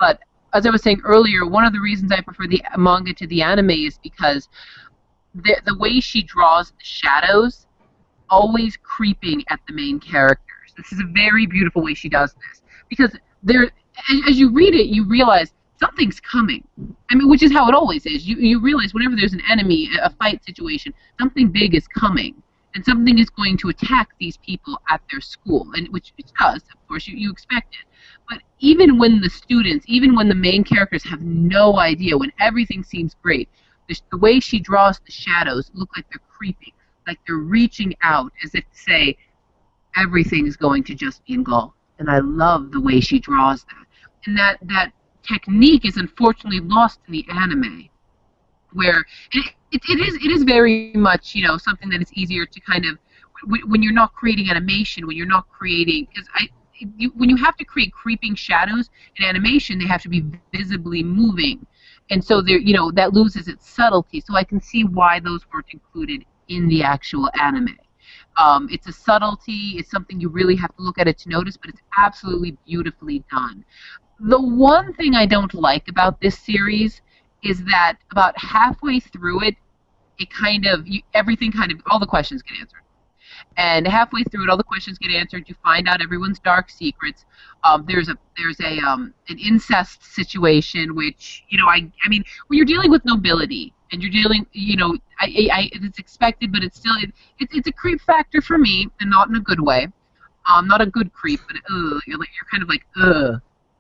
But as I was saying earlier, one of the reasons I prefer the manga to the anime is because the way she draws the shadows, always creeping at the main characters. This is a very beautiful way she does this. Because as you read it, you realize something's coming. I mean, which is how it always is. You realize whenever there's an enemy, a fight situation, something big is coming. And something is going to attack these people at their school, and which it does, of course, you expect it. But even when the main characters have no idea, when everything seems great, the way she draws the shadows look like they're creeping, like they're reaching out as if to say, everything is going to just be engulfed. And I love the way she draws that. And that technique is unfortunately lost in the anime, where it is very much, you know, something that is easier to kind of, when you're not creating animation, when you're not creating, because when you have to create creeping shadows in animation, they have to be visibly moving, and so there, you know, that loses its subtlety. So I can see why those weren't included in the actual anime. It's a subtlety. It's something you really have to look at it to notice, but it's absolutely beautifully done. The one thing I don't like about this series is that about halfway through it, it kind of, everything kind of, all the questions get answered. And halfway through it, all the questions get answered. You find out everyone's dark secrets. There's an incest situation, which, I mean, when you're dealing with nobility and you're dealing, it's expected, but it's still it's a creep factor for me, and not in a good way. Not a good creep, but you're kind of like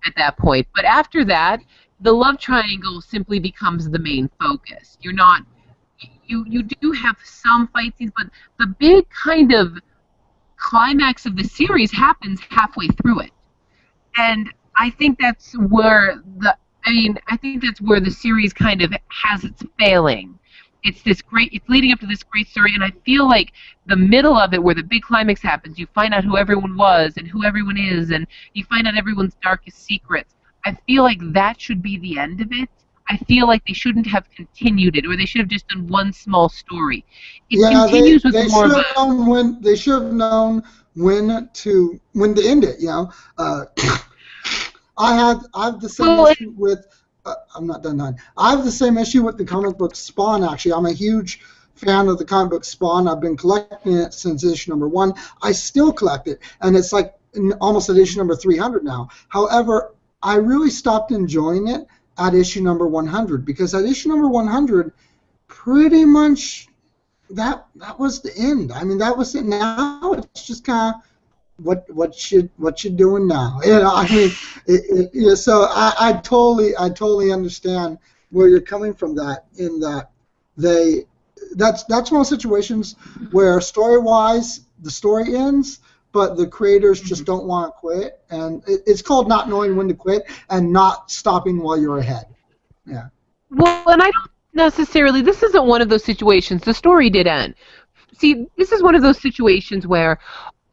at that point. But after that, the love triangle simply becomes the main focus. You're not. You do have some fight scenes, but the big kind of climax of the series happens halfway through it. And I think that's where the series kind of has its failing. It's leading up to this great story, and I feel like the middle of it, where the big climax happens, you find out who everyone was and who everyone is, and you find out everyone's darkest secrets. I feel like that should be the end of it. I feel like they shouldn't have continued it, or they should have just done one small story. It continues with more of a... They should have known when to end it. I have the same issue with. I'm not done. I have the same issue with the comic book Spawn. Actually, I'm a huge fan of the comic book Spawn. I've been collecting it since issue number 1. I still collect it, and it's like almost at issue number 300 now. However, I really stopped enjoying it at issue number 100, because at issue number 100, pretty much that was the end. I mean, that was it. Now it's just kind of what you doing now? I mean, so I totally understand where you're coming from. That in that that's one of the situations where story-wise the story ends, but the creators just don't want to quit, and it's called not knowing when to quit and not stopping while you're ahead. Yeah. Well, and I don't necessarily. This isn't one of those situations. The story did end. See, this is one of those situations where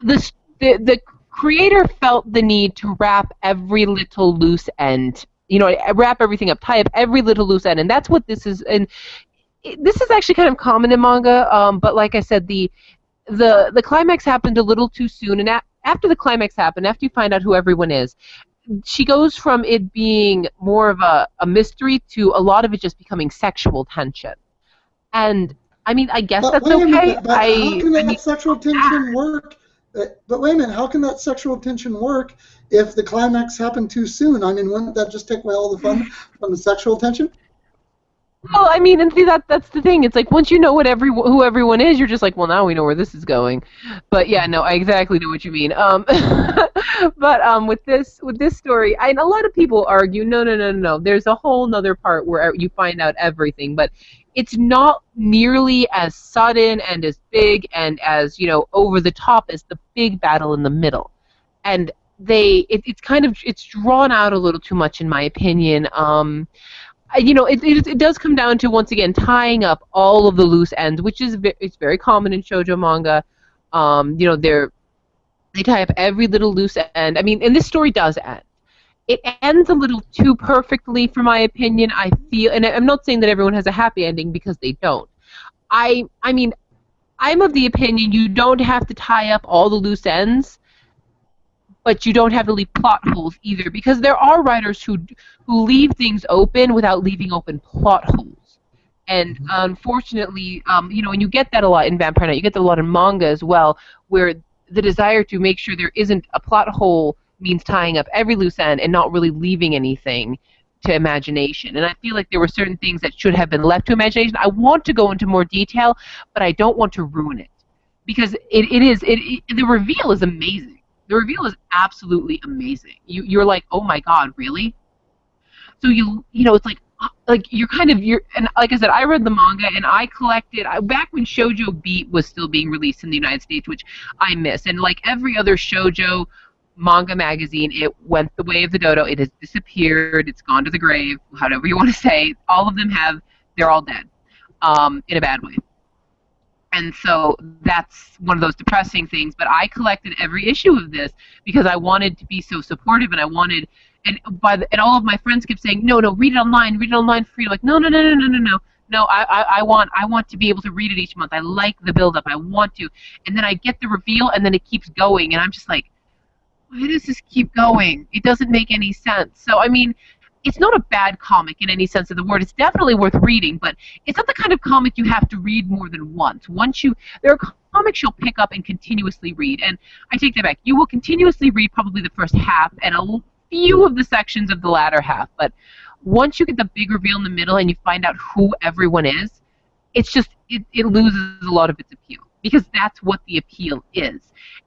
the creator felt the need to wrap every little loose end. Wrap everything up, tie up every little loose end, and that's what this is. And this is actually kind of common in manga. But like I said, the climax happened a little too soon, and after the climax happened, after you find out who everyone is, she goes from it being more of a mystery to a lot of it just becoming sexual tension. And I mean, I guess that's okay. How can that sexual tension work? But wait a minute, how can that sexual tension work if the climax happened too soon? I mean, wouldn't that just take away all the fun from the sexual tension? Well, I mean, and see, that's the thing. It's like once you know who everyone is, you're just like, well, now we know where this is going. But yeah, no, I exactly know what you mean. But with this story, a lot of people argue, no. There's a whole other part where you find out everything, but it's not nearly as sudden and as big and as over the top as the big battle in the middle. And it's drawn out a little too much, in my opinion. It does come down to, once again, tying up all of the loose ends, which is it's very common in shoujo manga. They tie up every little loose end. I mean, and this story does end. It ends a little too perfectly, for my opinion. I feel, and I'm not saying that everyone has a happy ending, because they don't. I mean, I'm of the opinion you don't have to tie up all the loose ends, but you don't have to leave plot holes either, because there are writers who leave things open without leaving open plot holes. And unfortunately, and you get that a lot in Vampire Knight. You get that a lot in manga as well, where the desire to make sure there isn't a plot hole means tying up every loose end and not really leaving anything to imagination. And I feel like there were certain things that should have been left to imagination. I want to go into more detail, but I don't want to ruin it, because the reveal is amazing. The reveal is absolutely amazing. You're like, oh my god, really? So it's like and like I said, I read the manga and I collected back when Shoujo Beat was still being released in the United States, which I miss. And like every other shoujo manga magazine, it went the way of the dodo. It has disappeared. It's gone to the grave. However you want to say. All of them they're all dead, in a bad way. And so that's one of those depressing things. But I collected every issue of this because I wanted to be so supportive, and I wanted, and all of my friends kept saying, no, read it online free. Like, no. no, I want to be able to read it each month. I like the build up. I want to, and then I get the reveal, and then it keeps going, and I'm just like, why does this keep going? It doesn't make any sense. So I mean, it's not a bad comic in any sense of the word. It's definitely worth reading, but it's not the kind of comic you have to read more than once. There are comics you'll pick up and continuously read, and I take that back. You will continuously read probably the first half and a few of the sections of the latter half, but once you get the big reveal in the middle and you find out who everyone is, it's just it loses a lot of its appeal, because that's what the appeal is.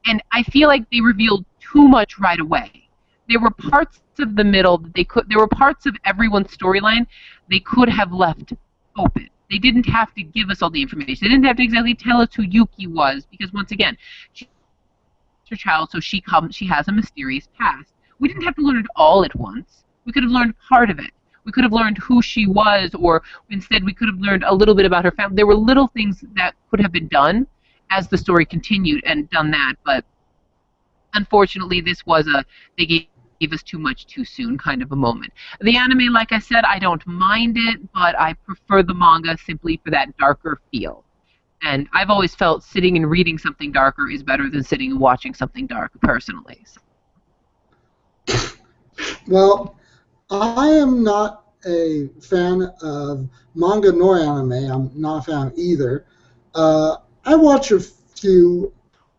And I feel like they revealed too much right away. There were parts of the middle that there were parts of everyone's storyline they could have left open. They didn't have to give us all the information. They didn't have to exactly tell us who Yuki was, because once again, she's her child, so she has a mysterious past. We didn't have to learn it all at once. We could have learned part of it. We could have learned who she was, or instead we could have learned a little bit about her family. There were little things that could have been done as the story continued and done that, but unfortunately they gave us too much too soon kind of a moment. The anime, like I said, I don't mind it, but I prefer the manga simply for that darker feel. And I've always felt sitting and reading something darker is better than sitting and watching something dark, personally. So. Well, I am not a fan of manga nor anime. I'm not a fan of either. I watch a few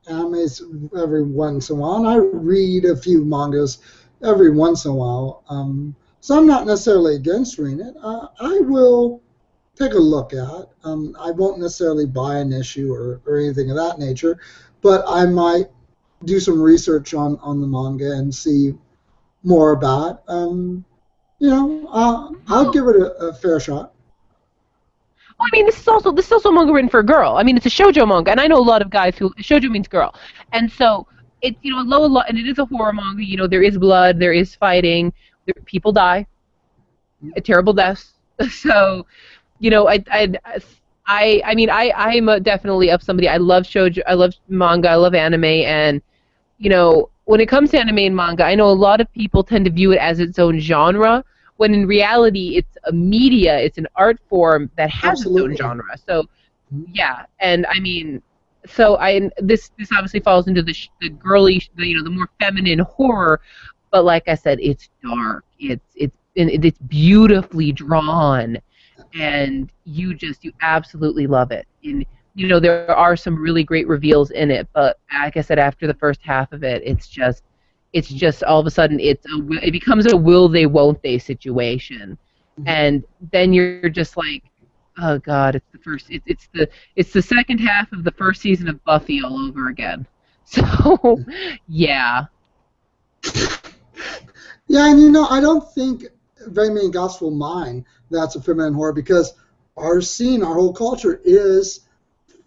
animes every once in a while, and I read a few mangas every once in a while. So I'm not necessarily against reading it. I will take a look at. I won't necessarily buy an issue or anything of that nature, but I might do some research on the manga and see more about it. I'll give it a fair shot. Well, I mean, this is also a manga written for a girl. I mean, it's a shoujo manga, and I know a lot of guys who shoujo means girl, and so it's and it is a horror manga. You know, there is blood, there is fighting, people die, terrible deaths. So, I'm definitely of somebody. I love shoujo, I love manga, I love anime, and when it comes to anime and manga, I know a lot of people tend to view it as its own genre, when in reality it's a media, it's an art form that has Absolutely. its own genre. So, yeah, and I mean, this obviously falls into the girly, the more feminine horror, but like I said, it's dark, it's beautifully drawn, and you absolutely love it. And there are some really great reveals in it, but like I said, after the first half of it, it's just all of a sudden it becomes a will they won't they situation, and then you're just like, oh god, it's the second half of the first season of Buffy all over again. So yeah. Yeah, and I don't think very many guys will mind that's a feminine horror, because our scene, our whole culture is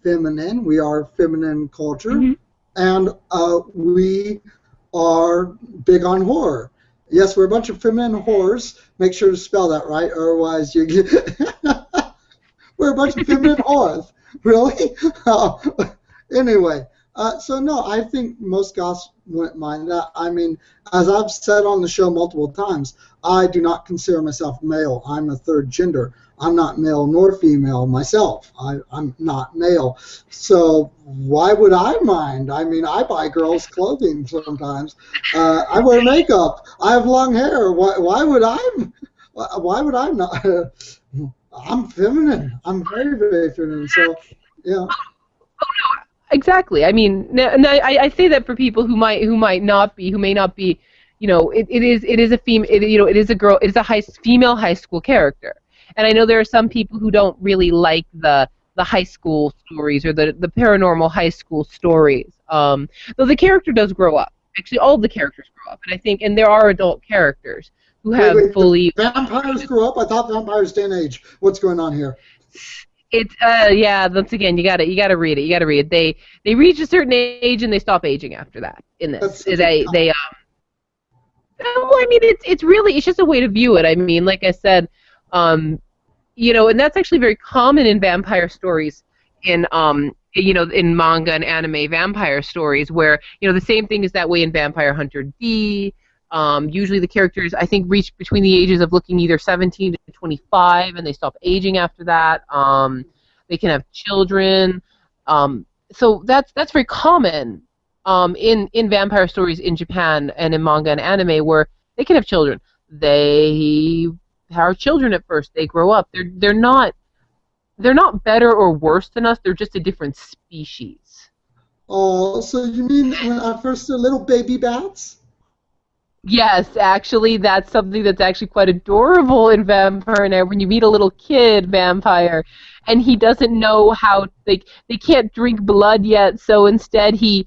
feminine. We are feminine culture, and we are big on horror. Yes, we're a bunch of feminine whores. Make sure to spell that right, otherwise you get... We're a bunch of feminine whores. Really? Anyway, so no, I think most guys wouldn't mind that. I mean, as I've said on the show multiple times, I do not consider myself male. I'm a third gender. I'm not male nor female myself. I'm not male. So why would I mind? I mean, I buy girls' clothing sometimes. I wear makeup. I have long hair. Why would I not? I'm feminine. I'm very, very feminine. So, yeah. Exactly. I mean, I say that for people who may not be, it is a it is a girl, it is a female high school character. And I know there are some people who don't really like the high school stories or the paranormal high school stories. Though the character does grow up. Actually, all of the characters grow up, and there are adult characters who have fully. Vampires grow up. I thought vampires stay in age. What's going on here? It's yeah. Once again, you gotta read it. You gotta read it. They reach a certain age and they stop aging after that. In this, well, I mean, it's just a way to view it. I mean, like I said, and that's actually very common in vampire stories, in manga and anime vampire stories, where the same thing is that way in Vampire Hunter D. Usually the characters, I think, reach between the ages of looking either 17 to 25, and they stop aging after that. They can have children. So that's very common in vampire stories in Japan and in manga and anime, where they can have children. They are children at first. They grow up. They're not better or worse than us. They're just a different species. Oh, so you mean when at first they're little baby bats? Yes, actually, that's something that's actually quite adorable in Vampire Night when you meet a little kid vampire, and he doesn't know how they can't drink blood yet, so instead he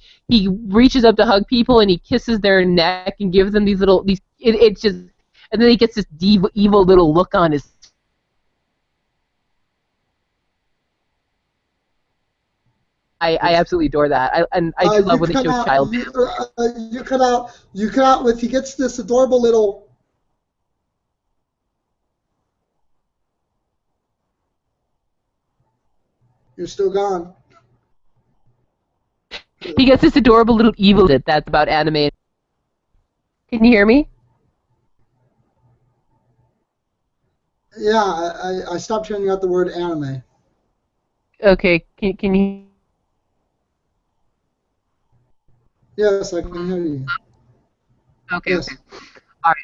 reaches up to hug people and he kisses their neck and gives them it's just, and then he gets this evil little look on his. I absolutely adore that. I do love when they show child. You cut out with he gets this adorable little. You're still gone. He gets this adorable little evil that's about anime. Can you hear me? Yeah, I stopped hearing out the word anime. Okay, can you? Yes, I can hear you. Okay. Yes. Okay. All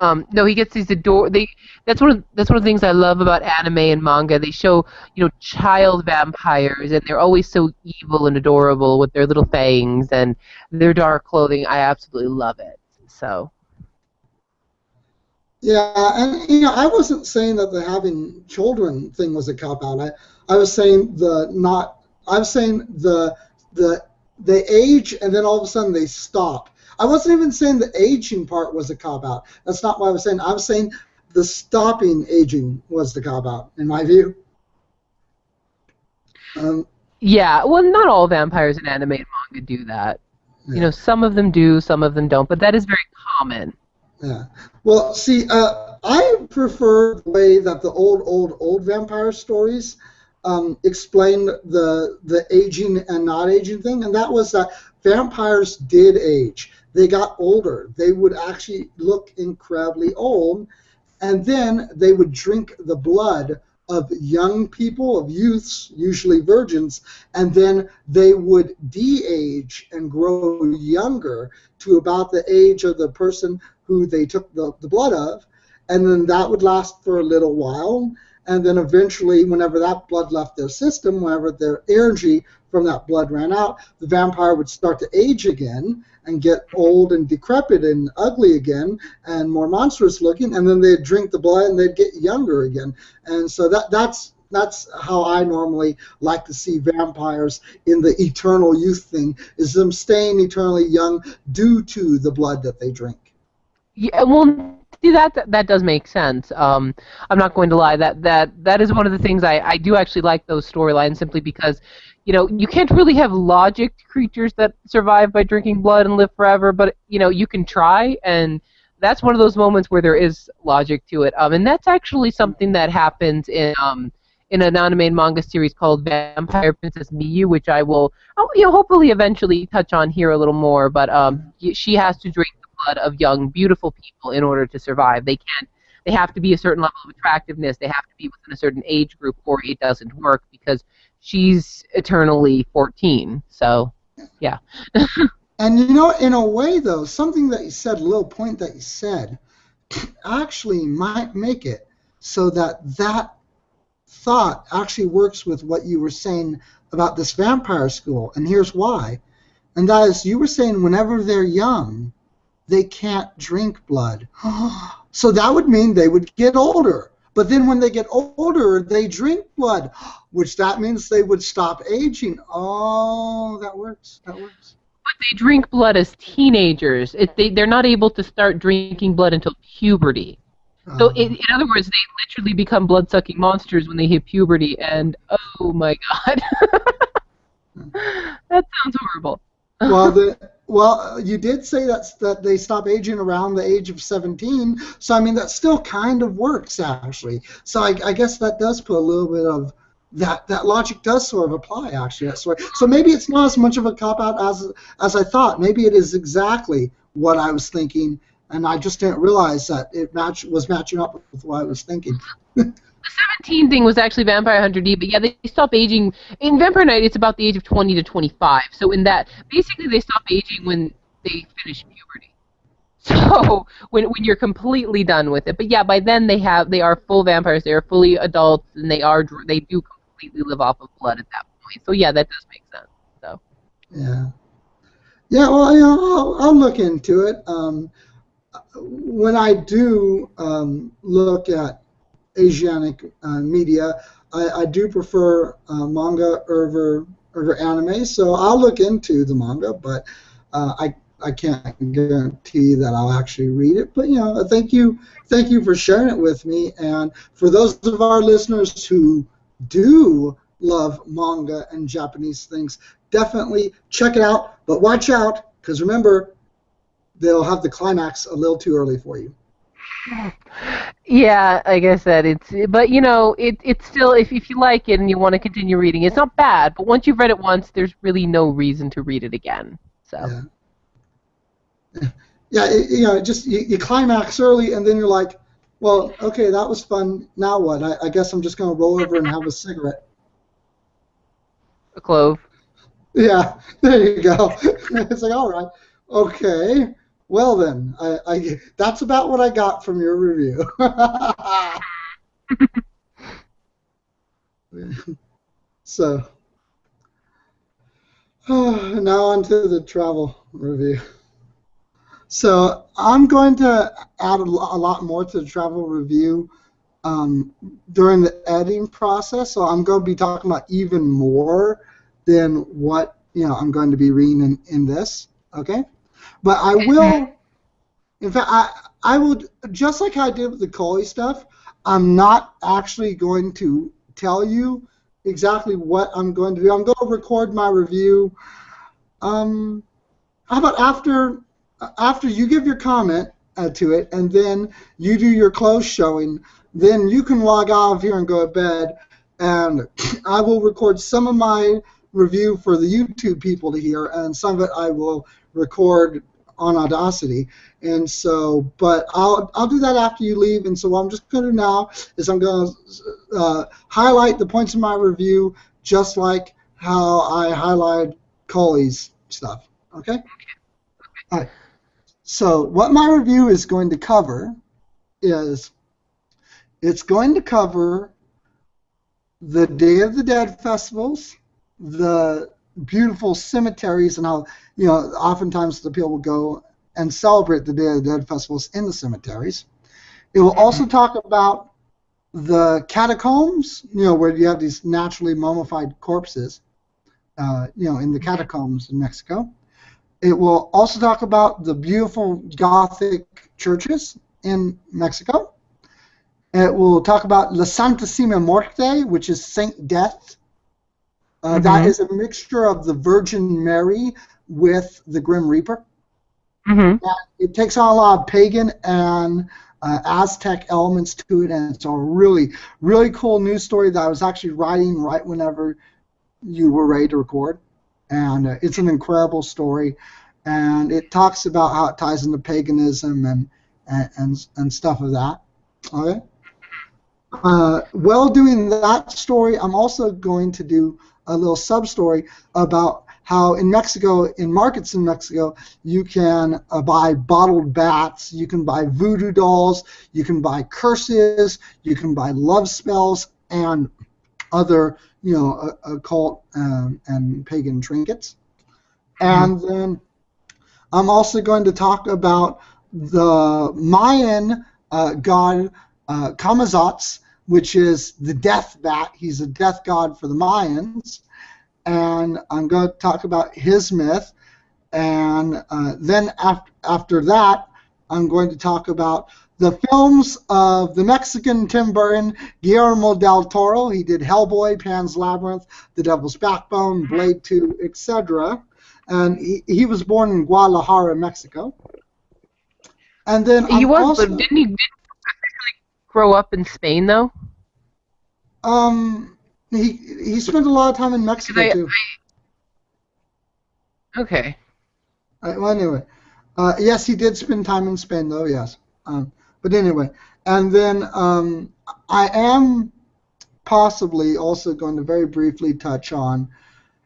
right. No, he gets these That's one of the things I love about anime and manga. They show, child vampires, and they're always so evil and adorable with their little fangs and their dark clothing. I absolutely love it. So. Yeah, and I wasn't saying that the having children thing was a cop out. I was saying they age and then all of a sudden they stop. I wasn't even saying the aging part was a cop-out. That's not what I was saying. I was saying the stopping aging was the cop-out, in my view. Yeah, well, not all vampires in anime and manga do that. Yeah. Some of them do, some of them don't, but that is very common. Yeah. Well, see, I prefer the way that the old vampire stories explained the aging and not aging thing, and that was that vampires did age. They got older. They would actually look incredibly old, and then they would drink the blood of young people, of youths, usually virgins, and then they would de-age and grow younger to about the age of the person who they took the blood of, and then that would last for a little while. And then eventually, whenever that blood left their system, whenever their energy from that blood ran out, the vampire would start to age again and get old and decrepit and ugly again and more monstrous looking, and then they'd drink the blood and they'd get younger again. And so that's how I normally like to see vampires in the eternal youth thing, is them staying eternally young due to the blood that they drink. Yeah, well, see, that does make sense. I'm not going to lie. That is one of the things I do actually like those storylines, simply because, you can't really have logic to creatures that survive by drinking blood and live forever, but, you can try, and that's one of those moments where there is logic to it. And that's actually something that happens in an anime and manga series called Vampire Princess Miyu, which I'll hopefully eventually touch on here a little more, but she has to drink blood of young, beautiful people in order to survive. They have to be a certain level of attractiveness. They have to be within a certain age group, or it doesn't work, because she's eternally 14. So, yeah. And in a way, though, something that you said, a little point that you said, actually might make it so that thought actually works with what you were saying about this vampire school. And here's why. And that is, you were saying whenever they're young, they can't drink blood. So that would mean they would get older. But then when they get older, they drink blood, which that means they would stop aging. Oh, that works. That works. But they drink blood as teenagers. They're not able to start drinking blood until puberty. So in other words, they literally become blood-sucking monsters when they hit puberty, and oh my god. That sounds horrible. Well, you did say that they stop aging around the age of 17, so I mean that still kind of works actually. So I guess that does put a little bit of that logic does sort of apply actually. So maybe it's not as much of a cop out as I thought. Maybe it is exactly what I was thinking, and I just didn't realize that it was matching up with what I was thinking. The 17 thing was actually Vampire Hunter D, but yeah, they stop aging. In Vampire Knight, it's about the age of 20 to 25. So in that, basically they stop aging when they finish puberty. So when you're completely done with it. But yeah, by then they are full vampires, they are fully adults, and they do completely live off of blood at that point. So yeah, that does make sense. So Yeah. Yeah, well, you know, I'll look into it. When I do look at Asiatic media, I do prefer manga over anime, so I'll look into the manga, but I can't guarantee that I'll actually read it. But you know, thank you for sharing it with me, and for those of our listeners who do love manga and Japanese things, definitely check it out. But watch out, because remember, they'll have the climax a little too early for you. yeah, like I said, but you know, it's still, if you like it and you want to continue reading, it's not bad. But once you've read it once, there's really no reason to read it again. So. Yeah, you know, just you climax early, and then you're like, well, okay, that was fun. Now what? I guess I'm just going to roll over and have a cigarette. A clove. Yeah, there you go. It's like, all right, okay. Well then, that's about what I got from your review. So, now on to the travel review. So I'm going to add a lot more to the travel review during the editing process. So I'm going to be talking about even more than what I'm going to be reading in this. Okay, but I will. In fact, I will, just like I did with the Coley stuff. I'm not actually going to tell you exactly what I'm going to do. I'm going to record my review. How about after you give your comment to it, and then you do your close showing, then you can log out of here and go to bed, and I will record some of my review for the YouTube people to hear, and some of it I will record on Audacity. And so, but I'll do that after you leave. And so what I'm just going to do now is I'm going to highlight the points of my review, just like how I highlight Coley's stuff. Okay? All right. So what my review is going to cover is it's going to cover the Day of the Dead festivals, the beautiful cemeteries, and how oftentimes the people will go and celebrate the Day of the Dead festivals in the cemeteries. It will also talk about the catacombs, where you have these naturally mummified corpses, in the catacombs in Mexico. It will also talk about the beautiful Gothic churches in Mexico. It will talk about La Santissima Muerte, which is Saint Death. That is a mixture of the Virgin Mary with the Grim Reaper. It takes on a lot of pagan and Aztec elements to it, and it's a really, really cool news story that I was actually writing right whenever you were ready to record. And it's an incredible story, and it talks about how it ties into paganism and stuff of that. Okay. While doing that story, I'm also going to do a little sub-story about how in Mexico, in markets in Mexico, you can buy bottled bats, you can buy voodoo dolls, you can buy curses, you can buy love spells, and other, occult and pagan trinkets. And then I'm also going to talk about the Mayan god Camazotz, which is the death bat. He's a death god for the Mayans. And I'm going to talk about his myth. And then after that, I'm going to talk about the films of the Mexican Tim Burton, Guillermo del Toro. He did Hellboy, Pan's Labyrinth, The Devil's Backbone, Blade 2, etc. And he was born in Guadalajara, Mexico. And then didn't he grow up in Spain though? He spent a lot of time in Mexico too. Okay. Well, anyway, Yes, he did spend time in Spain, though. Yes, but anyway, and then I am possibly also going to very briefly touch on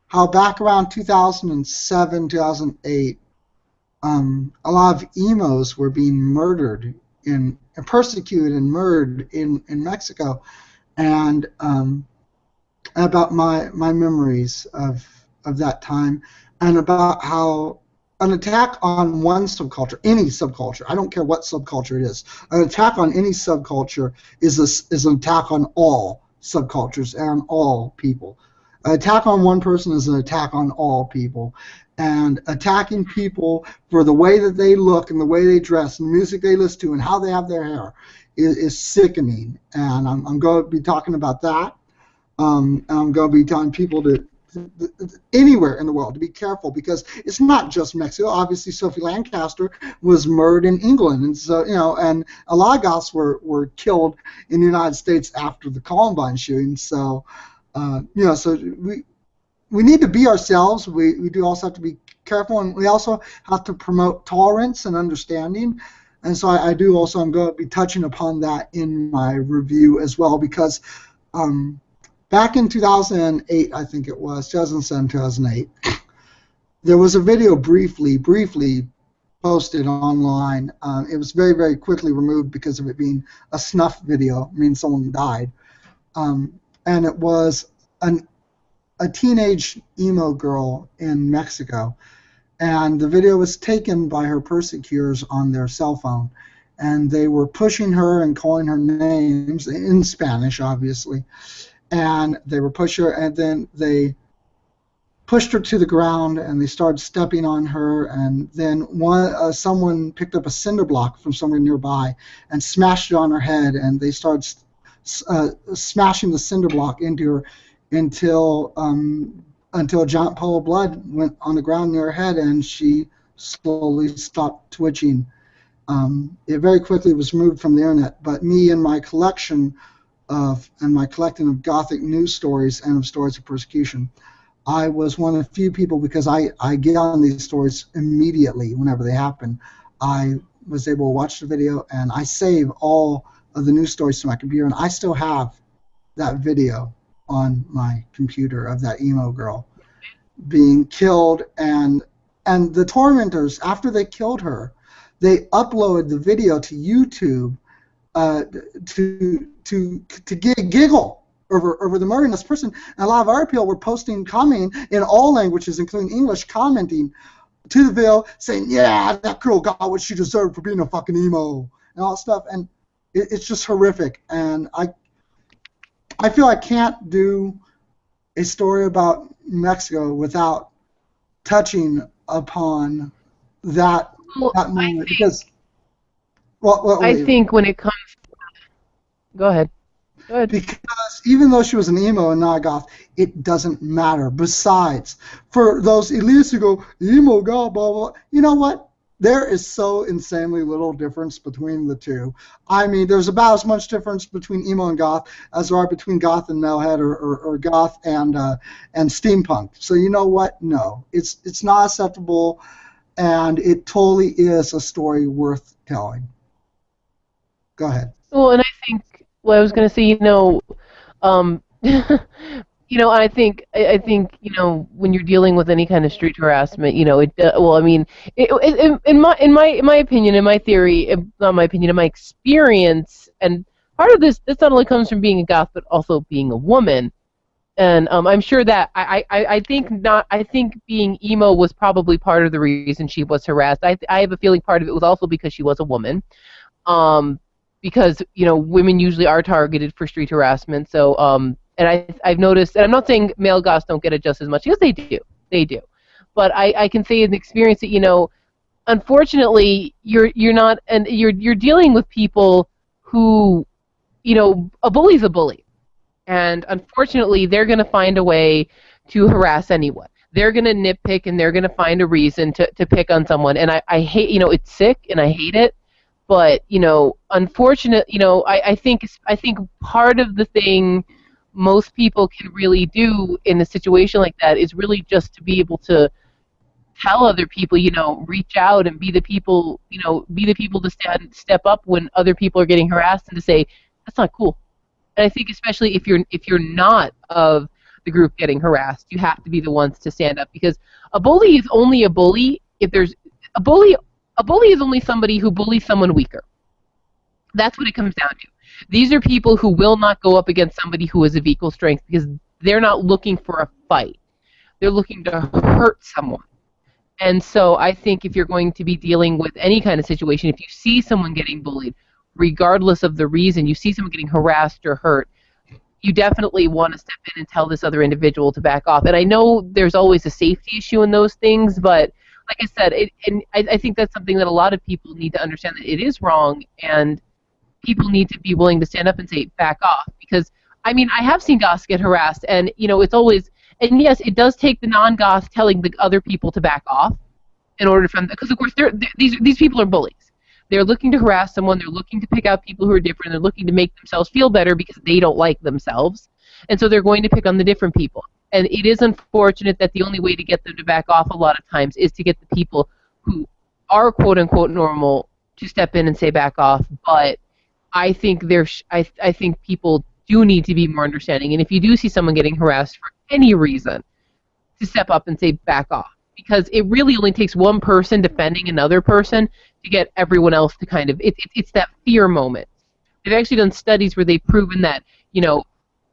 how back around 2007, 2008, a lot of emos were being murdered in, persecuted and murdered in Mexico, and about my memories of that time, and about how an attack on one subculture, any subculture, I don't care what subculture it is, an attack on any subculture is an attack on all subcultures and all people. An attack on one person is an attack on all people. And attacking people for the way that they look and the way they dress and the music they listen to and how they have their hair is sickening. And I'm going to be talking about that. And I'm going to be telling people to anywhere in the world to be careful, because it's not just Mexico. Obviously, Sophie Lancaster was murdered in England, and so and a lot of goths were killed in the United States after the Columbine shooting. So so we need to be ourselves. We do also have to be careful, and we also have to promote tolerance and understanding. And so I'm going to be touching upon that in my review as well, because back in 2008, I think it was 2007, 2008, there was a video briefly posted online. It was very, very quickly removed because of it being a snuff video, meaning someone died. And it was a teenage emo girl in Mexico. And the video was taken by her persecutors on their cell phone. And they were pushing her and calling her names, in Spanish, obviously. And they were pushing her, and then they pushed her to the ground, and they started stepping on her, and then someone picked up a cinder block from somewhere nearby and smashed it on her head, and they started smashing the cinder block into her until a giant pool of blood went on the ground near her head, and she slowly stopped twitching. It very quickly was removed from the internet, but me and my collecting of Gothic news stories and of stories of persecution, I was one of the few people, because I get on these stories immediately whenever they happen. I was able to watch the video, and I save all of the news stories to my computer, and I still have that video on my computer of that emo girl being killed, and the tormentors, after they killed her, they uploaded the video to YouTube to giggle over the murder of this person. And a lot of other people were commenting in all languages, including English, commenting to the video, saying, "Yeah, that girl got what she deserved for being a fucking emo," and all that stuff. And it's just horrific. And I feel I can't do a story about Mexico without touching upon that moment, because I think when it comes Go ahead. Because even though she was an emo and not a goth, it doesn't matter. Besides, for those elitists who go, emo, goth, blah, blah, you know what? There is so insanely little difference between the two. I mean, there's about as much difference between emo and goth as there are between goth and metalhead, or goth and steampunk. So you know what? No, it's not acceptable, and it totally is a story worth telling. Go ahead. Well, and I think, I was going to say, I think, when you're dealing with any kind of street harassment, in my opinion, in my theory, not my opinion, in my experience, and part of this not only comes from being a goth, but also being a woman. And I'm sure that I think being emo was probably part of the reason she was harassed. I have a feeling part of it was also because she was a woman. Because women usually are targeted for street harassment. So and I've noticed, and I'm not saying male goths don't get it just as much, because they do, but I can say in experience that unfortunately you're not, and you're dealing with people who, a bully's a bully, and unfortunately they're going to find a way to harass anyone. They're going to nitpick, and they're going to find a reason to pick on someone, and I hate, it's sick, and I hate it. But unfortunately, I think part of the thing most people can really do in a situation like that is really just to be able to tell other people, reach out and be the people, be the people to step up when other people are getting harassed and to say, that's not cool. And I think especially if you're not of the group getting harassed, you have to be the ones to stand up, because a bully is only a bully if there's a bully. A bully is only somebody who bullies someone weaker. That's what it comes down to. These are people who will not go up against somebody who is of equal strength, because they're not looking for a fight. They're looking to hurt someone. And so I think if you're going to be dealing with any kind of situation, if you see someone getting bullied, regardless of the reason, you see someone getting harassed or hurt, you definitely want to step in and tell this other individual to back off. And I know there's always a safety issue in those things, but like I said, I think that's something that a lot of people need to understand, that it is wrong, and people need to be willing to stand up and say, back off. Because, I have seen goths get harassed, and, it's always, and yes, it does take the non-goths telling the other people to back off in order for them, because, of course, these people are bullies. They're looking to harass someone. They're looking to pick out people who are different. They're looking to make themselves feel better because they don't like themselves. And so they're going to pick on the different people. And it is unfortunate that the only way to get them to back off a lot of times is to get the people who are quote-unquote normal to step in and say back off. But I think I think people do need to be more understanding. And if you do see someone getting harassed for any reason, to step up and say back off. Because it really only takes one person defending another person to get everyone else to kind of, it's that fear moment. They've actually done studies where they've proven that,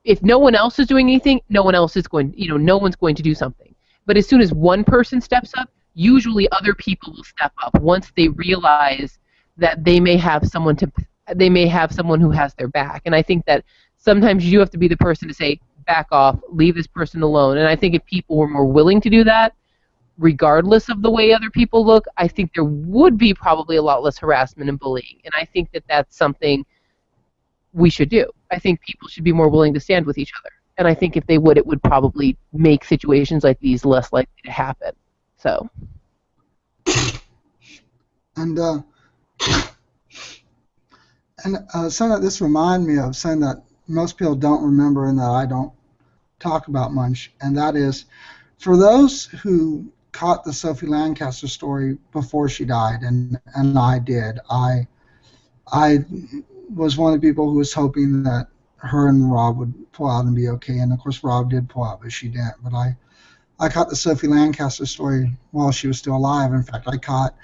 if no one else is doing anything, no one else is going, no one's going to do something. But as soon as one person steps up, usually other people will step up once they realize that they may have someone who has their back. And I think that sometimes you have to be the person to say, back off, leave this person alone. And I think if people were more willing to do that, regardless of the way other people look, I think there would be probably a lot less harassment and bullying. And I think that that's something we should do. I think people should be more willing to stand with each other. And I think if they would, it would probably make situations like these less likely to happen. So. And something that this reminded me of, something that most people don't remember and that I don't talk about much, and that is, for those who caught the Sophie Lancaster story before she died, and I did, I was one of the people who was hoping that her and Rob would pull out and be okay, and of course Rob did pull out, but she didn't. But I caught the Sophie Lancaster story while she was still alive. In fact, I caught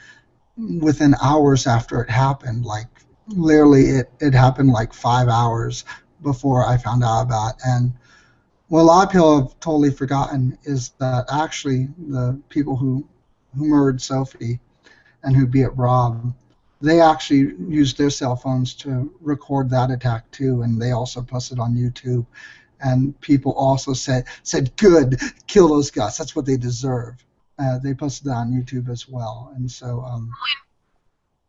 within hours after it happened, like literally it happened like 5 hours before I found out about it. And what a lot of people have totally forgotten is that actually the people who murdered Sophie and who beat Rob, they actually used their cell phones to record that attack too, and they also posted on YouTube. And people also said, good, kill those guys. That's what they deserve. They posted that on YouTube as well. And so,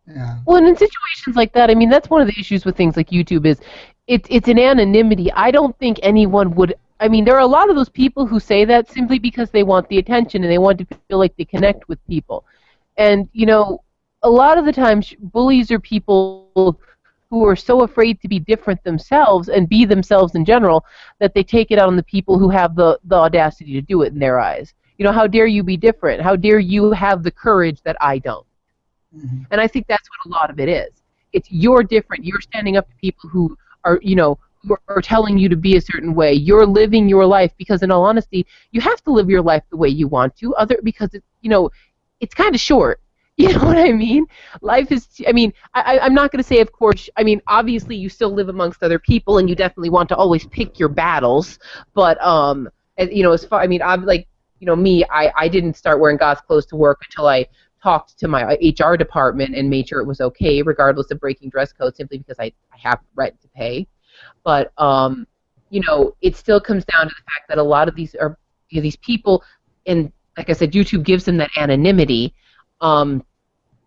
yeah. Well, and in situations like that, that's one of the issues with things like YouTube is it's an anonymity. I don't think anyone would. There are a lot of those people who say that simply because they want the attention and they want to feel like they connect with people. And, a lot of the times bullies are people who are so afraid to be different themselves and be themselves in general that they take it out on the people who have the audacity to do it in their eyes. How dare you be different? How dare you have the courage that I don't? Mm-hmm. And I think that's what a lot of it is. It's you're different. You're standing up to people who are, who are telling you to be a certain way. You're living your life because, in all honesty, you have to live your life the way you want to. Because it's kind of short. You know what I mean? Life is. I'm not going to say, of course. Obviously, you still live amongst other people, and you definitely want to always pick your battles. But as far, I'm like, me. I didn't start wearing goth clothes to work until I talked to my HR department and made sure it was okay, regardless of breaking dress code, simply because I have rent to pay. But it still comes down to the fact that a lot of these are these people, and like I said, YouTube gives them that anonymity.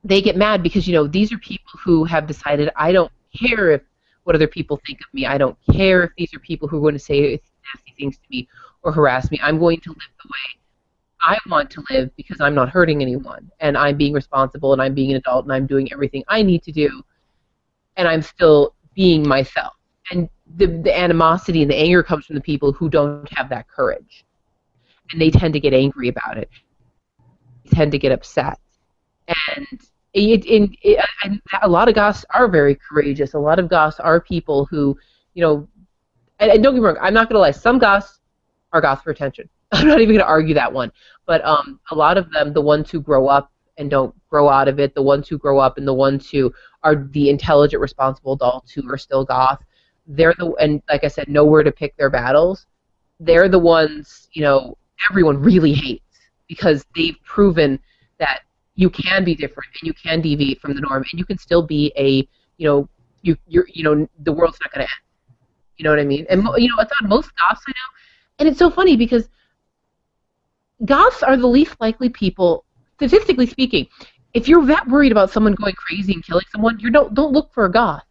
They get mad because these are people who have decided, I don't care what other people think of me. I don't care if these are people who are going to say nasty things to me or harass me. I'm going to live the way I want to live because I'm not hurting anyone, and I'm being responsible, and I'm being an adult, and I'm doing everything I need to do, and I'm still being myself. And the animosity and the anger comes from the people who don't have that courage, and they tend to get angry about it. tend to get upset. And and a lot of goths are very courageous. A lot of goths are people who, you know, and don't get me wrong, I'm not going to lie, some goths are goths for attention. I'm not even going to argue that one. But a lot of them, the ones who grow up and don't grow out of it, the ones who grow up and the ones who are the intelligent, responsible adults who are still goth, and like I said, know where to pick their battles. They're the ones, you know, everyone really hates because they've proven that you can be different and you can deviate from the norm and you can still be a, you know, the world's not going to end. You know what I mean? And you know, it's on most goths I know, and it's so funny because goths are the least likely people, statistically speaking. If you're that worried about someone going crazy and killing someone, don't look for a goth,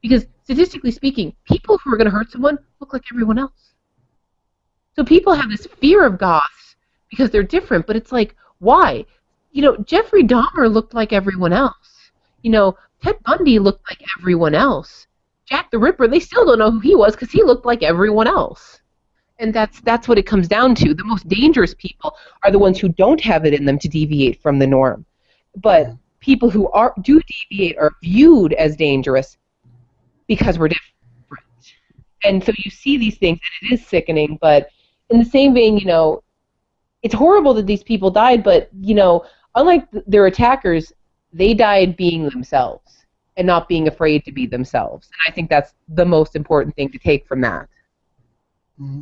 because statistically speaking, people who are going to hurt someone look like everyone else. So people have this fear of goths because they're different, but it's like, why? You know, Jeffrey Dahmer looked like everyone else. You know, Ted Bundy looked like everyone else. Jack the Ripper, they still don't know who he was because he looked like everyone else. And that's what it comes down to. The most dangerous people are the ones who don't have it in them to deviate from the norm. But people who do deviate are viewed as dangerous because we're different. And so you see these things, and it is sickening. But in the same vein, you know, it's horrible that these people died, but, you know, unlike their attackers, they died being themselves and not being afraid to be themselves. And I think that's the most important thing to take from that. Mm-hmm.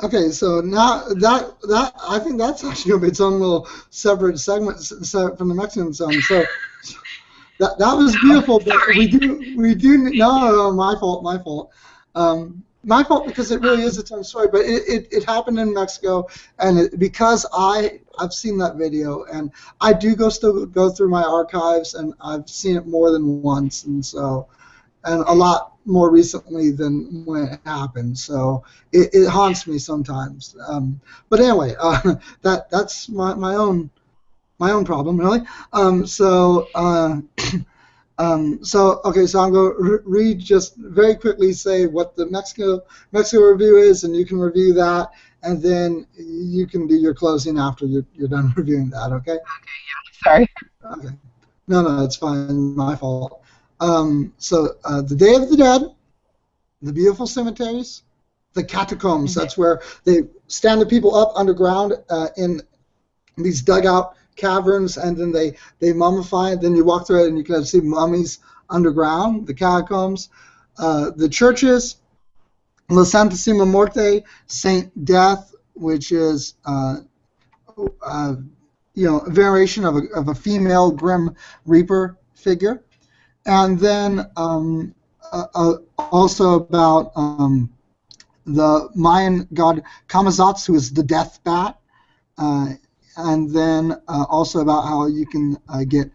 Okay, so now that I think that's actually going to be its own little separate segment from the Mexican zone. So that was beautiful, but we do no, my fault. My fault, because it really is its own story, but it happened in Mexico, and because I've seen that video, and I do still go through my archives, and I've seen it more than once, and a lot more recently than when it happened, so it haunts me sometimes. But anyway, that's my own problem, really. So okay, so I'm going to read, just very quickly say what the Mexico review is, and you can review that, and then you can do your closing after you're done reviewing that, okay? Okay, yeah, sorry. Okay. No, it's fine, my fault. So the Day of the Dead, the beautiful cemeteries, the catacombs, that's where they stand the people up underground in these dugout caverns, and then they mummify it. Then you walk through it and you can see mummies underground, the catacombs, the churches, La Santissima Morte, Saint Death, which is a veneration of a female Grim Reaper figure, and then also about the Mayan god Kamazatz, who is the death bat. And then also about how you can get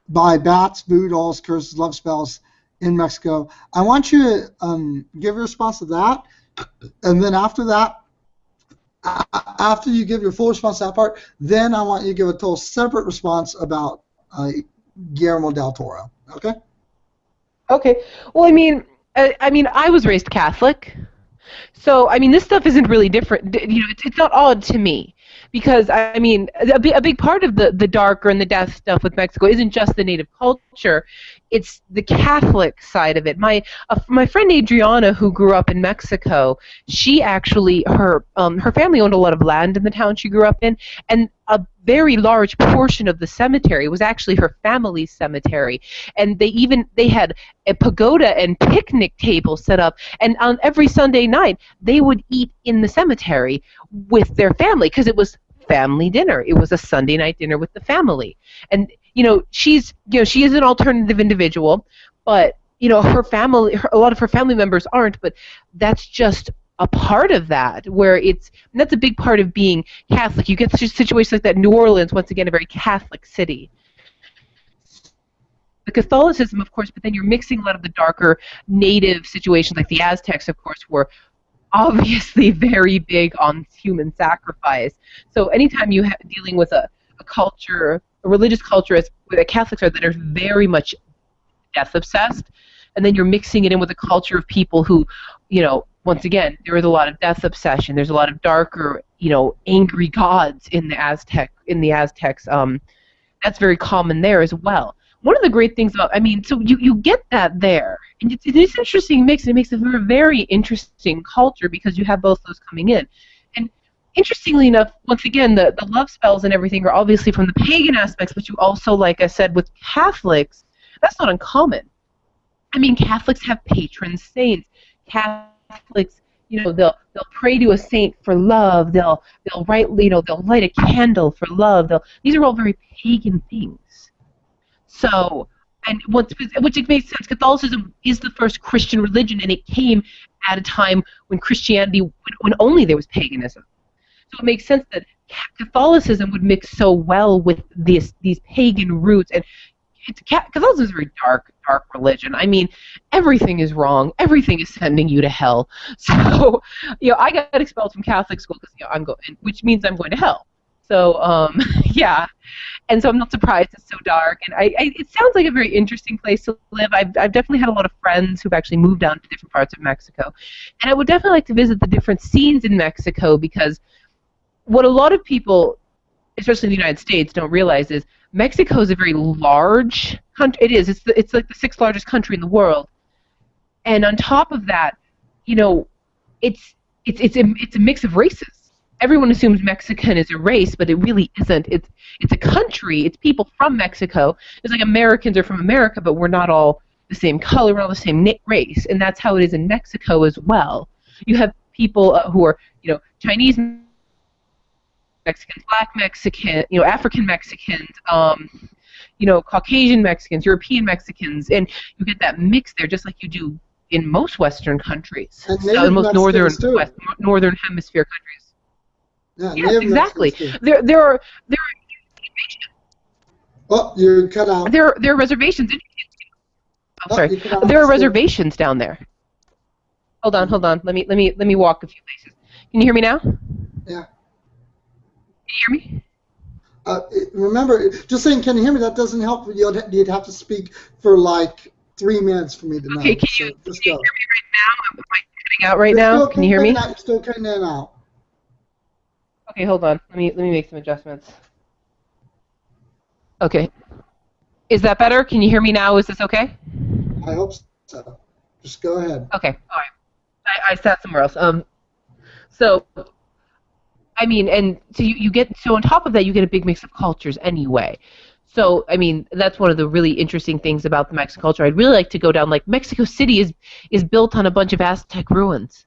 buy bats, voodoo dolls, curses, love spells in Mexico. I want you to give a response to that, and then after that, after you give your full response to that part, then I want you to give a total separate response about Guillermo del Toro. Okay? Okay. Well, I mean, I was raised Catholic. So, I mean, this stuff isn't really different. You know, it's not odd to me, because, I mean, a big part of the darker and the death stuff with Mexico isn't just the native culture. It's the Catholic side of it. My friend Adriana, who grew up in Mexico, she actually, her family owned a lot of land in the town she grew up in, and a very large portion of the cemetery was actually her family's cemetery. And they had a pagoda and picnic table set up, and on every Sunday night they would eat in the cemetery with their family, because it was family dinner. It was a Sunday night dinner with the family. And she is an alternative individual, but her family, a lot of her family members aren't, but that's just a part of that, where that's a big part of being Catholic. You get situations like that. New Orleans, once again, a very Catholic city. The Catholicism, of course, but then you're mixing a lot of the darker native situations, like the Aztecs, of course, were obviously very big on human sacrifice. So anytime you have dealing with a culture, a religious culture, as the Catholics are, that are very much death obsessed, and then you're mixing it in with a culture of people who, once again, there is a lot of death obsession. There's a lot of darker, angry gods in the Aztecs. That's very common there as well. One of the great things about, so you get that there, and it's this interesting mix. And it makes a very, very interesting culture because you have both those coming in. And interestingly enough, once again, the love spells and everything are obviously from the pagan aspects, but you also, like I said, with Catholics, that's not uncommon. Catholics have patron saints. Catholics, they'll pray to a saint for love. They'll light a candle for love. These are all very pagan things. So, which it makes sense. Catholicism is the first Christian religion, and it came at a time when Christianity, when only there was paganism. So it makes sense that Catholicism would mix so well with these pagan roots. And Catholicism is a very dark religion. Everything is wrong. Everything is sending you to hell. So, I got expelled from Catholic school because which means I'm going to hell. So, yeah. And so I'm not surprised it's so dark. And it sounds like a very interesting place to live. I've definitely had a lot of friends who've actually moved down to different parts of Mexico. And I would definitely like to visit the different scenes in Mexico because what a lot of people, especially in the United States, don't realize is Mexico is a very large country. It is. It's like the 6th largest country in the world. And on top of that, it's a mix of races. Everyone assumes Mexican is a race, but it really isn't. It's a country. It's people from Mexico. It's like Americans are from America, but we're not all the same color. We're all the same race, and that's how it is in Mexico as well. You have people who are, Chinese Mexicans, Black Mexican, African Mexicans, Caucasian Mexicans, European Mexicans, and you get that mix there, just like you do in most Western countries, in most northern hemisphere countries. Yeah, yes, exactly. There are Oh, you're cut out. There are reservations. Sorry. There are reservations down there. Hold on. Let me walk a few places. Can you hear me now? Yeah. Can you hear me? Remember, just saying, can you hear me? That doesn't help. You'd have to speak for like 3 minutes for me to know. Okay, can you hear me right now? Am I cutting out right now? Can you hear me? Still cutting in and out. Okay, hold on. Let me make some adjustments. Okay. Is that better? Can you hear me now? Is this okay? I hope so. Just go ahead. Okay. All right. I sat somewhere else. So, and so you get, so on top of that, you get a big mix of cultures anyway. So, that's one of the really interesting things about the Mexican culture. I'd really like to go down, like, Mexico City is built on a bunch of Aztec ruins.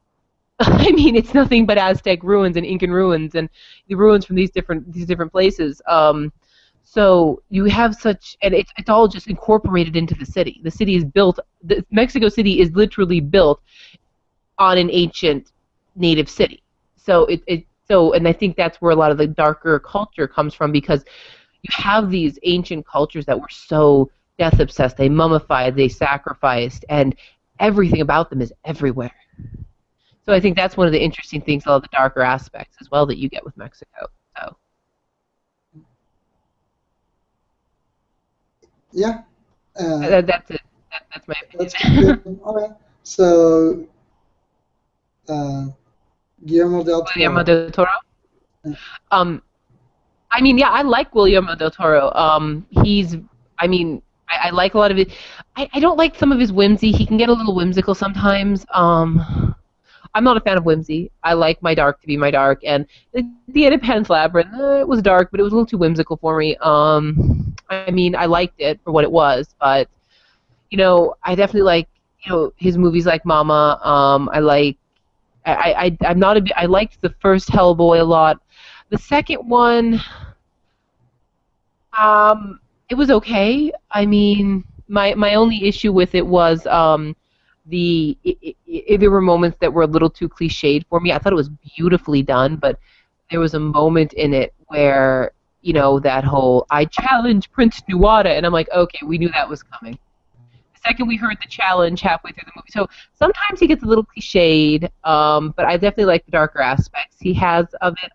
It's nothing but Aztec ruins and Incan ruins and the ruins from these different places. So you have and it's all just incorporated into the city. The city is built. Mexico City is literally built on an ancient native city. So and I think that's where a lot of the darker culture comes from because you have these ancient cultures that were so death obsessed. They mummified, they sacrificed, and everything about them is everywhere. So I think that's one of the interesting things, all the darker aspects as well that you get with Mexico. So. Yeah. That's it. That's my opinion. That's good. All right. So, Guillermo del Toro. Guillermo del Toro. Yeah, I like Guillermo del Toro. I like a lot of it. I don't like some of his whimsy. He can get a little whimsical sometimes. I'm not a fan of whimsy. I like my dark to be my dark, and the end of Pan's Labyrinth, it was dark, but it was a little too whimsical for me. I liked it for what it was, but I definitely like his movies like Mama. I liked the first Hellboy a lot. The second one, it was okay. My only issue with it was there were moments that were a little too cliched for me. I thought it was beautifully done, but there was a moment in it where, that whole, I challenge Prince Nuada, and I'm like, okay, we knew that was coming. The second we heard the challenge halfway through the movie. So sometimes he gets a little cliched, but I definitely like the darker aspects he has of it.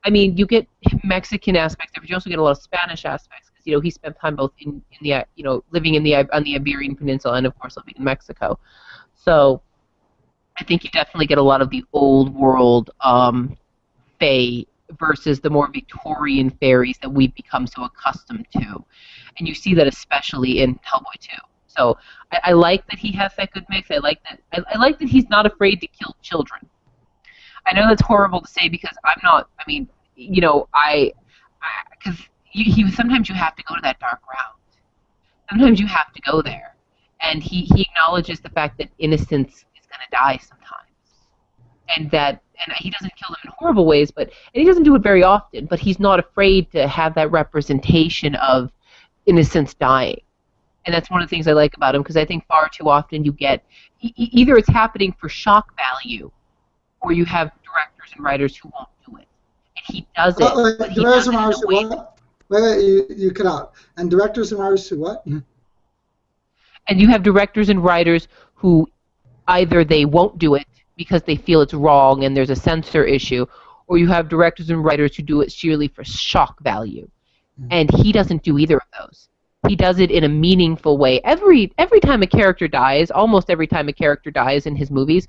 You get Mexican aspects, but you also get a lot of Spanish aspects. He spent time both in the living on the Iberian Peninsula and of course living in Mexico. So I think you definitely get a lot of the old world fae versus the more Victorian fairies that we've become so accustomed to. And you see that especially in Hellboy 2. So I like that he has that good mix. I like that he's not afraid to kill children. I know that's horrible to say because I'm not. I mean, you know, because sometimes you have to go to that dark route. Sometimes you have to go there, and he acknowledges the fact that innocence is going to die sometimes, and he doesn't kill them in horrible ways, and he doesn't do it very often. But he's not afraid to have that representation of innocence dying. And that's one of the things I like about him because I think far too often you get either it's happening for shock value or you have directors and writers who won't do it. And he does it, but he does it in a way. Wait, you cut out. And directors and writers who what? And you have directors and writers who either they won't do it because they feel it's wrong and there's a censor issue, or you have directors and writers who do it sheerly for shock value. And he doesn't do either of those. He does it in a meaningful way. Every time a character dies, almost every time a character dies in his movies,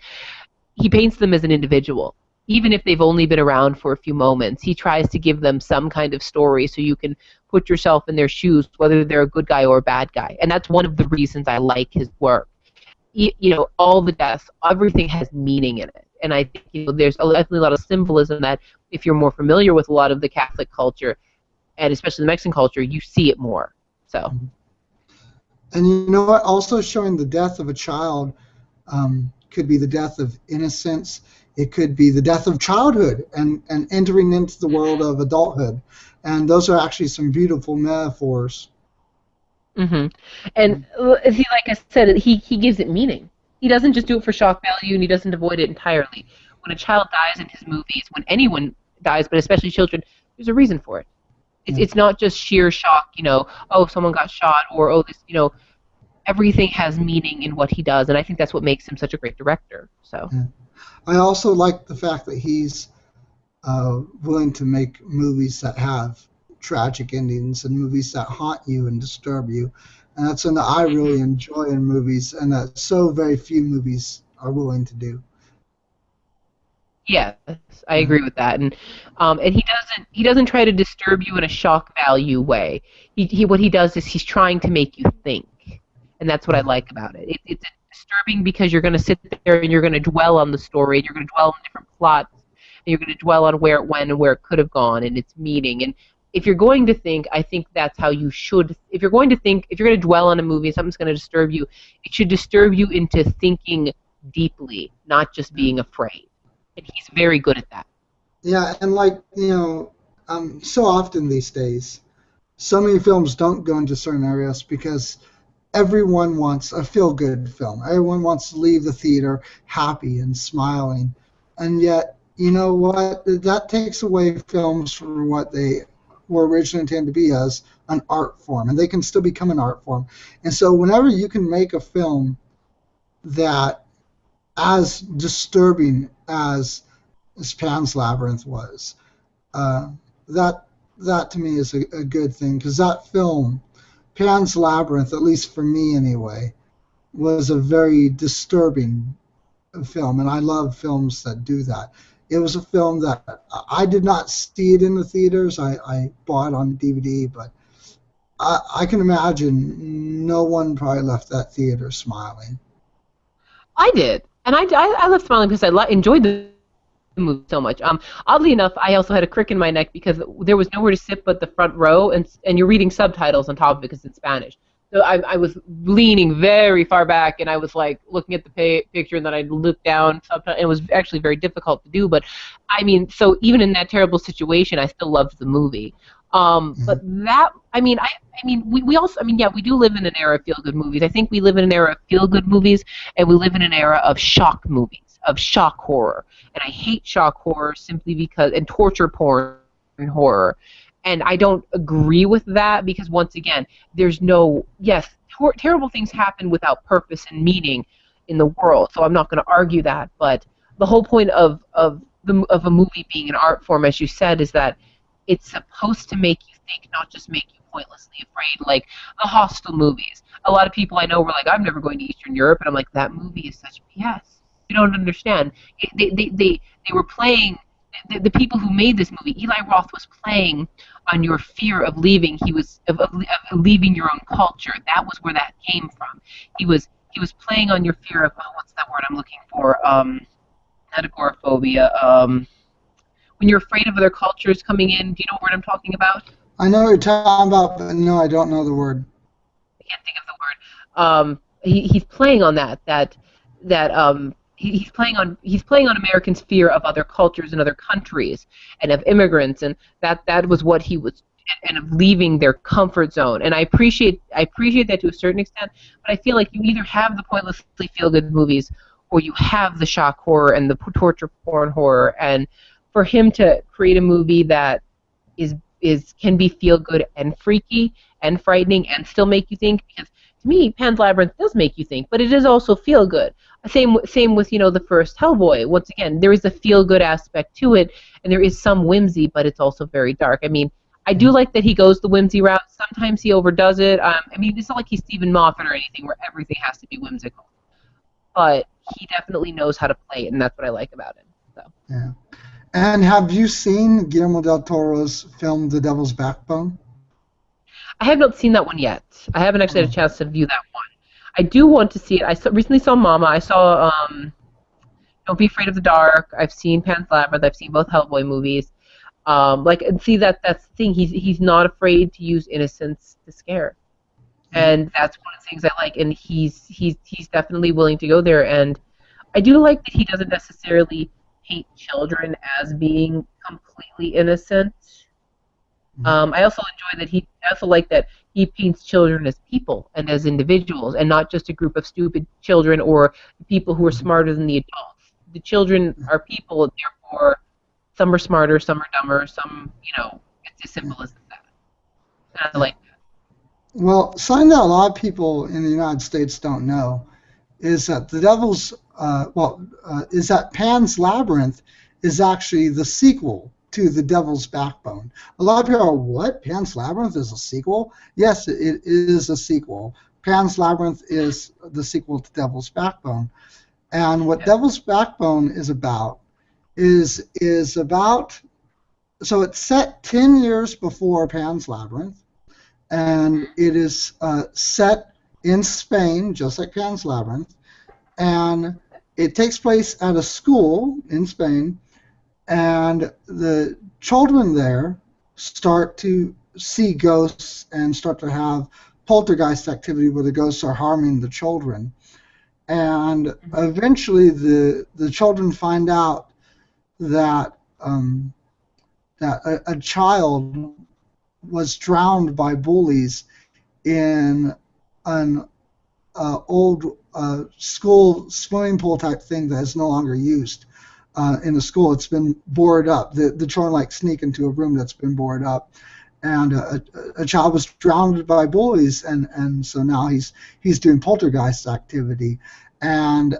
he paints them as an individual. Even if they've only been around for a few moments, he tries to give them some kind of story so you can put yourself in their shoes, whether they're a good guy or a bad guy. And that's one of the reasons I like his work. You know, all the deaths, everything has meaning in it. And I think there's definitely a lot of symbolism that if you're more familiar with a lot of the Catholic culture, and especially the Mexican culture, you see it more. So. And you know what? Also showing the death of a child could be the death of innocence. It could be the death of childhood and entering into the world of adulthood. And those are actually some beautiful metaphors. Mm-hmm. And like I said, he gives it meaning. He doesn't just do it for shock value, and he doesn't avoid it entirely. When a child dies in his movies, when anyone dies, but especially children, there's a reason for it. It's not just sheer shock, you know, oh, someone got shot, or, oh, this, you know, everything has meaning in what he does, and I think that's what makes him such a great director. So, yeah. I also like the fact that he's willing to make movies that have tragic endings and movies that haunt you and disturb you, and that's something that I really enjoy in movies, and that so very few movies are willing to do. Yes, I agree with that, and he doesn't try to disturb you in a shock value way. What he does is he's trying to make you think, and that's what I like about it. It's disturbing because you're going to sit there and you're going to dwell on the story, and you're going to dwell on different plots, and you're going to dwell on where it went and where it could have gone and its meaning. And if you're going to think, I think that's how you should. If you're going to dwell on a movie, something's going to disturb you. It should disturb you into thinking deeply, not just being afraid. And he's very good at that. Yeah, and like, you know, so often these days, so many films don't go into certain areas because everyone wants a feel-good film. Everyone wants to leave the theater happy and smiling. And yet, you know what? That takes away films from what they were originally intended to be as an art form. And they can still become an art form. And so whenever you can make a film that as disturbing as Pan's Labyrinth was, that to me is a good thing, because that film, Pan's Labyrinth, at least for me anyway, was a very disturbing film, and I love films that do that. It was a film that I did not see it in the theaters. I bought it on DVD, but I can imagine no one probably left that theater smiling. I did. And I left smiling because I enjoyed the movie so much. Oddly enough, I also had a crick in my neck because there was nowhere to sit but the front row, and you're reading subtitles on top of it because it's Spanish. So I was leaning very far back, and I was like looking at the picture, and then I looked down. It was actually very difficult to do, but I mean, so even in that terrible situation, I still loved the movie. But that, we also, yeah, we do live in an era of feel-good movies. I think we live in an era of feel-good movies, and we live in an era of shock movies, of shock horror. And I hate shock horror simply because, and torture porn horror. And I don't agree with that because, once again, there's no, yes, terrible things happen without purpose and meaning in the world. So I'm not going to argue that. But the whole point of a movie being an art form, as you said, is that it's supposed to make you think, not just make you pointlessly afraid, like the Hostel movies. A lot of people I know were like, I'm never going to Eastern Europe, and I'm like, that movie is such BS. You don't understand. They were playing, the people who made this movie, Eli Roth was playing on your fear of leaving. Of leaving your own culture. That was where that came from. He was playing on your fear of, oh, what's that word I'm looking for? Not agoraphobia. When you're afraid of other cultures coming in. Do you know what word I'm talking about? I know what you're talking about, but no, I don't know the word. I can't think of the word. He's playing on he's playing on Americans' fear of other cultures and other countries and of immigrants, and that was what he was, and of leaving their comfort zone. And I appreciate that to a certain extent, but I feel like you either have the pointlessly feel good movies or you have the shock horror and the torture porn horror. And for him to create a movie that can be feel good and freaky and frightening and still make you think, because to me Pan's Labyrinth does make you think, but it is also feel good. Same with the first Hellboy. Once again, there is a feel good aspect to it, and there is some whimsy, but it's also very dark. I mean, I do like that he goes the whimsy route. Sometimes he overdoes it. I mean, it's not like he's Stephen Moffat or anything where everything has to be whimsical, but he definitely knows how to play it, and that's what I like about him. So. Yeah. And have you seen Guillermo del Toro's film The Devil's Backbone? I have not seen that one yet. I haven't actually had a chance to view that one. I do want to see it. Recently saw Mama. I saw Don't Be Afraid of the Dark. I've seen Pan's Labyrinth. I've seen both Hellboy movies. And see that's the thing. He's not afraid to use innocence to scare, and that's one of the things I like. And he's definitely willing to go there. And I do like that he doesn't necessarily paint children as being completely innocent. I also enjoy that I also like that he paints children as people and as individuals, and not just a group of stupid children or people who are smarter than the adults. The children are people, and therefore some are smarter, some are dumber, some, it's as simple as that. And I like that. Well, something that a lot of people in the United States don't know is that is that Pan's Labyrinth is actually the sequel to The Devil's Backbone. A lot of people are, what? Pan's Labyrinth is a sequel? Yes, it is a sequel. Pan's Labyrinth is the sequel to Devil's Backbone. And what Devil's Backbone is about so it's set 10 years before Pan's Labyrinth, and it is set in Spain, just like Pan's Labyrinth, and it takes place at a school in Spain, and the children there start to see ghosts and start to have poltergeist activity where the ghosts are harming the children. And eventually the children find out that a child was drowned by bullies in an old school swimming pool type thing that is no longer used in the school. It's been boarded up. The children sneak into a room that's been boarded up, and a child was drowned by bullies, and so now he's doing poltergeist activity, and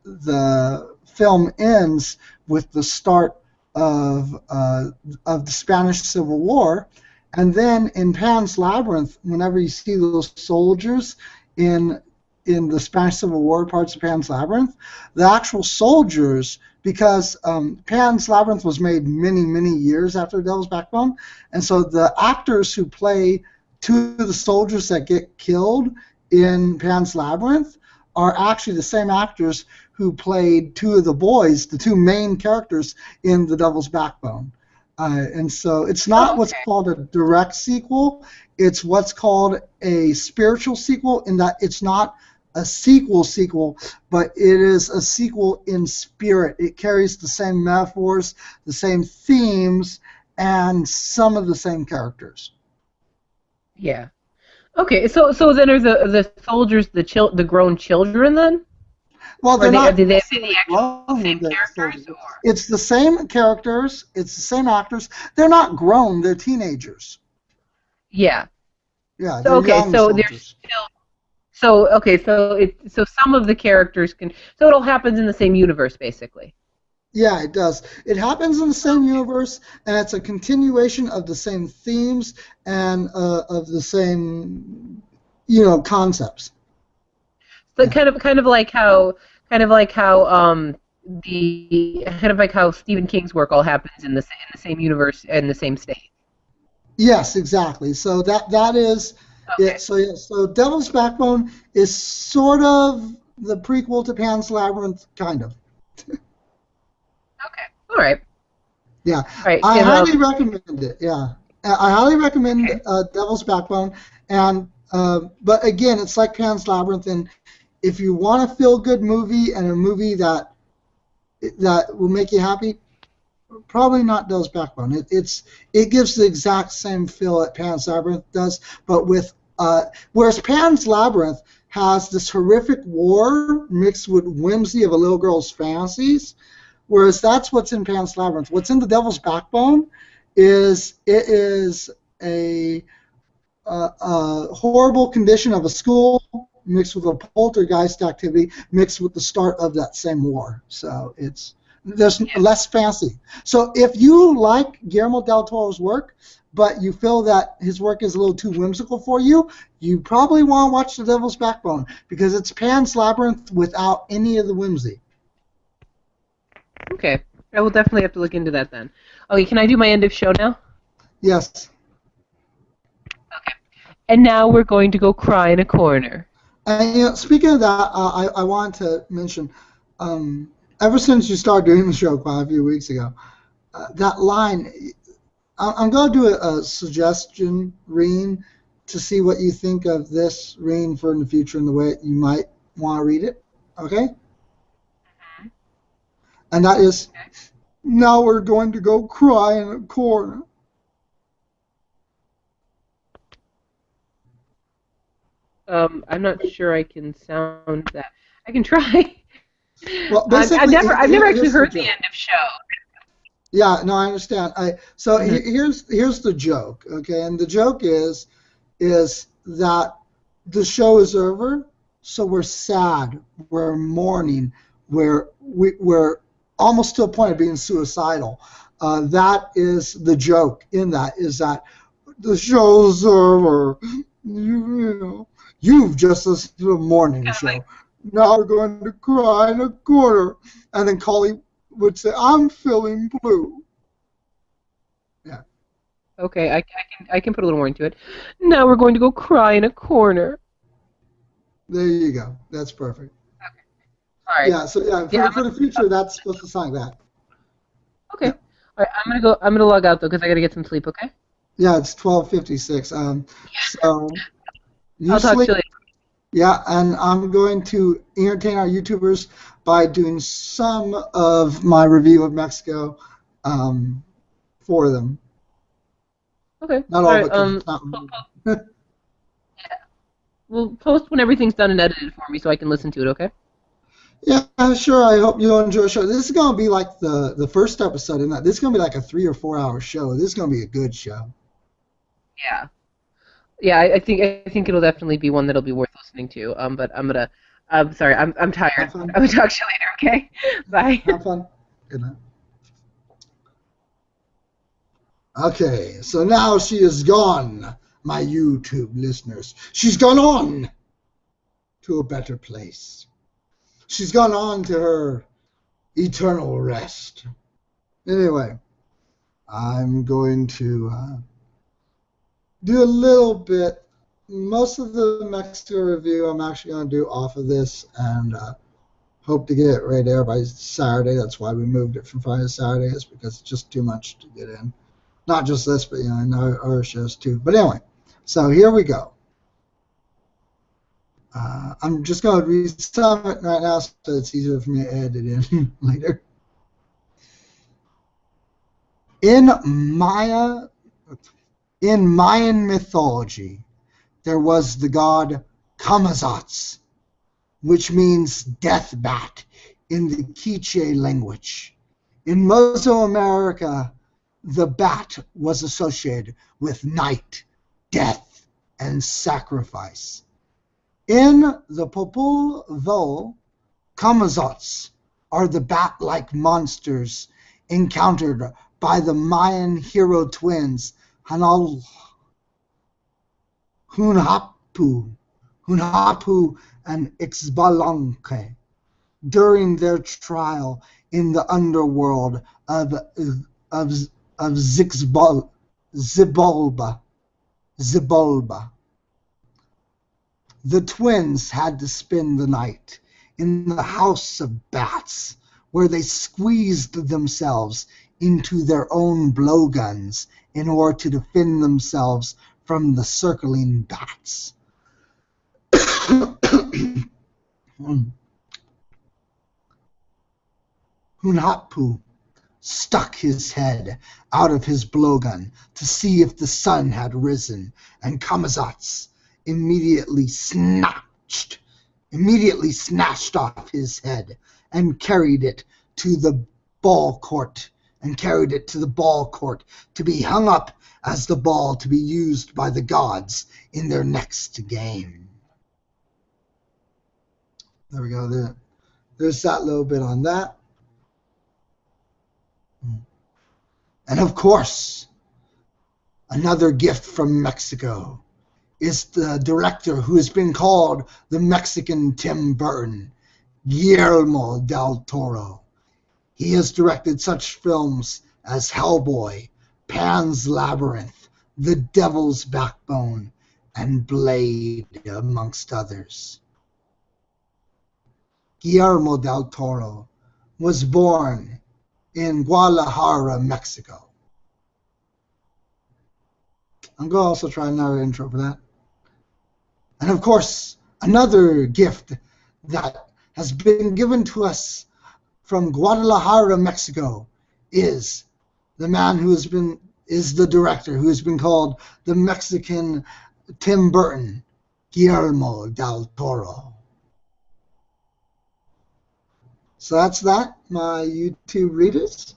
the film ends with the start of the Spanish Civil War. And then in Pan's Labyrinth, whenever you see those soldiers in the Spanish Civil War parts of Pan's Labyrinth, the actual soldiers, because Pan's Labyrinth was made many, many years after The Devil's Backbone, and so the actors who play two of the soldiers that get killed in Pan's Labyrinth are actually the same actors who played two of the boys, the two main characters in The Devil's Backbone. And so it's not what's called a direct sequel, it's what's called a spiritual sequel, in that it's not a sequel, but it is a sequel in spirit. It carries the same metaphors, the same themes, and some of the same characters. Yeah. Okay, so then are the soldiers the grown children then? Well, they're not. Do they have the actual same characters? Or? It's the same characters. It's the same actors. They're not grown. They're teenagers. Yeah. Yeah. So, okay, so they're still. So some of the characters can. So it all happens in the same universe, basically. Yeah, it does. It happens in the same universe, and it's a continuation of the same themes and of the same, concepts. So kind of like how kind of like how the kind of like how Stephen King's work all happens in the same universe and the same state. Yes, exactly. So that is Okay. it. So yeah, so Devil's Backbone is sort of the prequel to Pan's Labyrinth, kind of. Okay. All right. Yeah, All right. I If highly recommend it. Yeah, I highly recommend okay. Devil's Backbone. And but again, it's like Pan's Labyrinth, and if you want a feel-good movie and a movie that will make you happy, probably not Devil's Backbone. It gives the exact same feel that Pan's Labyrinth does, but with whereas Pan's Labyrinth has this horrific war mixed with whimsy of a little girl's fantasies, whereas that's what's in Pan's Labyrinth. What's in the Devil's Backbone is it is a horrible condition of a school mixed with a poltergeist activity mixed with the start of that same war. So there's less fancy. So if you like Guillermo del Toro's work, but you feel that his work is a little too whimsical for you, you probably want to watch The Devil's Backbone because it's Pan's Labyrinth without any of the whimsy. Okay. I will definitely have to look into that then. Okay. Can I do my end of show now? Yes. Okay. And now we're going to go cry in a corner. And speaking of that, I wanted to mention, ever since you started doing the show quite a few weeks ago, that line, I'm going to do a suggestion reading to see what you think of this reading for in the future and the way you might want to read it. Okay? And that is, now we're going to go cry in a corner. I'm not sure I can sound that. I can try. Well, I've basically, never actually here's the heard the joke. end of show. Yeah, no, I understand. So Mhm. here's the joke, okay? And the joke is that the show is over, so we're sad, we're mourning, we're almost to a point of being suicidal. That is the joke in that is that the show's over. You know, you've just listened to a morning Kind of like show. Now we're going to cry in a corner, and then Collie would say, "I'm feeling blue." Yeah, okay, I can put a little more into it. Now we're going to go cry in a corner. there you go. That's perfect. All right. Yeah, so yeah, Yeah. for the future, that's supposed to sound like that. Okay. Yeah, All right. I'm gonna go. I'm gonna log out though because I gotta get some sleep. Okay. yeah, it's 12:56. So you I'll talk to sleep. you later. Yeah, and I'm going to entertain our YouTubers by doing some of my review of Mexico um, for them. Okay. Not All all of right. it because it's not. We'll post when everything's done and edited for me so I can listen to it. Okay. Yeah, sure. I hope you enjoy the show. This is going to be like the first episode in that. This is going to be like a 3 or 4 hour show. This is going to be a good show. Yeah. Yeah. I think it'll definitely be one that'll be worth listening to. But I'm gonna. I'm sorry. I'm tired. Have fun. I will talk to you later. Okay. Bye. Have fun. Good night. Okay, so now she is gone, my YouTube listeners. She's gone on to a better place. She's gone on to her eternal rest. Anyway, I'm going to do a little bit. Most of the Mexico review I'm actually going to do off of this and hope to get it right there by Saturday. That's why we moved it from Friday to Saturday, is because it's just too much to get in. Not just this, but in our shows too. But anyway, so here we go. I'm just going to read some of it right now so it's easier for me to edit in later. In Mayan mythology, there was the god Kamazats, which means death bat in the Quiche language. In Mesoamerica, the bat was associated with night, death, and sacrifice. In the Popol Vuh, Kamazots are the bat-like monsters encountered by the Mayan hero twins Hunahpu and Ixbalanque. during their trial in the underworld of Zibolba. The twins had to spend the night in the house of bats, where they squeezed themselves into their own blowguns in order to defend themselves from the circling bats. Hunahpu stuck his head out of his blowgun to see if the sun had risen, and Kamazatz immediately snatched off his head and carried it to the ball court to be hung up as the ball to be used by the gods in their next game. There we go. There's that little bit on that. And of course, another gift from Mexico is the director who has been called the Mexican Tim Burton, Guillermo del Toro. He has directed such films as Hellboy, Pan's Labyrinth, The Devil's Backbone, and Blade, amongst others. Guillermo del Toro was born in Guadalajara, Mexico. I'm going to also try another intro for that. And of course, another gift that has been given to us from Guadalajara, Mexico, is the man who is the director who has been called the Mexican Tim Burton, Guillermo del Toro. So that's that, my YouTube readers.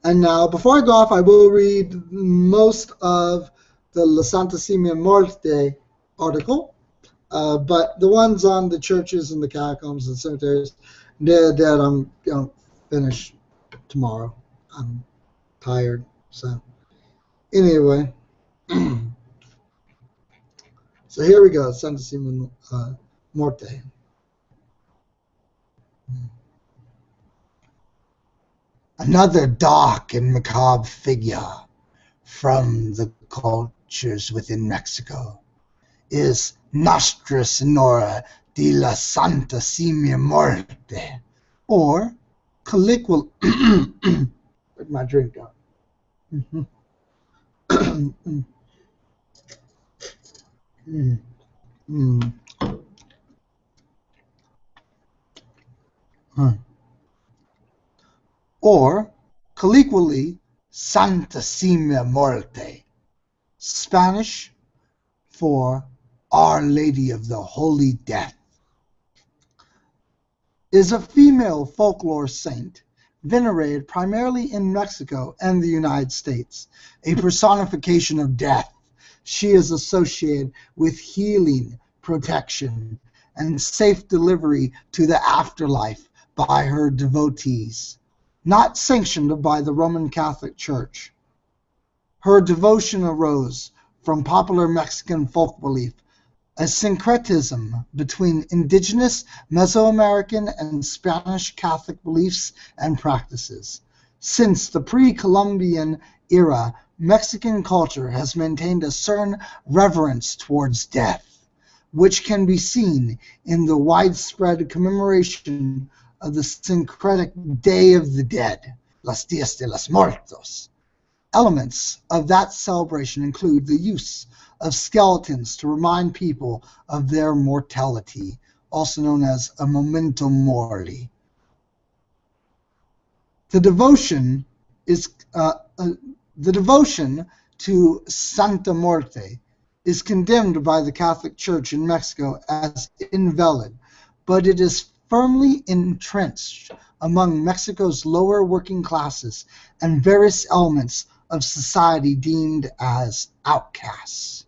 And now, before I go off, I will read most of the La Santa Simia Muerte article, but the ones on the churches and the catacombs and cemeteries, that I'm going to finish tomorrow. I'm tired, so anyway. So here we go, Santa Simia Muerte. Another dark and macabre figure from the cultures within Mexico is Nostra Senora de la Santa Simia Muerte, or colloquially, where'd my drink go? Or colloquially, Santa Simia Muerte, Spanish for Our Lady of the Holy Death, is a female folklore saint venerated primarily in Mexico and the United States, a personification of death. She is associated with healing, protection, and safe delivery to the afterlife by her devotees, not sanctioned by the Roman Catholic Church. Her devotion arose from popular Mexican folk belief, a syncretism between indigenous Mesoamerican and Spanish Catholic beliefs and practices. Since the pre-Columbian era, Mexican culture has maintained a certain reverence towards death, which can be seen in the widespread commemoration of the syncretic Day of the Dead, Los Días de los Muertos. Elements of that celebration include the use of skeletons to remind people of their mortality, also known as a memento mori. The devotion to Santa Muerte is condemned by the Catholic Church in Mexico as invalid, but it is firmly entrenched among Mexico's lower working classes and various elements of society deemed as outcasts.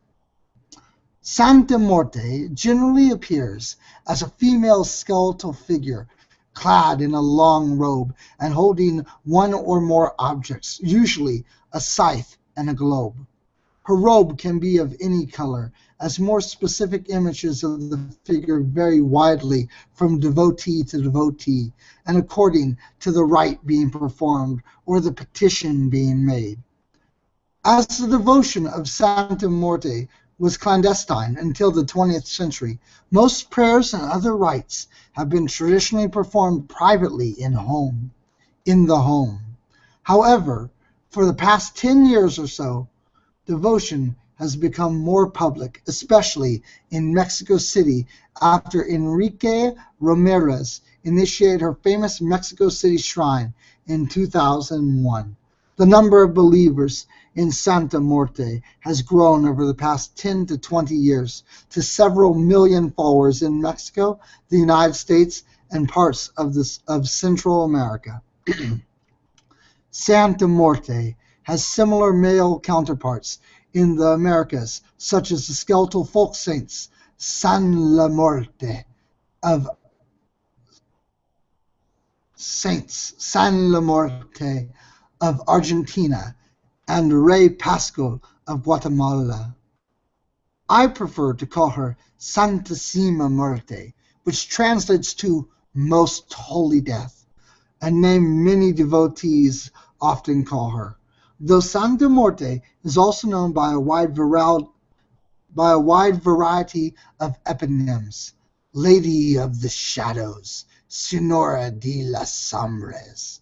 Santa Muerte generally appears as a female skeletal figure clad in a long robe and holding one or more objects, usually a scythe and a globe. Her robe can be of any color, as more specific images of the figure vary widely from devotee to devotee, and according to the rite being performed or the petition being made. As the devotion of Santa Morte was clandestine until the 20th century, most prayers and other rites have been traditionally performed privately in the home. However, for the past 10 years or so, devotion has become more public, especially in Mexico City after Enrique Ramirez initiated her famous Mexico City shrine in 2001. The number of believers in Santa Morte has grown over the past 10 to 20 years to several million followers in Mexico, the United States, and parts of Central America. Santa Morte has similar male counterparts in the Americas, such as the skeletal folk saints San La Muerte of Argentina and Rey Pascual of Guatemala. I prefer to call her Santissima Muerte, which translates to Most Holy Death, a name many devotees often call her. Though Santa Morte is also known by a wide variety of eponyms: Lady of the Shadows, Senora de las Sombras,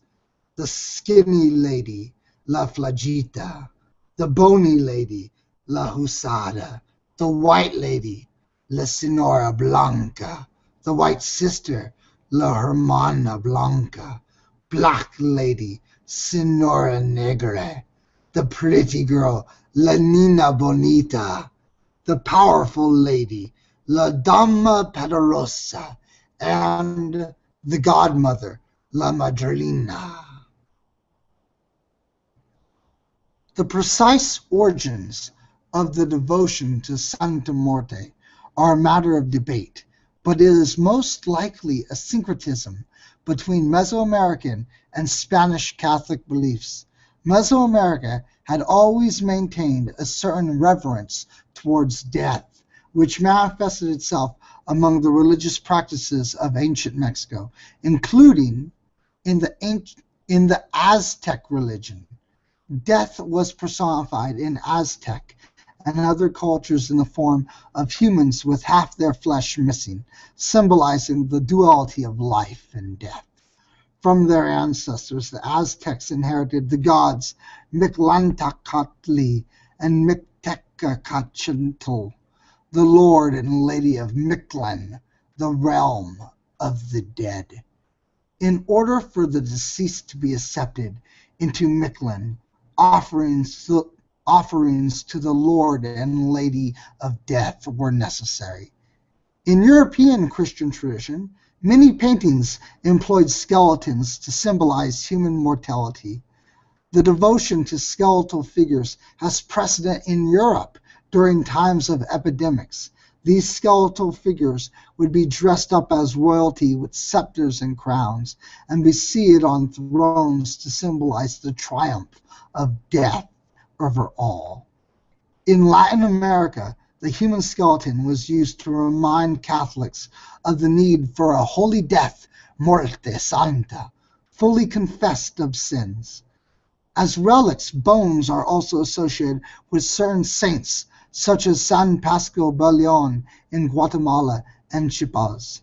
the Skinny Lady, La Flagita, the Bony Lady, La Husada, the White Lady, La Senora Blanca, the White Sister, La Hermana Blanca, Black Lady, Senora Negra, the Pretty Girl, La Nina Bonita, the Powerful Lady, La Dama Poderosa, and the Godmother, La Madrina. The precise origins of the devotion to Santa Morte are a matter of debate, but it is most likely a syncretism between Mesoamerican and Spanish Catholic beliefs. Mesoamerica had always maintained a certain reverence towards death, which manifested itself among the religious practices of ancient Mexico, including in the Aztec religion. Death was personified in Aztec and other cultures in the form of humans with half their flesh missing, symbolizing the duality of life and death. From their ancestors, the Aztecs inherited the gods Mictlantecutli and Mictecacatl, the Lord and Lady of Mictlan, the realm of the dead. In order for the deceased to be accepted into Mictlan, offerings to the Lord and Lady of Death were necessary. In European Christian tradition, many paintings employed skeletons to symbolize human mortality. The devotion to skeletal figures has precedent in Europe during times of epidemics. These skeletal figures would be dressed up as royalty with scepters and crowns, and be seated on thrones to symbolize the triumph of death over all. In Latin America, the human skeleton was used to remind Catholics of the need for a holy death, muerte santa, fully confessed of sins. As relics, bones are also associated with certain saints, such as San Pascual Baleon in Guatemala and Chiapas.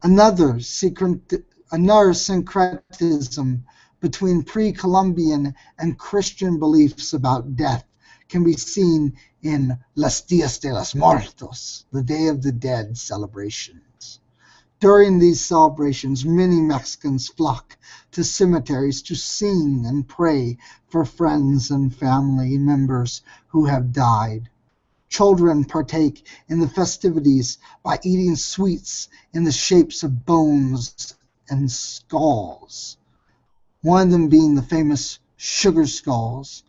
Another syncretism between pre-Columbian and Christian beliefs about death can be seen in Los Días de los Muertos, the Day of the Dead celebrations. During these celebrations, many Mexicans flock to cemeteries to sing and pray for friends and family members who have died. Children partake in the festivities by eating sweets in the shapes of bones and skulls, one of them being the famous sugar skulls,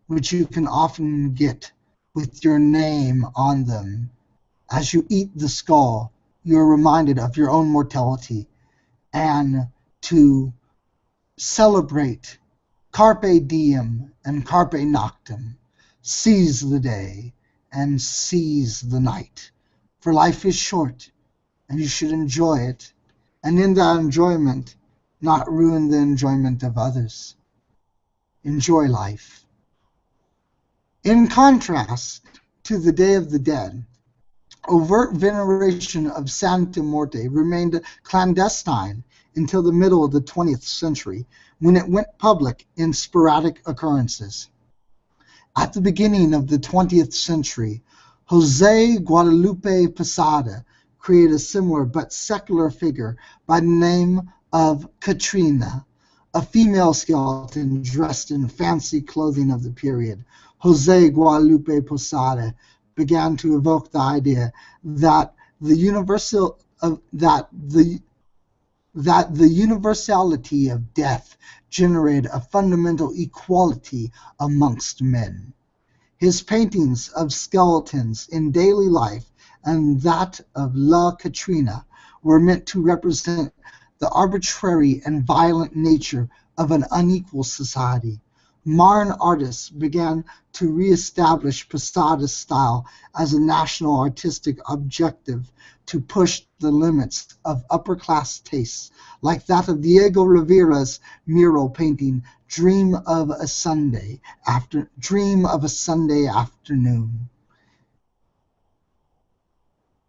which you can often get with your name on them. As you eat the skull, you are reminded of your own mortality and to celebrate Carpe Diem and Carpe Noctem, Seize the day and seize the night, for life is short and you should enjoy it, and in that enjoyment, not ruin the enjoyment of others. Enjoy life. In contrast to the Day of the Dead, overt veneration of Santa Morte remained clandestine until the middle of the 20th century, when it went public in sporadic occurrences. At the beginning of the 20th century, José Guadalupe Posada created a similar but secular figure by the name of Catrina, a female skeleton dressed in fancy clothing of the period. José Guadalupe Posada began to evoke the idea that the universality of death generated a fundamental equality amongst men. His paintings of skeletons in daily life and that of La Catrina were meant to represent the arbitrary and violent nature of an unequal society. Modern artists began to reestablish Posada's style as a national artistic objective to push the limits of upper-class tastes, like that of Diego Rivera's mural painting Dream of a Sunday Afternoon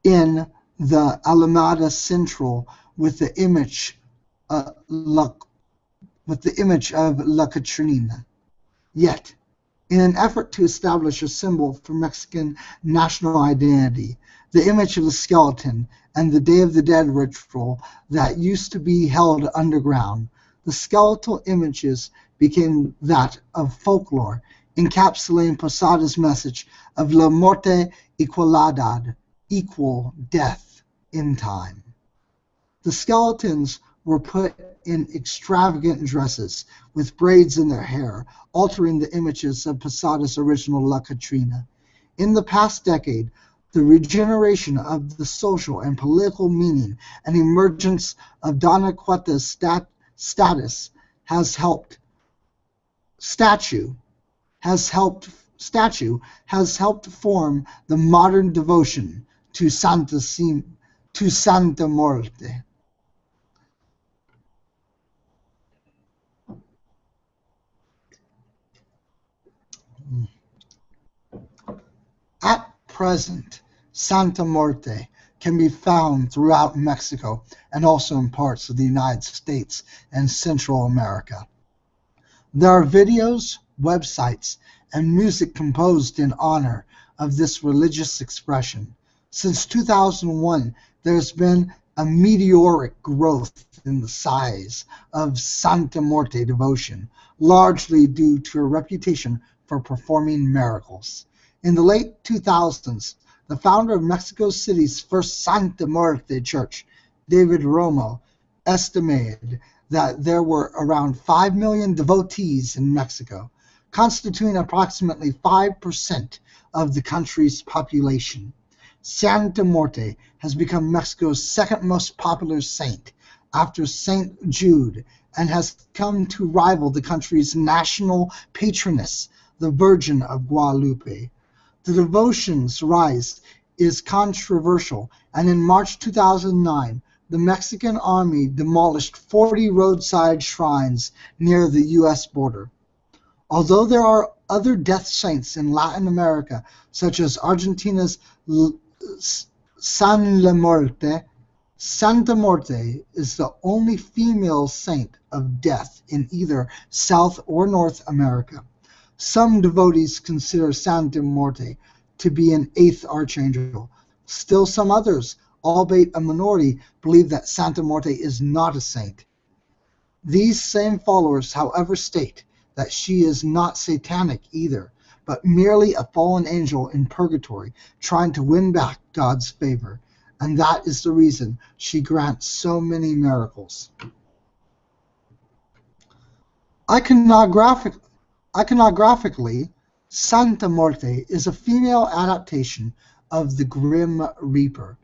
in the Alameda Central with the image of La Catrina. Yet, in an effort to establish a symbol for Mexican national identity, the image of the skeleton and the Day of the Dead ritual that used to be held underground, the skeletal images became that of folklore, encapsulating Posada's message of La Muerte Igualdad, equal death in time. The skeletons were put in extravagant dresses with braids in their hair, altering the images of Posada's original La Catrina. In the past decade, the regeneration of the social and political meaning and emergence of Donna Queta's statue has helped form the modern devotion to Santa Morte. At present, Santa Muerte can be found throughout Mexico and also in parts of the United States and Central America. There are videos, websites, and music composed in honor of this religious expression. Since 2001, there has been a meteoric growth in the size of Santa Muerte devotion, largely due to her reputation for performing miracles. In the late 2000s, the founder of Mexico City's first Santa Muerte church, David Romo, estimated that there were around 5 million devotees in Mexico, constituting approximately 5% of the country's population. Santa Muerte has become Mexico's second most popular saint after Saint Jude and has come to rival the country's national patroness, the Virgin of Guadalupe. The devotion's rise is controversial, and in March 2009, the Mexican army demolished 40 roadside shrines near the U.S. border. Although there are other death saints in Latin America, such as Argentina's San La Muerte, Santa Muerte is the only female saint of death in either South or North America. Some devotees consider Santa Muerte to be an eighth archangel. Still some others, albeit a minority, believe that Santa Muerte is not a saint. These same followers, however, state that she is not satanic either, but merely a fallen angel in purgatory trying to win back God's favor. And that is the reason she grants so many miracles. Iconographically, Santa Muerte is a female adaptation of the Grim Reaper,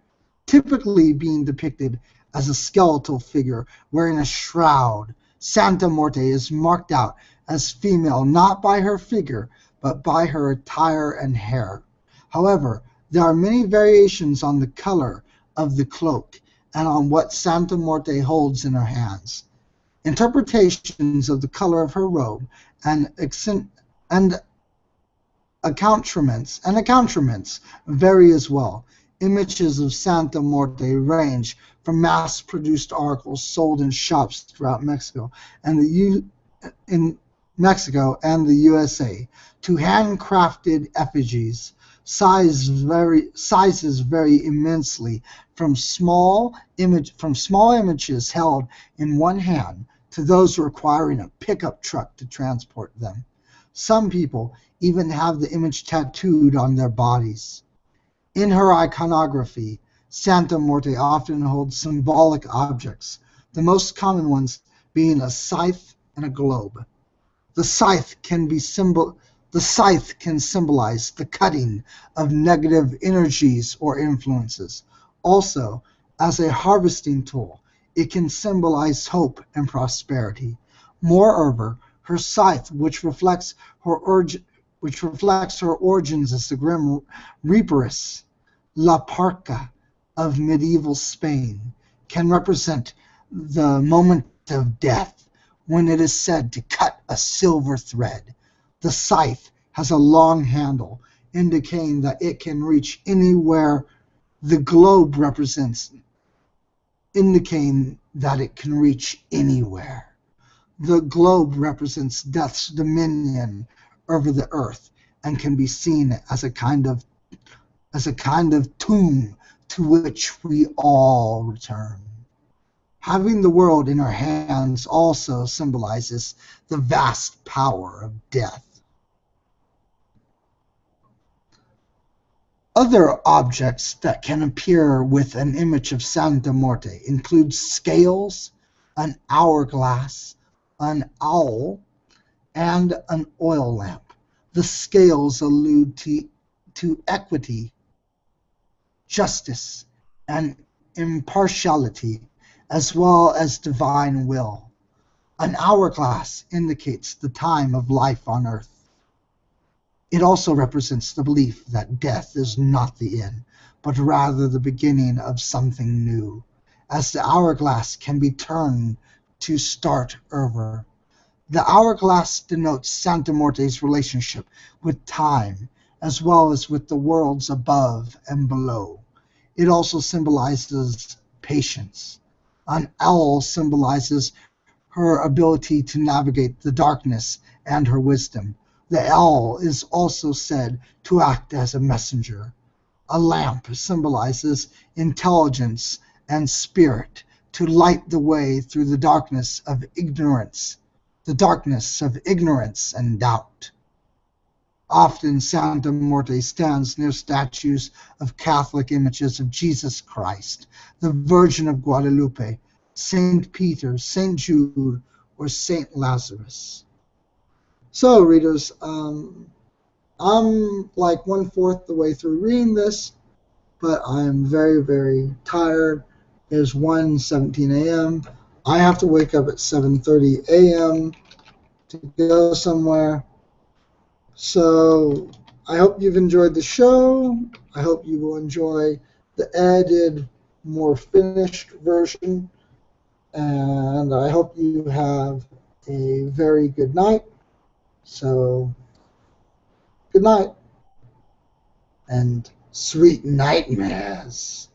typically being depicted as a skeletal figure wearing a shroud. Santa Muerte is marked out as female not by her figure, but by her attire and hair. However, there are many variations on the color of the cloak and on what Santa Muerte holds in her hands. Interpretations of the color of her robe and accoutrements vary as well. Images of Santa Muerte range from mass-produced articles sold in shops throughout Mexico and in Mexico and the USA to handcrafted effigies. Sizes vary immensely from small images held in one hand to those requiring a pickup truck to transport them. Some people even have the image tattooed on their bodies. In her iconography, Santa Muerte often holds symbolic objects, the most common ones being a scythe and a globe. The scythe can symbolize the cutting of negative energies or influences. Also, as a harvesting tool, it can symbolize hope and prosperity. Moreover, her scythe, which reflects her origins as the grim reaperess, La Parca of medieval Spain, can represent the moment of death when it is said to cut a silver thread. The scythe has a long handle, indicating that it can reach anywhere. The globe represents, indicating that it can reach anywhere. The globe represents death's dominion over the earth and can be seen as a kind of tomb to which we all return. Having the world in our hands also symbolizes the vast power of death. Other objects that can appear with an image of Santa Muerte include scales, an hourglass, an owl, and an oil lamp. The scales allude to equity, justice, and impartiality, as well as divine will. An hourglass indicates the time of life on earth. It also represents the belief that death is not the end, but rather the beginning of something new, as the hourglass can be turned to start over. The hourglass denotes Santa Muerte's relationship with time, as well as with the worlds above and below. It also symbolizes patience. An owl symbolizes her ability to navigate the darkness and her wisdom. The owl is also said to act as a messenger. A lamp symbolizes intelligence and spirit, to light the way through the darkness of ignorance and doubt. Often Santa Muerte stands near statues of Catholic images of Jesus Christ, the Virgin of Guadalupe, Saint Peter, Saint Jude, or Saint Lazarus. So, readers, I'm like 1/4 the way through reading this, but I'm very, very tired. It is 1:17 a.m. I have to wake up at 7:30 a.m. to go somewhere. So, I hope you've enjoyed the show. I hope you will enjoy the edited, more finished version. And I hope you have a very good night. So, good night, and sweet nightmares.